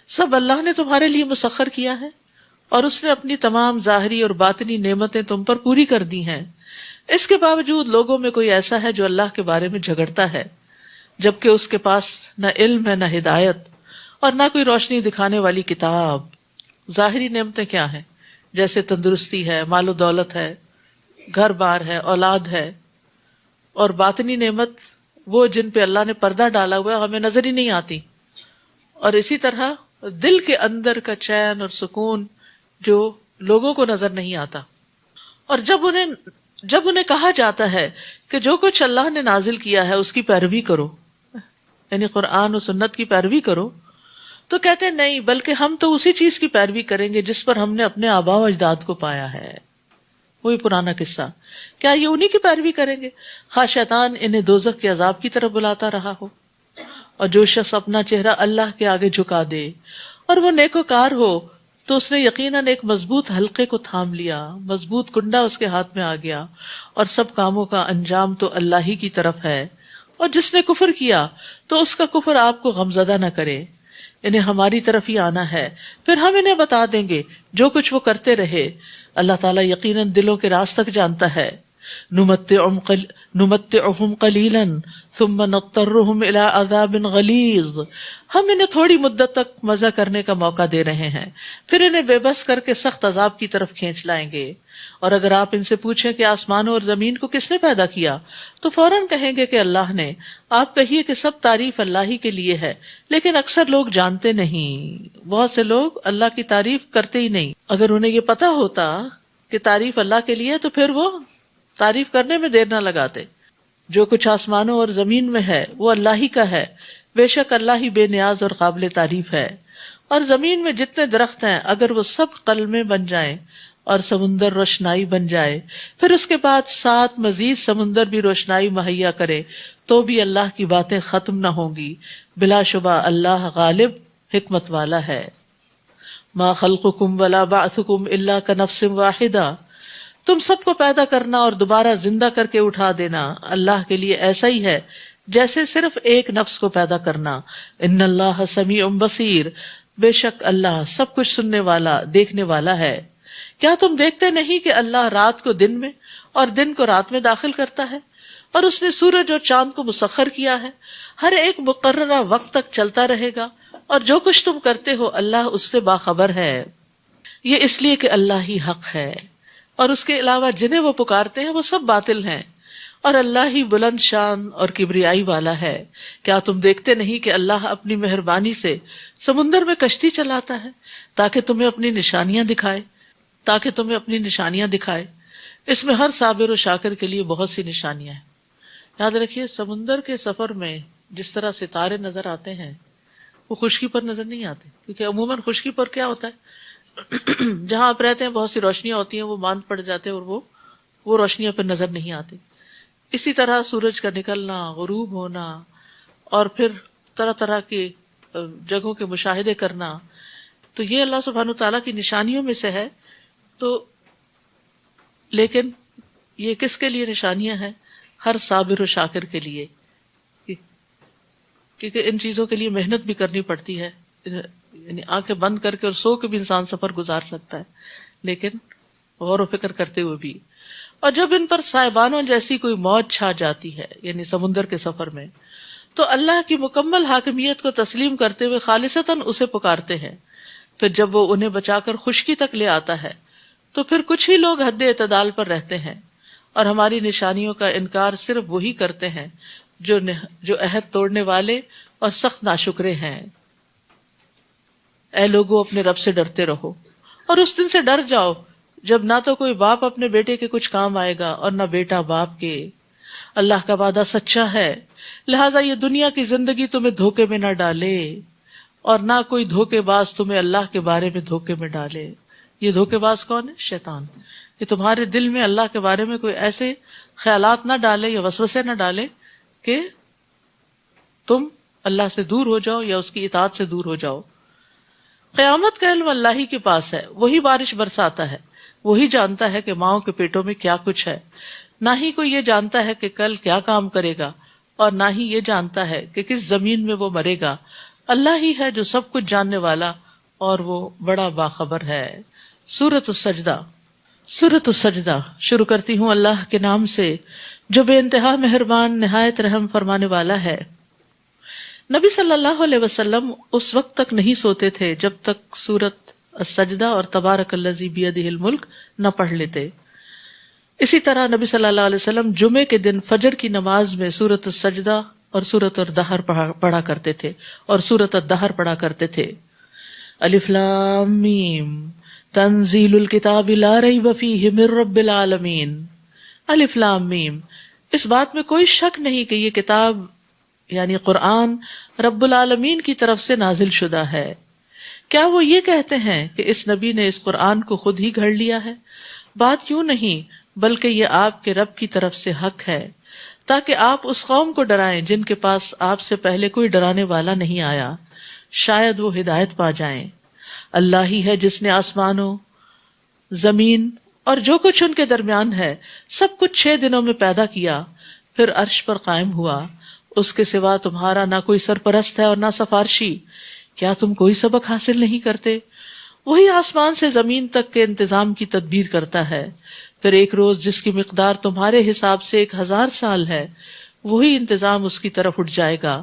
سب اللہ نے تمہارے لیے مسخر کیا ہے، اور اس نے اپنی تمام ظاہری اور باطنی نعمتیں تم پر پوری کر دی ہیں۔ اس کے باوجود لوگوں میں کوئی ایسا ہے جو اللہ کے بارے میں جھگڑتا ہے، جبکہ اس کے پاس نہ علم ہے، نہ ہدایت، اور نہ کوئی روشنی دکھانے والی کتاب۔ ظاہری نعمتیں کیا ہیں؟ جیسے تندرستی ہے، مال و دولت ہے، گھر بار ہے، اولاد ہے۔ اور باطنی نعمت وہ جن پہ اللہ نے پردہ ڈالا ہوا ہے، ہمیں نظر ہی نہیں آتی۔ اور اسی طرح دل کے اندر کا چین اور سکون جو لوگوں کو نظر نہیں آتا۔ اور جب انہیں کہا جاتا ہے کہ جو کچھ اللہ نے نازل کیا ہے اس کی پیروی کرو، یعنی قرآن و سنت کی پیروی کرو، تو کہتے ہیں نہیں، بلکہ ہم تو اسی چیز کی پیروی کریں گے جس پر ہم نے اپنے آباء و اجداد کو پایا ہے۔ وہی پرانا قصہ، کیا یہ انہی کی پیروی کریں گے؟ خواہ شیطان انہیں دوزخ کے عذاب کی طرف بلاتا رہا ہو۔ اور جو شخص اپنا چہرہ اللہ کے آگے جھکا دے اور وہ نیکوکار ہو تو اس نے یقیناً ایک مضبوط حلقے کو تھام لیا، مضبوط کنڈا اس کے ہاتھ میں آ گیا، اور سب کاموں کا انجام تو اللہ ہی کی طرف ہے۔ اور جس نے کفر کیا تو اس کا کفر آپ کو غمزدہ نہ کرے، انہیں ہماری طرف ہی آنا ہے، پھر ہم انہیں بتا دیں گے جو کچھ وہ کرتے رہے۔ اللہ تعالیٰ یقیناً دلوں کے راز تک جانتا ہے۔ نمتعهم قلیلا ثم نضطرهم الى عذاب غلیظ، ہم انہیں تھوڑی مدت تک مزہ کرنے کا موقع دے رہے ہیں، پھر انہیں بے بس کر کے سخت عذاب کی طرف کھینچ لائیں گے۔ اور اگر آپ ان سے پوچھیں کہ آسمانوں اور زمین کو کس نے پیدا کیا تو فوراً کہیں گے کہ اللہ نے۔ آپ کہیے کہ سب تعریف اللہ ہی کے لیے ہے، لیکن اکثر لوگ جانتے نہیں۔ بہت سے لوگ اللہ کی تعریف کرتے ہی نہیں۔ اگر انہیں یہ پتا ہوتا کہ تعریف اللہ کے لیے تو پھر وہ تعریف کرنے میں دیر نہ لگاتے۔ جو کچھ آسمانوں اور زمین میں ہے وہ اللہ ہی کا ہے، بے شک اللہ ہی بے نیاز اور قابل تعریف ہے۔ اور زمین میں جتنے درخت ہیں اگر وہ سب قلمیں بن جائیں اور سمندر روشنائی بن جائے، پھر اس کے بعد 7 مزید سمندر بھی روشنائی مہیا کرے تو بھی اللہ کی باتیں ختم نہ ہوں گی۔ بلا شبہ اللہ غالب حکمت والا ہے۔ ما خلقکم ولا بعثکم الا کنفس واحدہ، تم سب کو پیدا کرنا اور دوبارہ زندہ کر کے اٹھا دینا اللہ کے لیے ایسا ہی ہے جیسے صرف ایک نفس کو پیدا کرنا۔ ان اللہ سمیع بصیر، بے شک اللہ سب کچھ سننے والا، دیکھنے والا ہے۔ کیا تم دیکھتے نہیں کہ اللہ رات کو دن میں اور دن کو رات میں داخل کرتا ہے، اور اس نے سورج اور چاند کو مسخر کیا ہے، ہر ایک مقررہ وقت تک چلتا رہے گا، اور جو کچھ تم کرتے ہو اللہ اس سے باخبر ہے۔ یہ اس لیے کہ اللہ ہی حق ہے، اور اس کے علاوہ جنہیں وہ پکارتے ہیں وہ سب باطل ہیں، اور اللہ ہی بلند شان اور کبریائی والا ہے۔ کیا تم دیکھتے نہیں کہ اللہ اپنی مہربانی سے سمندر میں کشتی چلاتا ہے تاکہ تمہیں اپنی نشانیاں دکھائے۔ اس میں ہر صابر و شاکر کے لیے بہت سی نشانیاں ہیں۔ یاد رکھیے سمندر کے سفر میں جس طرح ستارے نظر آتے ہیں وہ خشکی پر نظر نہیں آتے، کیونکہ عموماً خشکی پر کیا ہوتا ہے، جہاں آپ رہتے ہیں بہت سی روشنیاں ہوتی ہیں، وہ ماند پڑ جاتے ہیں اور وہ روشنیاں پہ نظر نہیں آتی۔ اسی طرح سورج کا نکلنا، غروب ہونا، اور پھر طرح طرح کی جگہوں کے مشاہدے کرنا، تو یہ اللہ سبحانہ وتعالیٰ کی نشانیوں میں سے ہے۔ تو لیکن یہ کس کے لیے نشانیاں ہیں؟ ہر صابر و شاکر کے لیے، کیونکہ ان چیزوں کے لیے محنت بھی کرنی پڑتی ہے، یعنی آنکھیں بند کر کے اور سو کے بھی انسان سفر گزار سکتا ہے، لیکن غور و فکر کرتے ہوئے بھی۔ اور جب ان پر سائبانوں جیسی کوئی موت چھا جاتی ہے، یعنی سمندر کے سفر میں، تو اللہ کی مکمل حاکمیت کو تسلیم کرتے ہوئے خالصتاً اسے پکارتے ہیں۔ پھر جب وہ انہیں بچا کر خشکی تک لے آتا ہے تو پھر کچھ ہی لوگ حد اعتدال پر رہتے ہیں، اور ہماری نشانیوں کا انکار صرف وہی کرتے ہیں جو عہد توڑنے والے اور سخت ناشکرے ہیں۔ اے لوگو اپنے رب سے ڈرتے رہو، اور اس دن سے ڈر جاؤ جب نہ تو کوئی باپ اپنے بیٹے کے کچھ کام آئے گا اور نہ بیٹا باپ کے۔ اللہ کا وعدہ سچا ہے، لہٰذا یہ دنیا کی زندگی تمہیں دھوکے میں نہ ڈالے، اور نہ کوئی دھوکے باز تمہیں اللہ کے بارے میں دھوکے میں ڈالے۔ یہ دھوکے باز کون ہے؟ شیطان، کہ تمہارے دل میں اللہ کے بارے میں کوئی ایسے خیالات نہ ڈالے یا وسوسے نہ ڈالے کہ تم اللہ سے دور ہو جاؤ یا اس کی اطاعت سے دور ہو جاؤ۔ قیامت کا علم اللہ ہی کے پاس ہے، وہی بارش برساتا ہے، وہی جانتا ہے کہ ماؤں کے پیٹوں میں کیا کچھ ہے، نہ ہی کوئی یہ جانتا ہے کہ کل کیا کام کرے گا، اور نہ ہی یہ جانتا ہے کہ کس زمین میں وہ مرے گا. اللہ ہی ہے جو سب کچھ جاننے والا اور وہ بڑا باخبر ہے. سورۃ السجدہ. سورۃ السجدہ شروع کرتی ہوں اللہ کے نام سے جو بے انتہا مہربان نہایت رحم فرمانے والا ہے. نبی صلی اللہ علیہ وسلم اس وقت تک نہیں سوتے تھے جب تک سورۃ السجدہ اور تبارک الذی بیدہ الملک نہ پڑھ لیتے. اسی طرح نبی صلی اللہ علیہ وسلم جمعے کے دن فجر کی نماز میں سورۃ السجدہ اور سورۃ الدہر پڑھا کرتے تھے اور سورۃ الدہر پڑھا کرتے تھے. الف لام میم تنزیل الکتاب لا ریب فیہ من رب العالمین. الف لام میم، اس بات میں کوئی شک نہیں کہ یہ کتاب یعنی قرآن رب العالمین کی طرف سے نازل شدہ ہے. کیا وہ یہ کہتے ہیں کہ اس نبی نے اس قرآن کو خود ہی گھڑ لیا ہے؟ بات یوں نہیں، بلکہ یہ آپ کے رب کی طرف سے حق ہے تاکہ آپ اس قوم کو ڈرائیں جن کے پاس آپ سے پہلے کوئی ڈرانے والا نہیں آیا، شاید وہ ہدایت پا جائیں. اللہ ہی ہے جس نے آسمانوں، زمین اور جو کچھ ان کے درمیان ہے سب کچھ 6 دنوں میں پیدا کیا، پھر عرش پر قائم ہوا. اس کے سوا تمہارا نہ کوئی سرپرست ہے اور نہ سفارشی. کیا تم کوئی سبق حاصل نہیں کرتے؟ وہی آسمان سے زمین تک کے انتظام کی تدبیر کرتا ہے. پھر ایک روز جس کی مقدار تمہارے حساب سے 1000 سال ہے، وہی انتظام اس کی طرف اٹھ جائے گا.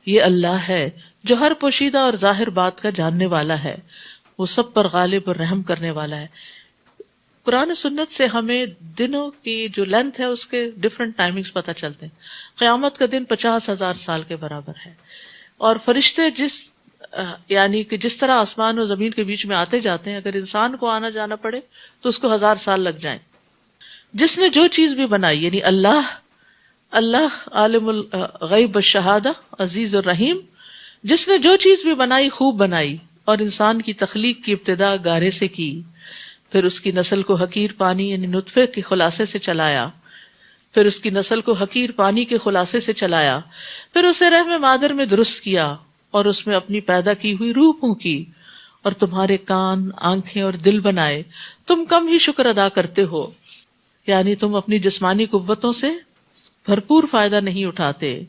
یہ اللہ ہے جو ہر پوشیدہ اور ظاہر بات کا جاننے والا ہے، وہ سب پر غالب اور رحم کرنے والا ہے. قرآن سنت سے ہمیں دنوں کی جو لینتھ ہے اس کے ڈفرنٹ ٹائمنگز پتہ چلتے ہیں. قیامت کا دن 50,000 سال کے برابر ہے، اور فرشتے یعنی کہ جس طرح آسمان اور زمین کے بیچ میں آتے جاتے ہیں، اگر انسان کو آنا جانا پڑے تو اس کو 1000 سال لگ جائیں. جس نے جو چیز بھی بنائی یعنی اللہ عالم الغیب والشہادہ عزیز الرحیم، جس نے جو چیز بھی بنائی خوب بنائی، اور انسان کی تخلیق کی ابتدا گارے سے کی، پھر اس کی نسل کو حقیر پانی یعنی نطفے کے خلاصے سے چلایا، پھر اس کی نسل کو حقیر پانی کے خلاصے سے چلایا، پھر اسے رحم مادر میں درست کیا اور اس میں اپنی پیدا کی ہوئی روح پھونکی، اور تمہارے کان، آنکھیں اور دل بنائے. تم کم ہی شکر ادا کرتے ہو، یعنی تم اپنی جسمانی قوتوں سے بھرپور فائدہ نہیں اٹھاتے.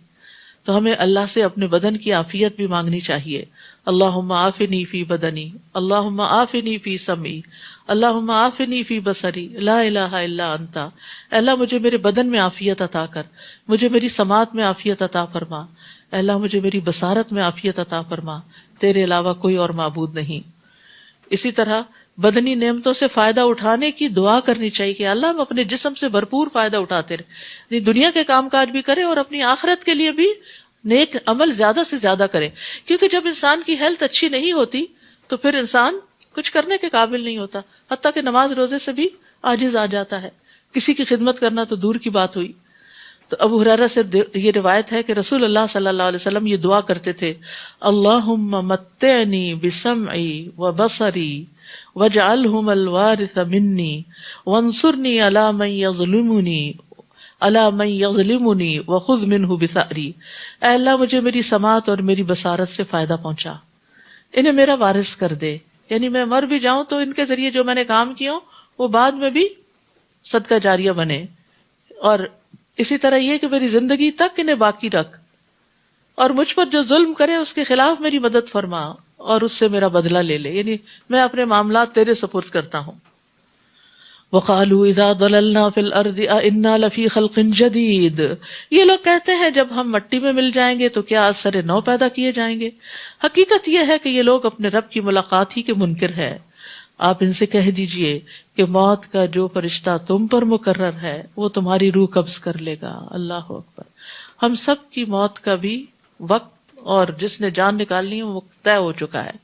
تو ہمیں اللہ سے اپنے بدن کی عافیت بھی مانگنی چاہیے. اللہم عافنی فی بدنی، اللہم عافنی فی سمعی، اللہم عافنی فی بصری، لا الہ الا انت. اللہ مجھے میرے بدن میں عافیت عطا کر، مجھے میری سماعت میں عافیت عطا فرما، اللہ مجھے میری بصارت میں عافیت عطا فرما، تیرے علاوہ کوئی اور معبود نہیں. اسی طرح بدنی نعمتوں سے فائدہ اٹھانے کی دعا کرنی چاہیے کہ اللہ ہم اپنے جسم سے بھرپور فائدہ اٹھاتے رہے، دنیا کے کام کاج بھی کریں اور اپنی آخرت کے لیے بھی نیک عمل زیادہ سے زیادہ کریں. کیونکہ جب انسان کی ہیلتھ اچھی نہیں ہوتی تو پھر انسان کچھ کرنے کے قابل نہیں ہوتا، حتیٰ کہ نماز روزے سے بھی عاجز آ جاتا ہے. کسی کی خدمت کرنا تو دور کی بات ہوئی. تو ابو ہریرہ سے یہ روایت ہے کہ رسول اللہ صلی اللہ علیہ وسلم یہ دعا کرتے تھے، اللہم متعنی بسمعی وبصری واجعلہم الوارث منی وانصرنی علی من یظلمنی وخذ منہ بثأری. اے اللہ مجھے میری سماعت اور میری بصارت سے فائدہ پہنچا، انہیں میرا وارث کر دے، یعنی میں مر بھی جاؤں تو ان کے ذریعے جو میں نے کام کیا وہ بعد میں بھی صدقہ جاریہ بنے، اور اسی طرح یہ کہ میری زندگی تک انہیں باقی رکھ، اور مجھ پر جو ظلم کرے اس کے خلاف میری مدد فرما اور اس سے میرا بدلہ لے لے، یعنی میں اپنے معاملات تیرے سپرد کرتا ہوں. وَقَالُوا إِذَا ضَلَلْنَا فِي الْأَرْضِ أَإِنَّا لَفِي خَلْقٍ جَدِيدٍ. یہ لوگ کہتے ہیں جب ہم مٹی میں مل جائیں گے تو کیا از سر نو پیدا کیے جائیں گے. حقیقت یہ ہے کہ یہ لوگ اپنے رب کی ملاقات ہی کے منکر ہے. آپ ان سے کہہ دیجئے کہ موت کا جو فرشتہ تم پر مقرر ہے وہ تمہاری روح قبض کر لے گا. اللہ اکبر. ہم سب کی موت کا بھی وقت اور جس نے جان نکالنی ہے وہ طے ہو چکا ہے.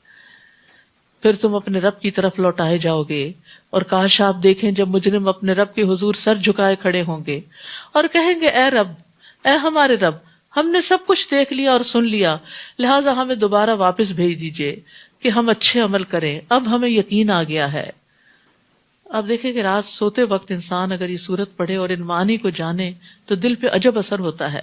پھر تم اپنے رب کی طرف لوٹائے جاؤ گے، اور کاش آپ دیکھیں جب مجرم اپنے رب کے حضور سر جھکائے کھڑے ہوں گے اور کہیں گے اے رب، اے ہمارے رب، ہم نے سب کچھ دیکھ لیا اور سن لیا، لہٰذا ہمیں دوبارہ واپس بھیج دیجئے کہ ہم اچھے عمل کریں، اب ہمیں یقین آ گیا ہے. اب دیکھیں کہ رات سوتے وقت انسان اگر یہ سورت پڑھے اور ان معانی کو جانے تو دل پہ عجب اثر ہوتا ہے.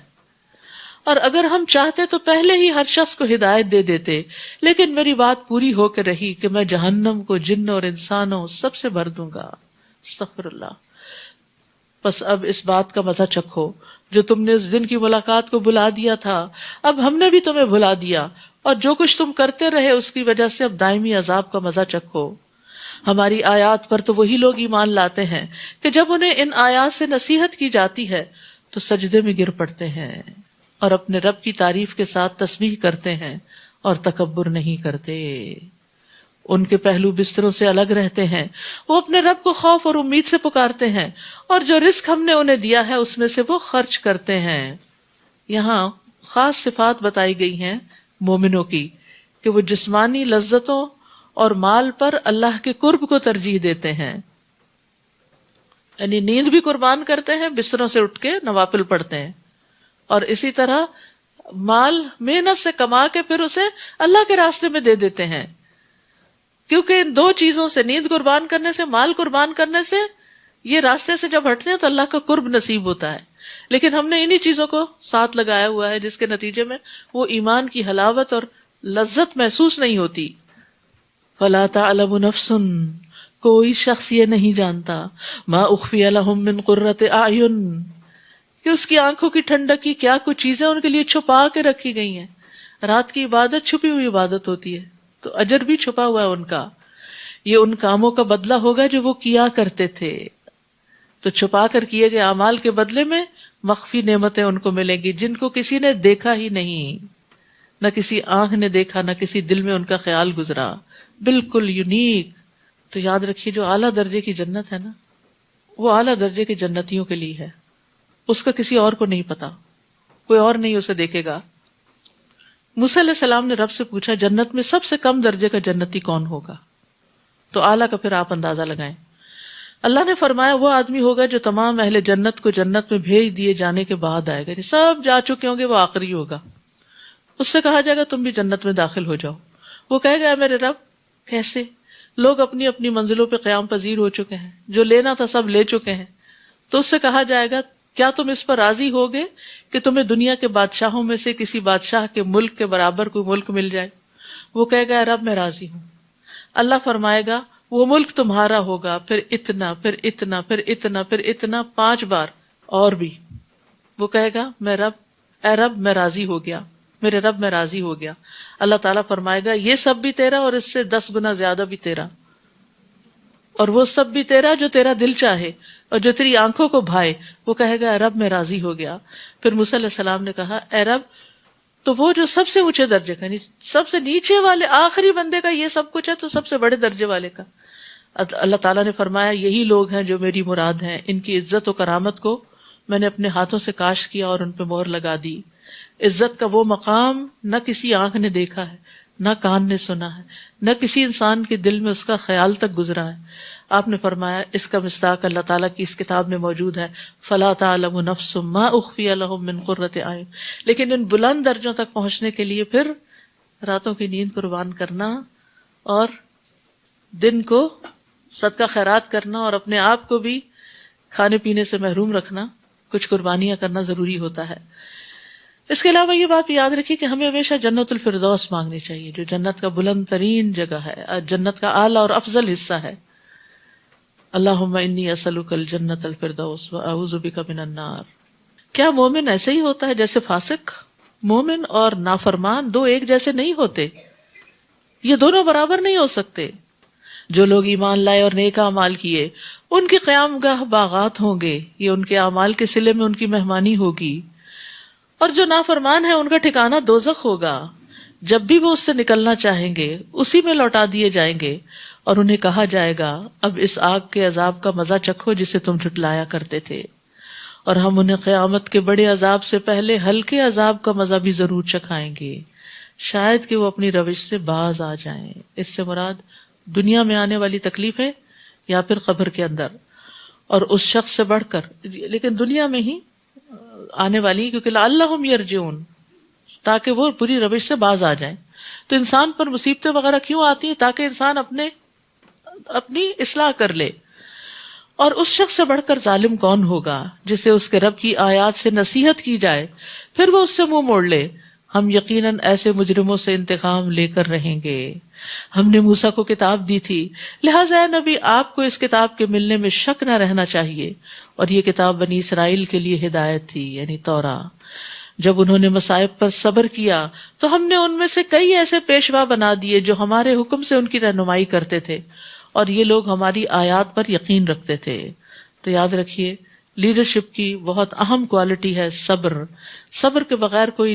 اور اگر ہم چاہتے تو پہلے ہی ہر شخص کو ہدایت دے دیتے، لیکن میری بات پوری ہو کے رہی کہ میں جہنم کو جن اور انسانوں سب سے بھر دوں گا. استغفر اللہ. بس اب اس بات کا مزہ چکھو جو تم نے اس دن کی ملاقات کو بلا دیا تھا، اب ہم نے بھی تمہیں بلا دیا، اور جو کچھ تم کرتے رہے اس کی وجہ سے اب دائمی عذاب کا مزہ چکھو۔ ہماری آیات پر تو وہی لوگ ایمان لاتے ہیں کہ جب انہیں ان آیات سے نصیحت کی جاتی ہے تو سجدے میں گر پڑتے ہیں اور اپنے رب کی تعریف کے ساتھ تسبیح کرتے ہیں اور تکبر نہیں کرتے۔ ان کے پہلو بستروں سے الگ رہتے ہیں، وہ اپنے رب کو خوف اور امید سے پکارتے ہیں، اور جو رزق ہم نے انہیں دیا ہے اس میں سے وہ خرچ کرتے ہیں۔ یہاں خاص صفات بتائی گئی ہیں مومنوں کی کہ وہ جسمانی لذتوں اور مال پر اللہ کے قرب کو ترجیح دیتے ہیں، یعنی نیند بھی قربان کرتے ہیں، بستروں سے اٹھ کے نوافل پڑھتے ہیں، اور اسی طرح مال محنت سے کما کے پھر اسے اللہ کے راستے میں دے دیتے ہیں، کیونکہ ان دو چیزوں سے، نیند قربان کرنے سے، مال قربان کرنے سے، یہ راستے سے جب ہٹتے ہیں تو اللہ کا قرب نصیب ہوتا ہے۔ لیکن ہم نے انہی چیزوں کو ساتھ لگایا ہوا ہے جس کے نتیجے میں وہ ایمان کی حلاوت اور لذت محسوس نہیں ہوتی۔ فَلَا تَعْلَمُ نَفْسٌ، کوئی شخص یہ نہیں جانتا، مَا أُخْفِيَ لَهُم مِّن قُرَّةِ أَعْيُن، کہ اس کی آنکھوں کی ٹھنڈک کی کیا کچھ چیزیں ان کے لیے چھپا کے رکھی گئی ہیں۔ رات کی عبادت چھپی ہوئی عبادت ہوتی ہے تو اجر بھی چھپا ہوا ہے ان کا، یہ ان کاموں کا بدلہ ہوگا جو وہ کیا کرتے تھے۔ تو چھپا کر کیے گئے اعمال کے بدلے میں مخفی نعمتیں ان کو ملیں گی جن کو کسی نے دیکھا ہی نہیں، نہ کسی آنکھ نے دیکھا، نہ کسی دل میں ان کا خیال گزرا، بالکل یونیک۔ تو یاد رکھیے جو اعلیٰ درجے کی جنت ہے نا، وہ اعلیٰ درجے کے جنتیوں کے لیے ہے، اس کا کسی اور کو نہیں پتا، کوئی اور نہیں اسے دیکھے گا۔ موسیٰ علیہ السلام نے رب سے پوچھا جنت میں سب سے کم درجے کا جنتی کون ہوگا؟ تو اعلیٰ کا پھر آپ اندازہ لگائیں۔ اللہ نے فرمایا وہ آدمی ہوگا جو تمام اہل جنت کو جنت میں بھیج دیے جانے کے بعد آئے گا، سب جا چکے ہوں گے، وہ آخری ہوگا۔ اس سے کہا جائے گا تم بھی جنت میں داخل ہو جاؤ۔ وہ کہے گا میرے رب کیسے؟ لوگ اپنی اپنی منزلوں پہ قیام پذیر ہو چکے ہیں، جو لینا تھا سب لے چکے ہیں۔ تو اس سے کہا جائے گا کیا تم اس پر راضی ہوگے کہ تمہیں دنیا کے بادشاہوں میں سے کسی بادشاہ کے ملک کے برابر کوئی ملک مل جائے؟ وہ کہے گا رب میں راضی ہوں۔ اللہ فرمائے گا وہ ملک تمہارا ہوگا، پھر اتنا، پھر اتنا، پھر اتنا، پھر اتنا، 5 بار اور بھی۔ وہ کہے گا اے رب میں راضی ہو گیا، میرے رب میں راضی ہو گیا۔ اللہ تعالیٰ فرمائے گا یہ سب بھی تیرا اور اس سے 10 گنا زیادہ بھی تیرا، اور وہ سب بھی تیرا جو تیرا دل چاہے اور جو تیری آنکھوں کو بھائے۔ وہ کہے گا اے رب میں راضی ہو گیا۔ پھر موسیٰ علیہ السلام نے کہا اے رب تو وہ جو سب سے اونچے درجے کا، سب سے نیچے والے آخری بندے کا یہ سب کچھ ہے، تو سب سے بڑے درجے والے کا؟ اللہ تعالیٰ نے فرمایا یہی لوگ ہیں جو میری مراد ہیں، ان کی عزت و کرامت کو میں نے اپنے ہاتھوں سے کاشت کیا اور ان پہ مہر لگا دی۔ عزت کا وہ مقام نہ کسی آنکھ نے دیکھا ہے، نہ کان نے سنا ہے، نہ کسی انسان کے دل میں اس کا خیال تک گزرا ہے۔ آپ نے فرمایا اس کا مصداق اللہ تعالیٰ کی اس کتاب میں موجود ہے، فَلَا تَعْلَمُ نَفْسٌ مَا أُخْفِيَ لَهُم مِّن قُرَّةِ أَعْيُن۔ لیکن ان بلند درجوں تک پہنچنے کے لیے پھر راتوں کی نیند قربان کرنا اور دن کو صدقہ خیرات کرنا اور اپنے آپ کو بھی کھانے پینے سے محروم رکھنا، کچھ قربانیاں کرنا ضروری ہوتا ہے۔ اس کے علاوہ یہ بات بھی یاد رکھیے کہ ہمیں ہمیشہ جنت الفردوس مانگنی چاہیے، جو جنت کا بلند ترین جگہ ہے، جنت کا اعلیٰ اور افضل حصہ ہے۔ اللہم انی اسألک الجنت الفردوس واعوذ بک من النار۔ کیا مومن ایسے ہی ہوتا ہے جیسے فاسق؟ مومن اور نافرمان دو ایک جیسے نہیں ہوتے، یہ دونوں برابر نہیں ہو سکتے۔ جو لوگ ایمان لائے اور نیک اعمال کیے ان کی قیام گاہ باغات ہوں گے، یہ ان کے اعمال کے صلے میں ان کی مہمانی ہوگی۔ اور جو نافرمان ہیں ان کا ٹھکانہ دوزخ ہوگا، جب بھی وہ اس سے نکلنا چاہیں گے اسی میں لوٹا دیے جائیں گے، اور انہیں کہا جائے گا اب اس آگ کے عذاب کا مزہ چکھو جسے تم جھٹلایا کرتے تھے، اور ہم انہیں قیامت کے بڑے عذاب سے پہلے ہلکے عذاب کا مزہ بھی ضرور چکھائیں گے، شاید کہ وہ اپنی روش سے باز آ جائیں۔ اس سے مراد دنیا میں آنے والی تکلیفیں یا پھر قبر کے اندر، اور اس شخص سے بڑھ کر لیکن دنیا میں ہی آنے والی، کیونکہ لعلہم یرجعون، تاکہ وہ پوری روش سے باز آ جائیں۔ تو انسان پر مصیبتیں وغیرہ کیوں آتی ہیں؟ تاکہ انسان اپنی اصلاح کر لے۔ اور اس شخص سے بڑھ کر ظالم کون ہوگا جسے اس کے رب کی آیات سے نصیحت کی جائے پھر وہ اس سے منہ موڑ لے؟ ہم یقیناً ایسے مجرموں سے انتقام لے کر رہیں گے. ہم نے موسیٰ کو کتاب دی تھی، لہٰذا اے نبی آپ کو اس کتاب کے ملنے میں شک نہ رہنا چاہیے، اور یہ کتاب بنی اسرائیل کے لیے ہدایت تھی، یعنی توراۃ. جب انہوں نے مصائب پر صبر کیا تو ہم نے ان میں سے کئی ایسے پیشوا بنا دیے جو ہمارے حکم سے ان کی رہنمائی کرتے تھے، اور یہ لوگ ہماری آیات پر یقین رکھتے تھے. تو یاد رکھیے لیڈرشپ کی بہت اہم کوالٹی ہے صبر. صبر کے بغیر کوئی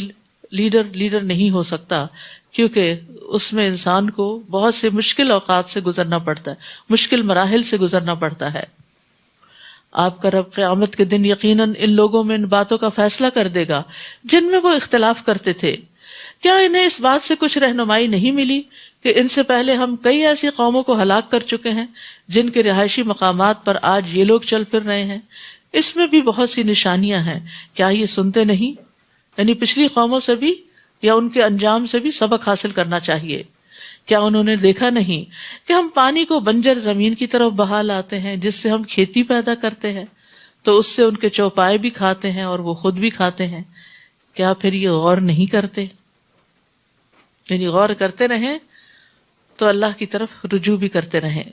لیڈر نہیں ہو سکتا، کیونکہ اس میں انسان کو بہت سے مشکل اوقات سے گزرنا پڑتا ہے، مشکل مراحل سے گزرنا پڑتا ہے. آپ کا رب قیامت کے دن یقیناً ان لوگوں میں ان باتوں کا فیصلہ کر دے گا جن میں وہ اختلاف کرتے تھے. کیا انہیں اس بات سے کچھ رہنمائی نہیں ملی کہ ان سے پہلے ہم کئی ایسی قوموں کو ہلاک کر چکے ہیں جن کے رہائشی مقامات پر آج یہ لوگ چل پھر رہے ہیں؟ اس میں بھی بہت سی نشانیاں ہیں، کیا یہ سنتے نہیں؟ یعنی پچھلی قوموں سے بھی یا ان کے انجام سے بھی سبق حاصل کرنا چاہیے. کیا انہوں نے دیکھا نہیں کہ ہم پانی کو بنجر زمین کی طرف بہا لاتے ہیں جس سے ہم کھیتی پیدا کرتے ہیں، تو اس سے ان کے چوپائے بھی کھاتے ہیں اور وہ خود بھی کھاتے ہیں. کیا پھر یہ غور نہیں کرتے؟ یعنی غور کرتے رہیں تو اللہ کی طرف رجوع بھی کرتے رہیں.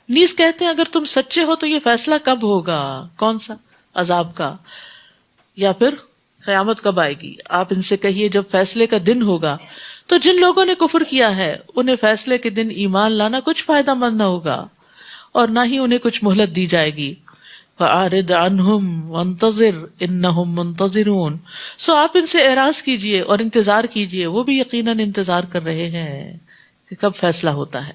نیز کہتے ہیں اگر تم سچے ہو تو یہ فیصلہ کب ہوگا؟ کون سا؟ عذاب کا، یا پھر قیامت کب آئے گی؟ آپ ان سے کہیے جب فیصلے کا دن ہوگا تو جن لوگوں نے کفر کیا ہے انہیں فیصلے کے دن ایمان لانا کچھ فائدہ مند نہ ہوگا، اور نہ ہی انہیں کچھ مہلت دی جائے گی. فَأَعْرِضْ عَنْهُمْ وَانْتَظِرْ إِنَّهُمْ مُنْتَظِرُونَ. سو آپ ان سے اعراض کیجئے اور انتظار کیجئے، وہ بھی یقیناً انتظار کر رہے ہیں کہ کب فیصلہ ہوتا ہے.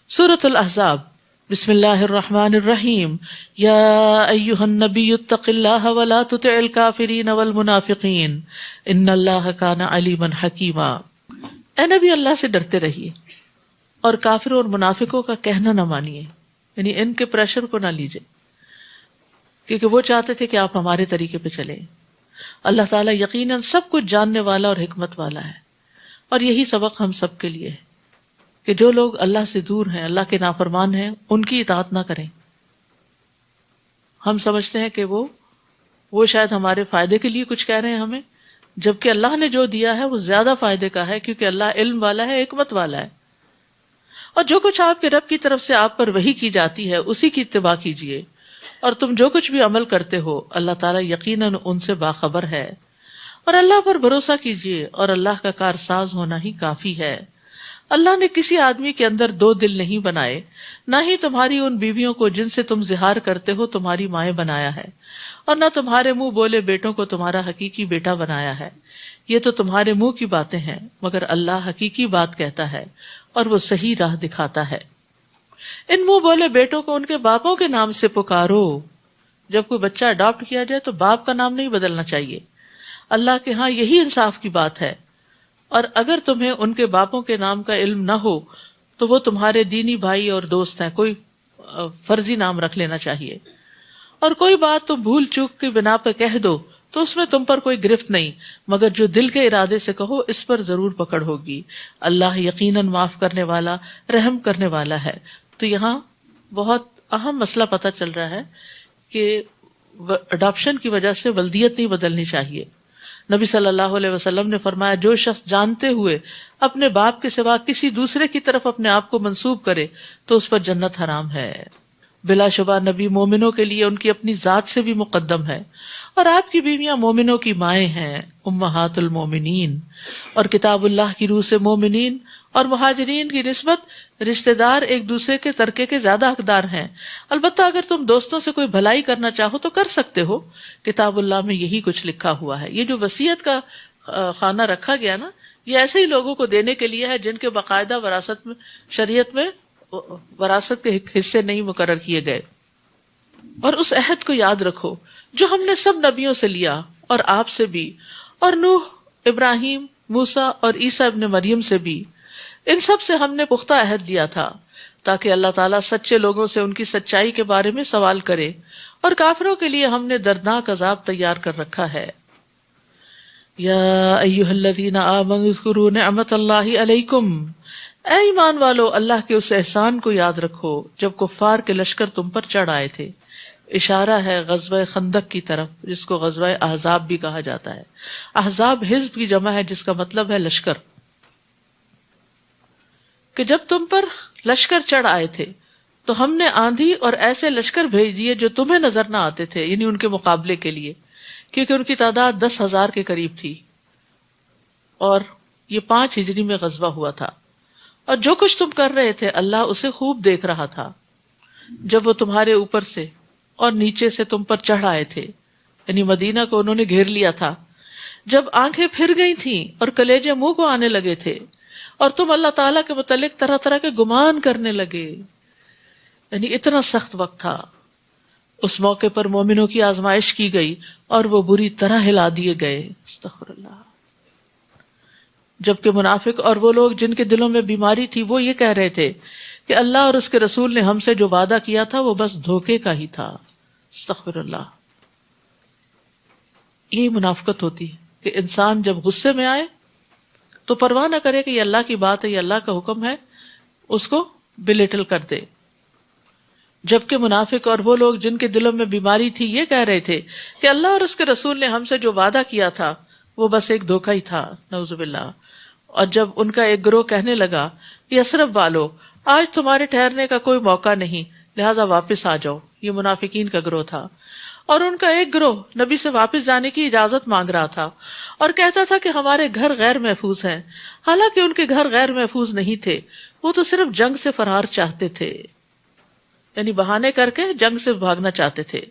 سورۃ الاحزاب. بسم اللہ الرحمن الرحیم. یا ایہا النبی اتق اللہ ولا تطع الکافرین والمنافقین ان اللہ کان علیما حکیما. اے نبی اللہ سے ڈرتے رہیے اور کافروں اور منافقوں کا کہنا نہ مانیے، یعنی ان کے پریشر کو نہ لیجیے، کیونکہ وہ چاہتے تھے کہ آپ ہمارے طریقے پہ چلیں. اللہ تعالیٰ یقیناً سب کچھ جاننے والا اور حکمت والا ہے، اور یہی سبق ہم سب کے لیے ہے کہ جو لوگ اللہ سے دور ہیں، اللہ کے نافرمان ہیں، ان کی اطاعت نہ کریں. ہم سمجھتے ہیں کہ وہ شاید ہمارے فائدے کے لیے کچھ کہہ رہے ہیں ہمیں، جبکہ اللہ نے جو دیا ہے وہ زیادہ فائدے کا ہے، کیونکہ اللہ علم والا ہے، حکمت والا ہے. اور جو کچھ آپ کے رب کی طرف سے آپ پر وحی کی جاتی ہے اسی کی اتباع کیجیے، اور تم جو کچھ بھی عمل کرتے ہو اللہ تعالیٰ یقیناً ان سے باخبر ہے. اور اللہ پر بھروسہ کیجیے، اور اللہ کا کارساز ہونا ہی کافی ہے. اللہ نے کسی آدمی کے اندر دو دل نہیں بنائے، نہ ہی تمہاری ان بیویوں کو جن سے تم زہار کرتے ہو تمہاری مائیں بنایا ہے، اور نہ تمہارے منہ بولے بیٹوں کو تمہارا حقیقی بیٹا بنایا ہے. یہ تو تمہارے منہ کی باتیں ہیں، مگر اللہ حقیقی بات کہتا ہے اور وہ صحیح راہ دکھاتا ہے. ان منہ بولے بیٹوں کو ان کے باپوں کے نام سے پکارو. جب کوئی بچہ اڈاپٹ کیا جائے تو باپ کا نام نہیں بدلنا چاہیے. اللہ کے ہاں یہی انصاف کی بات ہے. اور اگر تمہیں ان کے باپوں کے نام کا علم نہ ہو تو وہ تمہارے دینی بھائی اور دوست ہیں، کوئی فرضی نام رکھ لینا چاہیے. اور کوئی بات تم بھول چوک کی بنا پہ کہہ دو تو اس میں تم پر کوئی گرفت نہیں، مگر جو دل کے ارادے سے کہو اس پر ضرور پکڑ ہوگی. اللہ یقیناً معاف کرنے والا، رحم کرنے والا ہے. تو یہاں بہت اہم مسئلہ پتہ چل رہا ہے کہ اڈاپشن کی وجہ سے ولدیت نہیں بدلنی چاہیے. نبی صلی اللہ علیہ وسلم نے فرمایا جو شخص جانتے ہوئے اپنے باپ کے سوا کسی دوسرے کی طرف اپنے آپ کو منسوب کرے تو اس پر جنت حرام ہے. بلا شبہ نبی مومنوں کے لیے ان کی اپنی ذات سے بھی مقدم ہے، اور آپ کی بیویاں مومنوں کی مائیں ہیں، امہات المومنین. اور کتاب اللہ کی روح سے مومنین اور مہاجرین کی نسبت رشتہ دار ایک دوسرے کے ترکے کے زیادہ حقدار ہیں. البتہ اگر تم دوستوں سے کوئی بھلائی کرنا چاہو تو کر سکتے ہو، کتاب اللہ میں یہی کچھ لکھا ہوا ہے. یہ جو وصیت کا خانہ رکھا گیا نا، یہ ایسے ہی لوگوں کو دینے کے لیے ہے جن کے باقاعدہ وراثت میں، شریعت میں وراثت کے حصے نہیں مقرر کیے گئے. اور اس عہد کو یاد رکھو جو ہم نے سب نبیوں سے لیا اور آپ سے بھی، اور نوح، ابراہیم، موسیٰ اور عیسیٰ ابن مریم سے بھی. ان سب سے ہم نے پختہ عہد دیا تھا تاکہ اللہ تعالیٰ سچے لوگوں سے ان کی سچائی کے بارے میں سوال کرے، اور کافروں کے لیے ہم نے دردناک عذاب تیار کر رکھا ہے. یا ایھا الذین آمنوا اذکروا نعمت اللہ علیکم. اے ایمان والو، اللہ کے اس احسان کو یاد رکھو جب کفار کے لشکر تم پر چڑھ آئے تھے. اشارہ ہے غزوہ خندق کی طرف، جس کو غزوہ احزاب بھی کہا جاتا ہے۔ احزاب حزب کی جمع ہے، جس کا مطلب ہے لشکر، کہ جب تم پر لشکر چڑھ آئے تھے تو ہم نے آندھی اور ایسے لشکر بھیج دیے جو تمہیں نظر نہ آتے تھے، یعنی ان کے مقابلے کے لیے، کیونکہ ان کی تعداد 10,000 کے قریب تھی، اور یہ 5 ہجری میں غزوہ ہوا تھا، اور جو کچھ تم کر رہے تھے اللہ اسے خوب دیکھ رہا تھا جب وہ تمہارے اوپر سے اور نیچے سے تم پر چڑھ آئے تھے، یعنی مدینہ کو انہوں نے گھیر لیا تھا، جب آنکھیں پھر گئی تھیں اور کلیجے منہ کو آنے لگے تھے اور تم اللہ تعالیٰ کے متعلق طرح طرح کے گمان کرنے لگے، یعنی اتنا سخت وقت تھا۔ اس موقع پر مومنوں کی آزمائش کی گئی اور وہ بری طرح ہلا دیے گئے، استغفر اللہ۔ جبکہ منافق اور وہ لوگ جن کے دلوں میں بیماری تھی وہ یہ کہہ رہے تھے کہ اللہ اور اس کے رسول نے ہم سے جو وعدہ کیا تھا وہ بس دھوکے کا ہی تھا، استغفر اللہ۔ یہی منافقت ہوتی ہے کہ انسان جب غصے میں آئے تو پرواہ نہ کرے کہ یہ اللہ کی بات ہے، یہ اللہ کا حکم ہے، اس کو بلیٹل کر دے۔ جبکہ منافق اور وہ لوگ جن کے دلوں میں بیماری تھی یہ کہہ رہے تھے کہ اللہ اور اس کے رسول نے ہم سے جو وعدہ کیا تھا وہ بس ایک دھوکہ ہی تھا، نعوذ باللہ۔ اور جب ان کا ایک گروہ کہنے لگا یثرب والو، آج تمہارے ٹھہرنے کا کوئی موقع نہیں، لہٰذا واپس آ جاؤ، یہ منافقین کا گروہ تھا، اور ان کا ایک گروہ نبی سے واپس جانے کی اجازت مانگ رہا تھا اور کہتا تھا کہ ہمارے گھر غیر محفوظ ہیں، حالانکہ ان کے گھر غیر محفوظ نہیں تھے، وہ تو صرف جنگ سے فرار چاہتے تھے، یعنی بہانے کر کے جنگ سے بھاگنا چاہتے تھے۔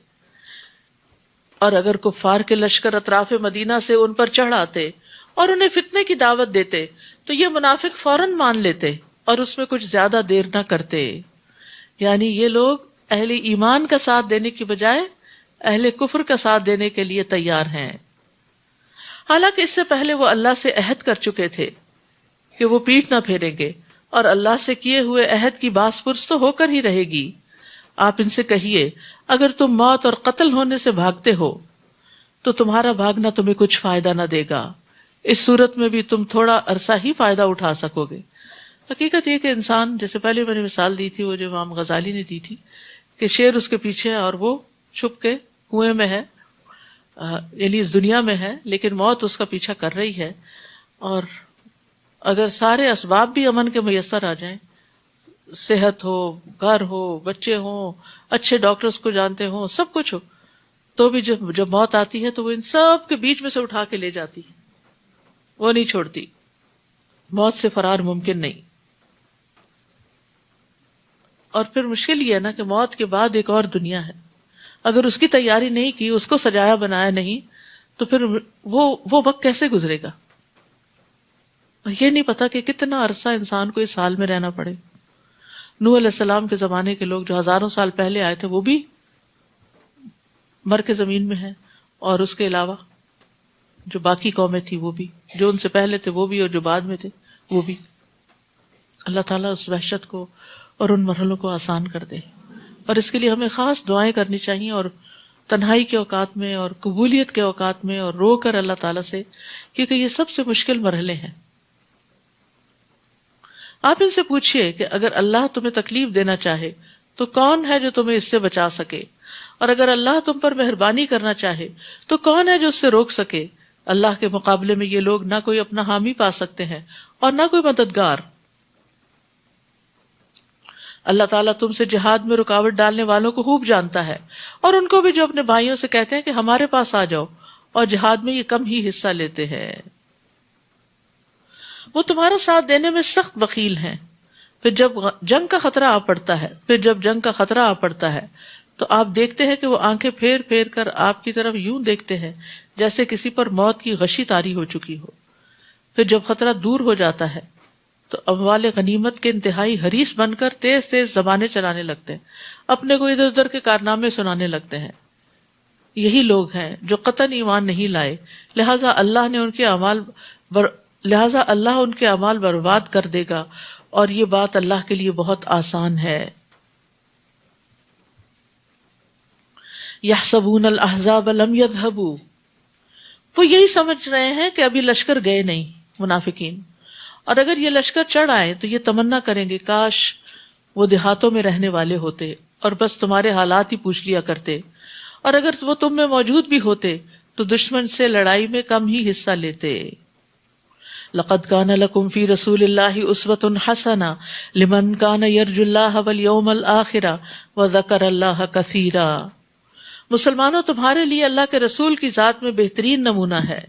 اور اگر کفار کے لشکر اطراف مدینہ سے ان پر چڑھ آتے اور انہیں فتنے کی دعوت دیتے تو یہ منافق فوراً مان لیتے اور اس میں کچھ زیادہ دیر نہ کرتے، یعنی یہ لوگ اہل ایمان کا ساتھ دینے کی بجائے اہل کفر کا ساتھ دینے کے لیے تیار ہیں، حالانکہ اس سے پہلے وہ اللہ سے عہد کر چکے تھے کہ وہ پیٹھ نہ پھیریں گے، اور اللہ سے کیے ہوئے عہد کی باز پرس تو ہو کر ہی رہے گی۔ آپ ان سے کہیے اگر تم موت اور قتل ہونے سے بھاگتے ہو تو تمہارا بھاگنا تمہیں کچھ فائدہ نہ دے گا، اس صورت میں بھی تم تھوڑا عرصہ ہی فائدہ اٹھا سکو گے۔ حقیقت یہ کہ انسان، جیسے پہلے میں نے مثال دی تھی، وہ جو امام غزالی نے دی تھی کہ شیر اس کے پیچھے ہے اور وہ چھپ کے کنویں میں ہے، یعنی اس دنیا میں ہے، لیکن موت اس کا پیچھا کر رہی ہے، اور اگر سارے اسباب بھی امن کے میسر آ جائیں، صحت ہو، گھر ہو، بچے ہوں، اچھے ڈاکٹرز کو جانتے ہوں، سب کچھ ہو، تو بھی جب موت آتی ہے تو وہ ان سب کے بیچ میں سے اٹھا کے لے جاتی ہے، وہ نہیں چھوڑتی۔ موت سے فرار ممکن نہیں۔ اور پھر مشکل یہ ہے نا کہ موت کے بعد ایک اور دنیا ہے، اگر اس کی تیاری نہیں کی، اس کو سجایا بنایا نہیں، تو پھر وہ وقت کیسے گزرے گا؟ اور یہ نہیں پتا کہ کتنا عرصہ انسان کو اس حال میں رہنا پڑے۔ نوح علیہ السلام کے زمانے کے لوگ جو ہزاروں سال پہلے آئے تھے وہ بھی مر کے زمین میں ہیں، اور اس کے علاوہ جو باقی قومیں تھی وہ بھی، جو ان سے پہلے تھے وہ بھی، اور جو بعد میں تھے وہ بھی۔ اللہ تعالیٰ اس وحشت کو اور ان مرحلوں کو آسان کر دے، اور اس کے لیے ہمیں خاص دعائیں کرنی چاہیے، اور تنہائی کے اوقات میں اور قبولیت کے اوقات میں، اور رو کر اللہ تعالیٰ سے، کیونکہ یہ سب سے مشکل مرحلے ہیں۔ آپ ان سے پوچھئے کہ اگر اللہ تمہیں تکلیف دینا چاہے تو کون ہے جو تمہیں اس سے بچا سکے، اور اگر اللہ تم پر مہربانی کرنا چاہے تو کون ہے جو اس سے روک سکے؟ اللہ کے مقابلے میں یہ لوگ نہ کوئی اپنا حامی پا سکتے ہیں اور نہ کوئی مددگار۔ اللہ تعالیٰ تم سے جہاد میں رکاوٹ ڈالنے والوں کو خوب جانتا ہے، اور ان کو بھی جو اپنے بھائیوں سے کہتے ہیں کہ ہمارے پاس آ جاؤ، اور جہاد میں یہ کم ہی حصہ لیتے ہیں۔ وہ تمہارا ساتھ دینے میں سخت بخیل ہیں، پھر جب جنگ کا خطرہ آ پڑتا ہے تو آپ دیکھتے ہیں کہ وہ آنکھیں پھیر پھیر کر آپ کی طرف یوں دیکھتے ہیں جیسے کسی پر موت کی غشی طاری ہو چکی ہو۔ پھر جب خطرہ دور ہو جاتا ہے تو اموال غنیمت کے انتہائی حریص بن کر تیز تیز زبانیں چلانے لگتے ہیں، اپنے کو ادھر ادھر کے کارنامے سنانے لگتے ہیں۔ یہی لوگ ہیں جو قطعاً ایمان نہیں لائے، لہٰذا اللہ ان کے اعمال برباد کر دے گا، اور یہ بات اللہ کے لیے بہت آسان ہے۔ یحسبون الاحزاب لم یذهبوا، وہ یہی سمجھ رہے ہیں کہ ابھی لشکر گئے نہیں، منافقین، اور اگر یہ لشکر چڑھ آئے تو یہ تمنا کریں گے کاش وہ دیہاتوں میں رہنے والے ہوتے اور بس تمہارے حالات ہی پوچھ لیا کرتے، اور اگر وہ تم میں موجود بھی ہوتے تو دشمن سے لڑائی میں کم ہی حصہ لیتے۔ لقد كان لكم في رسول الله اسوة حسنة لمن كان يرجو الله واليوم الآخر وذكر الله كثيرا۔ مسلمانوں تمہارے لیے اللہ کے رسول کی ذات میں بہترین نمونہ ہے،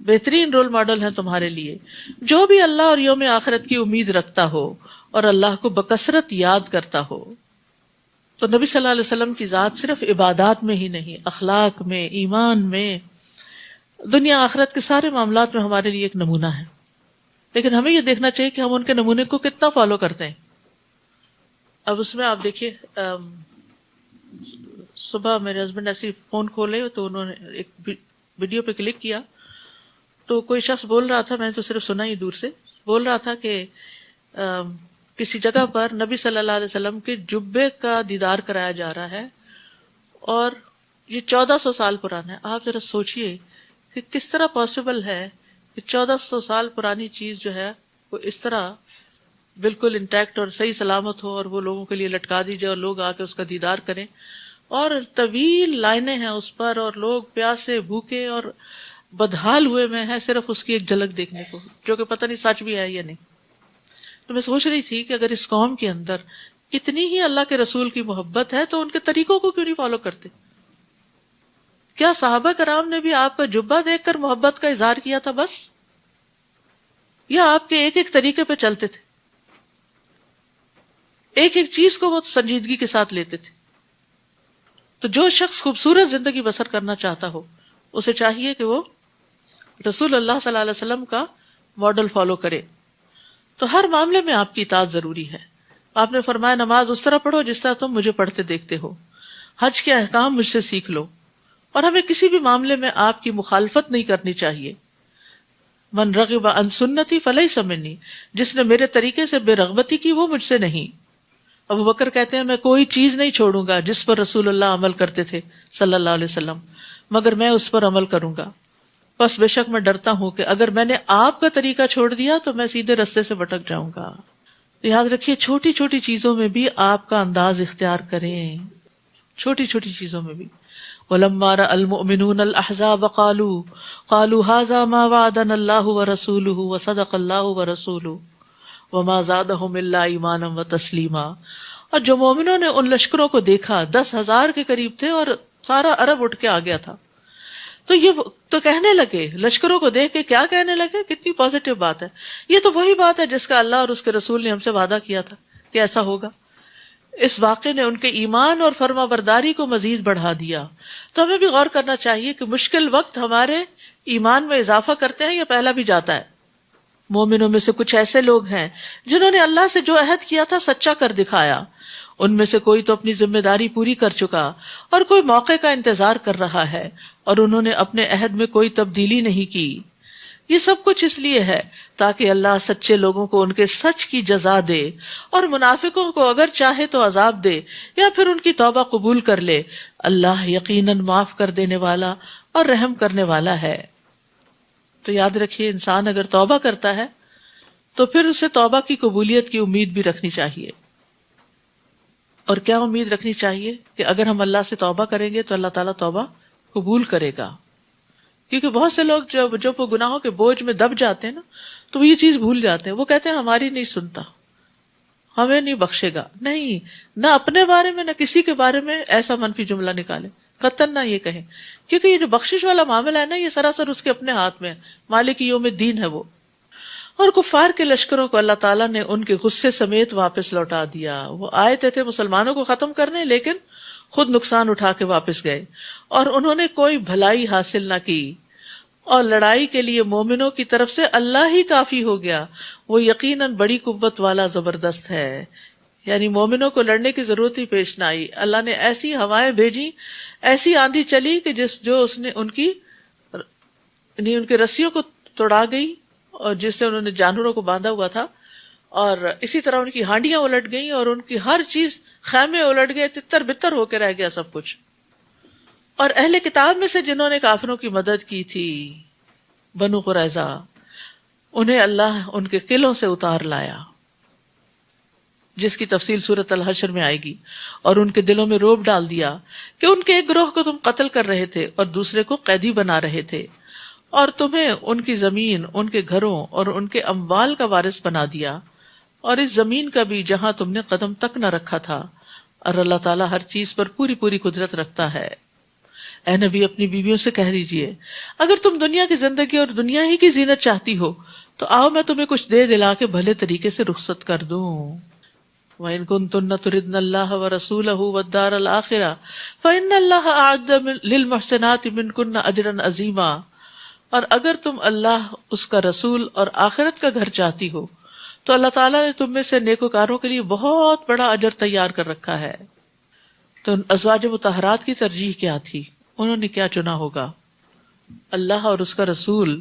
بہترین رول ماڈل ہیں تمہارے لیے، جو بھی اللہ اور یوم آخرت کی امید رکھتا ہو اور اللہ کو بکثرت یاد کرتا ہو۔ تو نبی صلی اللہ علیہ وسلم کی ذات صرف عبادات میں ہی نہیں، اخلاق میں، ایمان میں، دنیا آخرت کے سارے معاملات میں ہمارے لیے ایک نمونہ ہے۔ لیکن ہمیں یہ دیکھنا چاہیے کہ ہم ان کے نمونے کو کتنا فالو کرتے ہیں۔ اب اس میں آپ دیکھیے، صبح میرے ہسبینڈ ایسے فون کھولے تو انہوں نے ایک ویڈیو پہ کلک کیا، تو کوئی شخص بول رہا تھا، میں نے تو صرف سنا ہی دور سے، بول رہا تھا کہ کسی جگہ پر نبی صلی اللہ علیہ وسلم کے جبے کا دیدار کرایا جا رہا ہے، اور یہ 1400 سال پرانا ہے۔ آپ ذرا سوچئے کہ کس طرح پاسبل ہے کہ 1400 سال پرانی چیز جو ہے وہ اس طرح بالکل انٹیکٹ اور صحیح سلامت ہو، اور وہ لوگوں کے لیے لٹکا دی جائے اور لوگ آ کے اس کا دیدار کریں، اور طویل لائنیں ہیں اس پر، اور لوگ پیاسے بھوکے اور بدحال ہوئے میں ہیں صرف اس کی ایک جھلک دیکھنے کو، جو کہ پتہ نہیں سچ بھی ہے یا نہیں۔ تو میں سوچ رہی تھی کہ اگر اس قوم کے اندر اتنی ہی اللہ کے رسول کی محبت ہے تو ان کے طریقوں کو کیوں نہیں فالو کرتے؟ کیا صحابہ کرام نے بھی آپ کا جبہ دیکھ کر محبت کا اظہار کیا تھا بس، یا آپ کے ایک ایک طریقے پہ چلتے تھے، ایک ایک چیز کو وہ سنجیدگی کے ساتھ لیتے تھے؟ تو جو شخص خوبصورت زندگی بسر کرنا چاہتا ہو، اسے چاہیے کہ وہ رسول اللہ صلی اللہ علیہ وسلم کا ماڈل فالو کرے۔ تو ہر معاملے میں آپ کی اطاعت ضروری ہے۔ آپ نے فرمایا نماز اس طرح پڑھو جس طرح تم مجھے پڑھتے دیکھتے ہو، حج کے احکام مجھ سے سیکھ لو، اور ہمیں کسی بھی معاملے میں آپ کی مخالفت نہیں کرنی چاہیے۔ من رغب عن سنتی فلیس منی، جس نے میرے طریقے سے بے رغبتی کی وہ مجھ سے نہیں۔ ابو بکر کہتے ہیں میں کوئی چیز نہیں چھوڑوں گا جس پر رسول اللہ عمل کرتے تھے صلی اللہ علیہ وسلم، مگر میں اس پر عمل کروں گا۔ بس بے شک میں ڈرتا ہوں کہ اگر میں نے آپ کا طریقہ چھوڑ دیا تو میں سیدھے رستے سے بھٹک جاؤں گا۔ یاد رکھیے چھوٹی چھوٹی چیزوں میں بھی آپ کا انداز اختیار کریں، چھوٹی چھوٹی چیزوں میں بھی۔ وَلَمَّا رَأَى الْمُؤْمِنُونَ الْأَحْزَابَ قَالُوا هَذَا مَا وَعَدَنَا اللَّهُ وَرَسُولُهُ وَصَدَقَ اللَّهُ وَرَسُولُهُ وَمَا زَادَهُمْ إِلَّا إِيمَانًا وَتَسْلِيمًا۔ اور جو مومنوں نے ان لشکروں کو دیکھا، 10,000 کے قریب تھے اور سارا عرب اٹھ کے آ گیا تھا، تو یہ تو کہنے لگے، لشکروں کو دیکھ کے کیا کہنے لگے؟ کتنی پازیٹیو بات ہے، یہ تو وہی بات ہے جس کا اللہ اور اس کے رسول نے ہم سے وعدہ کیا تھا کہ ایسا ہوگا۔ اس واقعے نے ان کے ایمان اور فرما برداری کو مزید بڑھا دیا۔ تو ہمیں بھی غور کرنا چاہیے کہ مشکل وقت ہمارے ایمان میں اضافہ کرتے ہیں یا پہلا بھی جاتا ہے۔ مومنوں میں سے کچھ ایسے لوگ ہیں جنہوں نے اللہ سے جو عہد کیا تھا سچا کر دکھایا، ان میں سے کوئی تو اپنی ذمہ داری پوری کر چکا اور کوئی موقع کا انتظار کر رہا ہے، اور انہوں نے اپنے عہد میں کوئی تبدیلی نہیں کی۔ یہ سب کچھ اس لیے ہے تاکہ اللہ سچے لوگوں کو ان کے سچ کی جزا دے، اور منافقوں کو اگر چاہے تو عذاب دے یا پھر ان کی توبہ قبول کر لے۔ اللہ یقیناً معاف کر دینے والا اور رحم کرنے والا ہے۔ تو یاد رکھیے انسان اگر توبہ کرتا ہے تو پھر اسے توبہ کی قبولیت کی امید بھی رکھنی چاہیے۔ اور کیا امید رکھنی چاہیے؟ کہ اگر ہم اللہ سے توبہ کریں گے تو اللہ تعالیٰ توبہ قبول کرے گا۔ کیونکہ بہت سے لوگ جب وہ گناہوں کے بوجھ میں دب جاتے ہیں نا تو وہ یہ چیز بھول جاتے ہیں، وہ کہتے ہیں ہماری نہیں سنتا، ہمیں نہیں بخشے گا۔ نہیں، نہ اپنے بارے میں نہ کسی کے بارے میں ایسا منفی جملہ نکالے، قطعاً نہ یہ کہیں، کیونکہ یہ جو بخشش والا معاملہ ہے نا یہ سراسر اس کے اپنے ہاتھ میں ہے، مالک یوم الدین ہے وہ۔ اور کفار کے لشکروں کو اللہ تعالیٰ نے ان کے غصے سمیت واپس لوٹا دیا۔ وہ آئے تھے مسلمانوں کو ختم کرنے، لیکن خود نقصان اٹھا کے واپس گئے، اور انہوں نے کوئی بھلائی حاصل نہ کی۔ اور لڑائی کے لیے مومنوں کی طرف سے اللہ ہی کافی ہو گیا، وہ یقیناً بڑی قوت والا زبردست ہے۔ یعنی مومنوں کو لڑنے کی ضرورت ہی پیش نہ آئی۔ اللہ نے ایسی ہوائیں بھیجی، ایسی آندھی چلی کہ جو اس نے ان کے رسیوں کو توڑا گئی، اور جس سے انہوں نے جانوروں کو باندھا ہوا تھا، اور اسی طرح ان کی ہانڈیاں الٹ گئیں، اور ان کی ہر چیز، خیمے الٹ گئے، تتر بتر ہو کے رہ گیا سب کچھ۔ اور اہل کتاب میں سے جنہوں نے کافروں کی مدد کی تھی، بنو قریظہ، انہیں اللہ ان کے قلعوں سے اتار لایا۔ جس کی تفصیل سورۃ الحشر میں آئے گی، اور ان کے دلوں میں رعب ڈال دیا کہ ان کے ایک گروہ کو تم قتل کر رہے تھے اور دوسرے کو قیدی بنا رہے تھے، اور تمہیں ان کی زمین، ان کے گھروں اور ان کے اموال کا وارث بنا دیا، اور اس زمین کا بھی جہاں تم نے قدم تک نہ رکھا تھا، اور اللہ تعالیٰ ہر چیز پر پوری پوری قدرت رکھتا ہے۔ اے نبی اپنی بیویوں سے کہہ دیجئے اگر تم دنیا کی زندگی اور دنیا ہی کی زینت چاہتی ہو تو آؤ میں تمہیں کچھ دے دلا کے بھلے طریقے سے رخصت کر دوں۔ وَإِن كُنتُنَّ تُرِدْنَ اللَّهَ وَرَسُولَهُ وَالدَّارَ الْآخِرَةَ فَإِنَّ اللَّهَ أَعَدَّ لِلْمُحْسِنَاتِ مِنكُنَّ أَجْرًا عَظِيمًا، اور اگر تم اللہ، اس کا رسول اور آخرت کا گھر چاہتی ہو تو اللہ تعالیٰ نے تم میں سے نیکوکاروں کے لیے بہت بڑا اجر تیار کر رکھا ہے۔ تو ازواج مطہرات کی ترجیح کیا تھی؟ انہوں نے کیا چنا ہوگا؟ اللہ اور اس کا رسول۔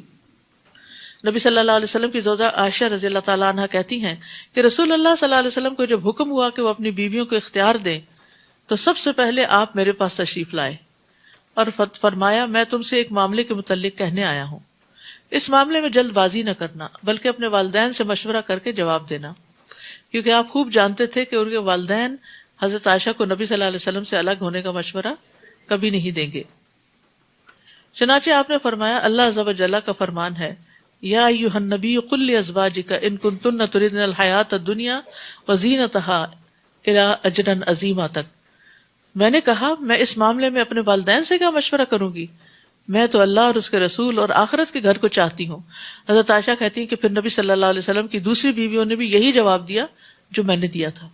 نبی صلی اللہ علیہ وسلم کی زوجہ عائشہ رضی اللہ تعالیٰ عنہ کہتی ہیں کہ رسول اللہ صلی اللہ علیہ وسلم کو جب حکم ہوا کہ وہ اپنی بیویوں کو اختیار دیں تو سب سے پہلے آپ میرے پاس تشریف لائے اور فرمایا میں تم سے ایک معاملے کے متعلق کہنے آیا ہوں، اس معاملے میں جلد بازی نہ کرنا بلکہ اپنے والدین سے مشورہ کر کے جواب دینا، کیونکہ آپ خوب جانتے تھے کہ ان کے والدین حضرت عائشہ کو نبی صلی اللہ علیہ وسلم سے الگ ہونے کا مشورہ کبھی نہیں دیں گے۔ چنانچہ آپ نے فرمایا اللہ عز و جل کا فرمان ہے یا ایھا النبی قل لازواجک ان کنتن تردن الحیاۃ الدنیا وزینتها الی اجرا عظیما تک، میں نے کہا میں اس معاملے میں اپنے والدین سے کیا مشورہ کروں گی، میں تو اللہ اور اس کے رسول اور آخرت کے گھر کو چاہتی ہوں۔ حضرت عائشہ کہتی ہیں کہ پھر نبی صلی اللہ علیہ وسلم کی دوسری بیویوں نے بھی یہی جواب دیا جو میں نے دیا تھا۔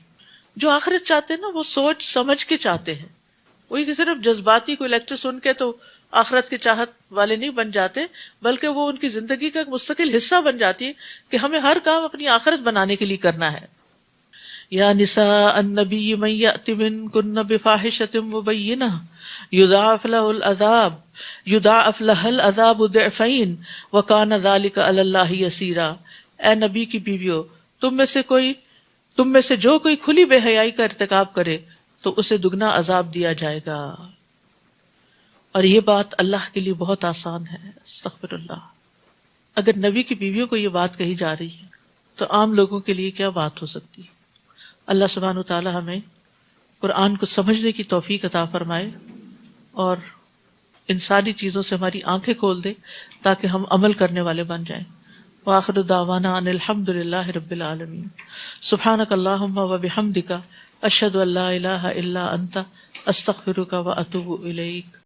جو آخرت چاہتے ہیں نا وہ سوچ سمجھ کے چاہتے ہیں، وہی کہ صرف جذباتی کوئی لیکچر سن کے تو آخرت کے چاہت والے نہیں بن جاتے، بلکہ وہ ان کی زندگی کا ایک مستقل حصہ بن جاتی ہے کہ ہمیں ہر کام اپنی آخرت بنانے کے لیے کرنا ہے۔ یا نساء النبی من یأت منکن بفاحشۃ مبینہ یضاعف لها العذاب ضعفین وکان ذلک علی اللہ یسیرا، اے نبی کی بیویو تم میں سے جو کوئی کھلی بے حیائی کا ارتکاب کرے تو اسے دگنا عذاب دیا جائے گا، اور یہ بات اللہ کے لیے بہت آسان ہے۔ استغفر اللہ۔ اگر نبی کی بیویوں کو یہ بات کہی جا رہی ہے تو عام لوگوں کے لیے کیا بات ہو سکتی ہے؟ اللہ سبحانہ وتعالی ہمیں قرآن کو سمجھنے کی توفیق عطا فرمائے اور ان ساری چیزوں سے ہماری آنکھیں کھول دے تاکہ ہم عمل کرنے والے بن جائیں۔ وآخر دعوانا ان الحمد للہ رب العالمین۔ سبحانک اللہم وبحمدک اشہد ان لا الہ الا انت استغفرک واتوب الیک۔